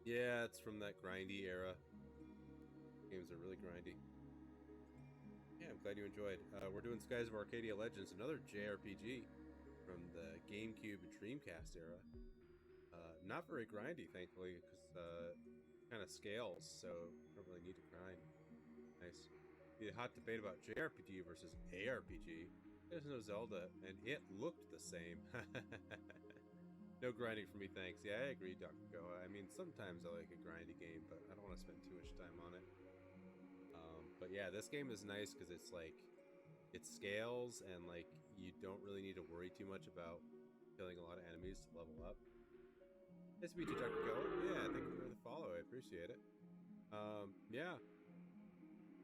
Yeah, it's from that grindy era. Games are really grindy. Yeah, I'm glad you enjoyed. We're doing Skies of Arcadia Legends, another JRPG from the GameCube and Dreamcast era. Not very grindy, thankfully, because kind of scales, so don't really need to grind. Nice. The hot debate about JRPG versus ARPG. There's no Zelda, and it looked the same. No grinding for me, thanks. Yeah, I agree, Dr. Go. I mean, sometimes I like a grindy game, but I don't want to spend too much time on it. But yeah, this game is nice because it's like, it scales and like you don't really need to worry too much about killing a lot of enemies to level up. Nice to meet you, Dr. Go. Yeah, thank you for the follow. I appreciate it. Yeah,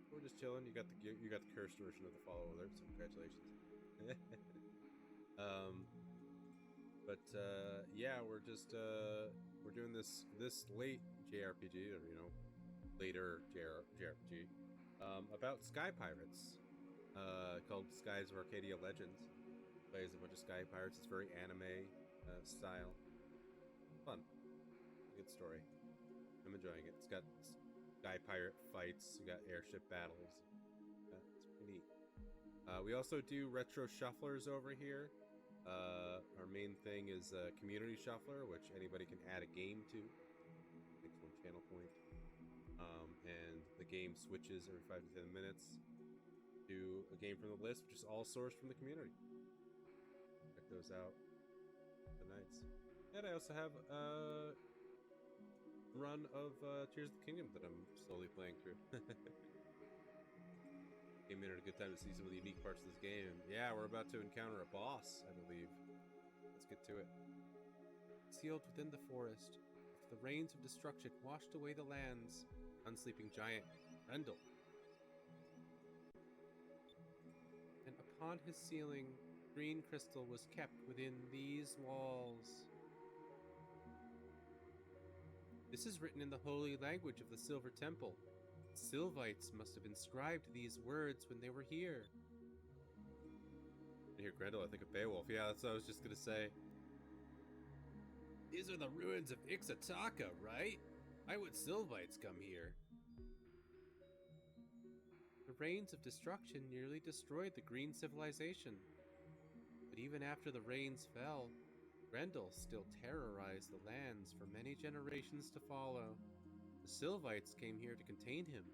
we're just chilling. You got the cursed version of the follow alert, so congratulations. Yeah, we're just we're doing this late JRPG, or later JRPG, about sky pirates, called Skies of Arcadia Legends. Plays a bunch of sky pirates. It's very anime style. Fun. Good story. I'm enjoying it. It's got sky pirate fights. You got airship battles. It's pretty neat. We also do retro shufflers over here. Our main thing is community shuffler, which anybody can add a game to. Takes 1 channel point. And the game switches every 5 to 10 minutes to a game from the list, which is all sourced from the community. Check those out. The nights. And I also have run of Tears of the Kingdom that I'm slowly playing through. Came in at a good time to see some of the unique parts of this game. Yeah, we're about to encounter a boss, I believe. Let's get to it. Sealed within the forest, the rains of destruction washed away the lands. Unsleeping giant, Grendel. And upon his sealing, green crystal was kept within these walls. This is written in the holy language of the Silver Temple. Sylvites must have inscribed these words when they were here. I hear Grendel, I think of Beowulf. Yeah, that's what I was just gonna say. These are the ruins of Ixataka, right? Why would Sylvites come here? The rains of destruction nearly destroyed the green civilization. But even after the rains fell, Grendel still terrorized the lands for many generations to follow. The Sylvites came here to contain him.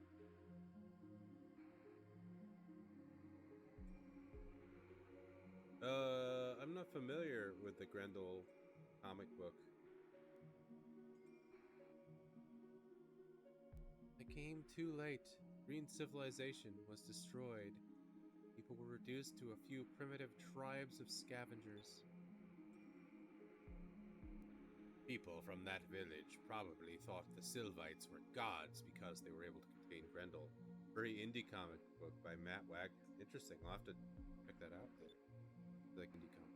I'm not familiar with the Grendel comic book. I came too late. Green civilization was destroyed. People were reduced to a few primitive tribes of scavengers. People from that village probably thought the Sylvites were gods because they were able to contain Grendel. Very indie comic book by Matt Wag. Interesting. I'll have to check that out. Like indie comic.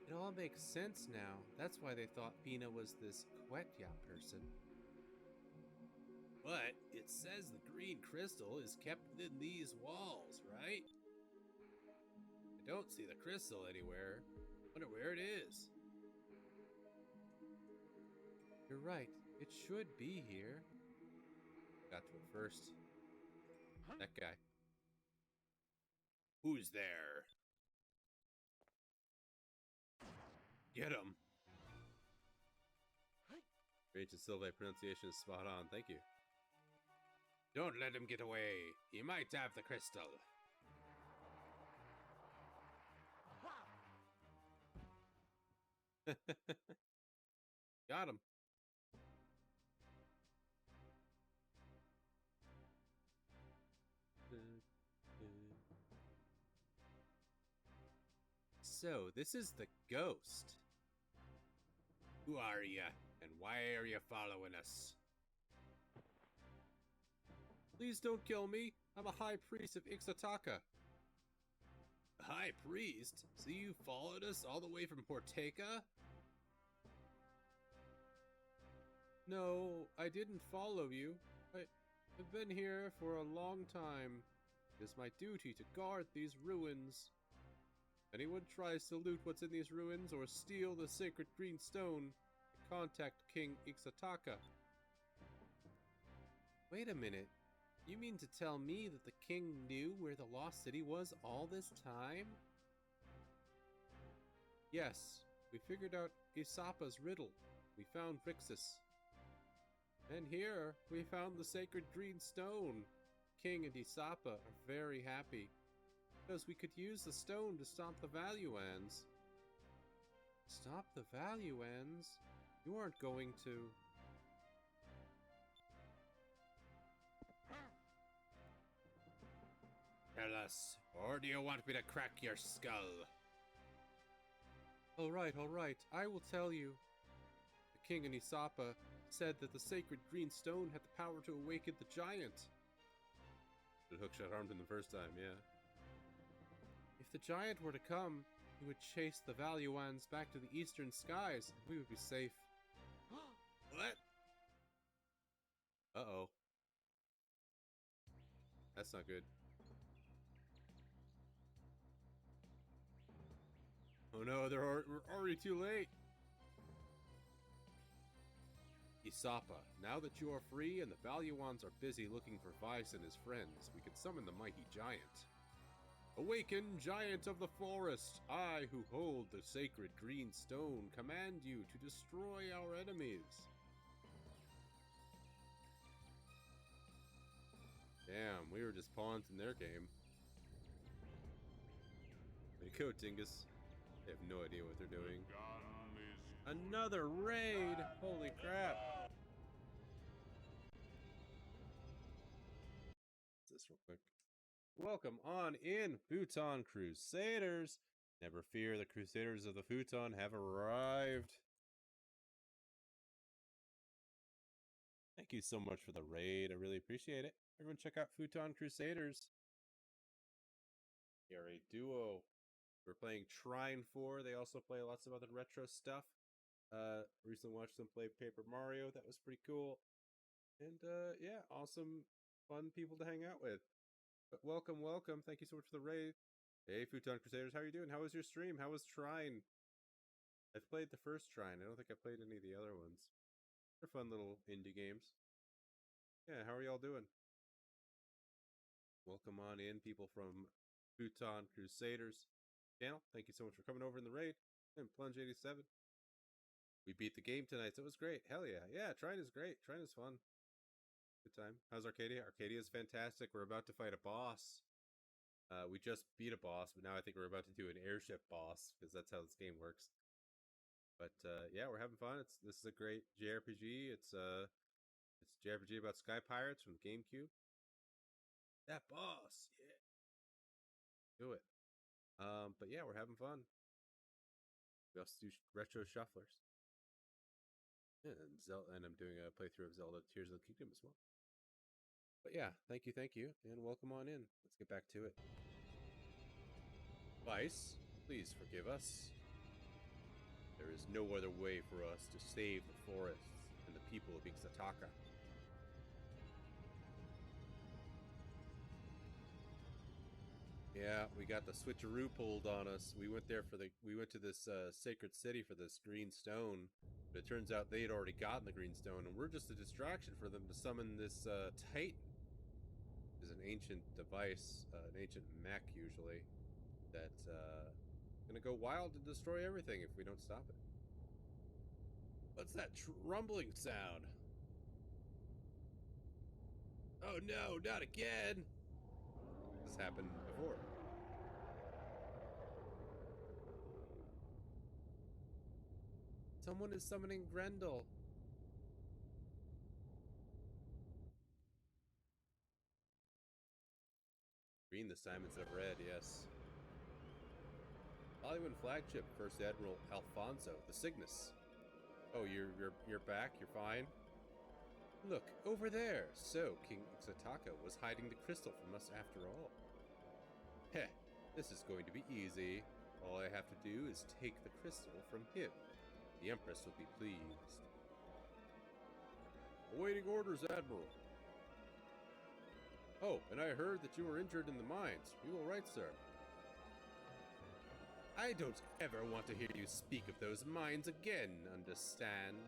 It all makes sense now. That's why they thought Pina was this Quetya person. But it says the green crystal is kept within these walls, right? I don't see the crystal anywhere. Wonder where it is. You're right. It should be here. Got to it first. That guy. Who's there? Get him. Rachel's Sylvite pronunciation is spot on. Thank you. Don't let him get away. He might have the crystal. Got him. So, this is the ghost. Who are ya, and why are you following us? Please don't kill me. I'm a high priest of Ixataka. A high priest? So you followed us all the way from Porteka? No, I didn't follow you. I've been here for a long time. It is my duty to guard these ruins. If anyone tries to loot what's in these ruins or steal the sacred green stone, contact King Ixataka. Wait a minute. You mean to tell me that the king knew where the lost city was all this time? Yes, we figured out Isapa's riddle. We found Rixus. And here, we found the sacred green stone. King and Isapa are very happy, because we could use the stone to stop the Valuans. Stop the Valuans? You aren't going to... Tell us, or do you want me to crack your skull? All right, I will tell you. The king and Isapa said that the sacred green stone had the power to awaken the giant. The hookshot harmed him the first time, yeah. If the giant were to come, he would chase the Valuans back to the eastern skies, and we would be safe. What? Uh-oh. That's not good. Oh no, we're already too late. Isapa, now that you are free and the Valuans are busy looking for Vice and his friends, we can summon the mighty giant. Awaken, giant of the forest! I, who hold the sacred green stone, command you to destroy our enemies. Damn, we were just pawns in their game. Way to go, Tingus. They have no idea what they're doing. Another raid! Holy crap! real quick. Welcome on in, Futon Crusaders. Never fear, the Crusaders of the Futon have arrived. Thank you so much for the raid. I really appreciate it. Everyone check out Futon Crusaders. They are a duo. We're playing Trine 4. They also play lots of other retro stuff. Recently watched them play Paper Mario. That was pretty cool. And yeah, awesome, fun people to hang out with. But welcome, welcome. Thank you so much for the raid. Hey, Futon Crusaders, how are you doing? How was your stream? How was Trine? I've played the first Trine. I don't think I played any of the other ones. They're fun little indie games. Yeah, how are y'all doing? Welcome on in, people from Futon Crusaders channel. Thank you so much for coming over in the raid. I'm Plunge87. We beat the game tonight, so it was great. Hell yeah. Yeah, Trine is great. Trine is fun. Good time. How's Arcadia? Arcadia is fantastic. We're about to fight a boss. We just beat a boss, but now I think we're about to do an airship boss, because that's how this game works. But yeah, we're having fun. This is a great JRPG. It's JRPG about sky pirates from the GameCube. That boss, yeah. Do it. But yeah, we're having fun. We also do retro shufflers. And I'm doing a playthrough of Zelda Tears of the Kingdom as well. But yeah, thank you, and welcome on in. Let's get back to it. Vice, please forgive us. There is no other way for us to save the forests and the people of Ixataka. Yeah, we got the switcheroo pulled on us. We went to this sacred city for this green stone, but it turns out they had already gotten the green stone, and we're just a distraction for them to summon this Titan. Is an ancient device, an ancient mech usually, that's gonna go wild and destroy everything if we don't stop it. What's that rumbling sound? Oh no, not again! This happened before. Someone is summoning Grendel. Green this time instead of red, yes. Hollywood flagship, First Admiral Alfonso, the Cygnus. Oh, you're back. You're fine. Look over there. So King Ixataka was hiding the crystal from us after all. Heh, this is going to be easy. All I have to do is take the crystal from him. The Empress will be pleased. Awaiting orders, Admiral. Oh, and I heard that you were injured in the mines. Are you all right, sir? I don't ever want to hear you speak of those mines again, understand?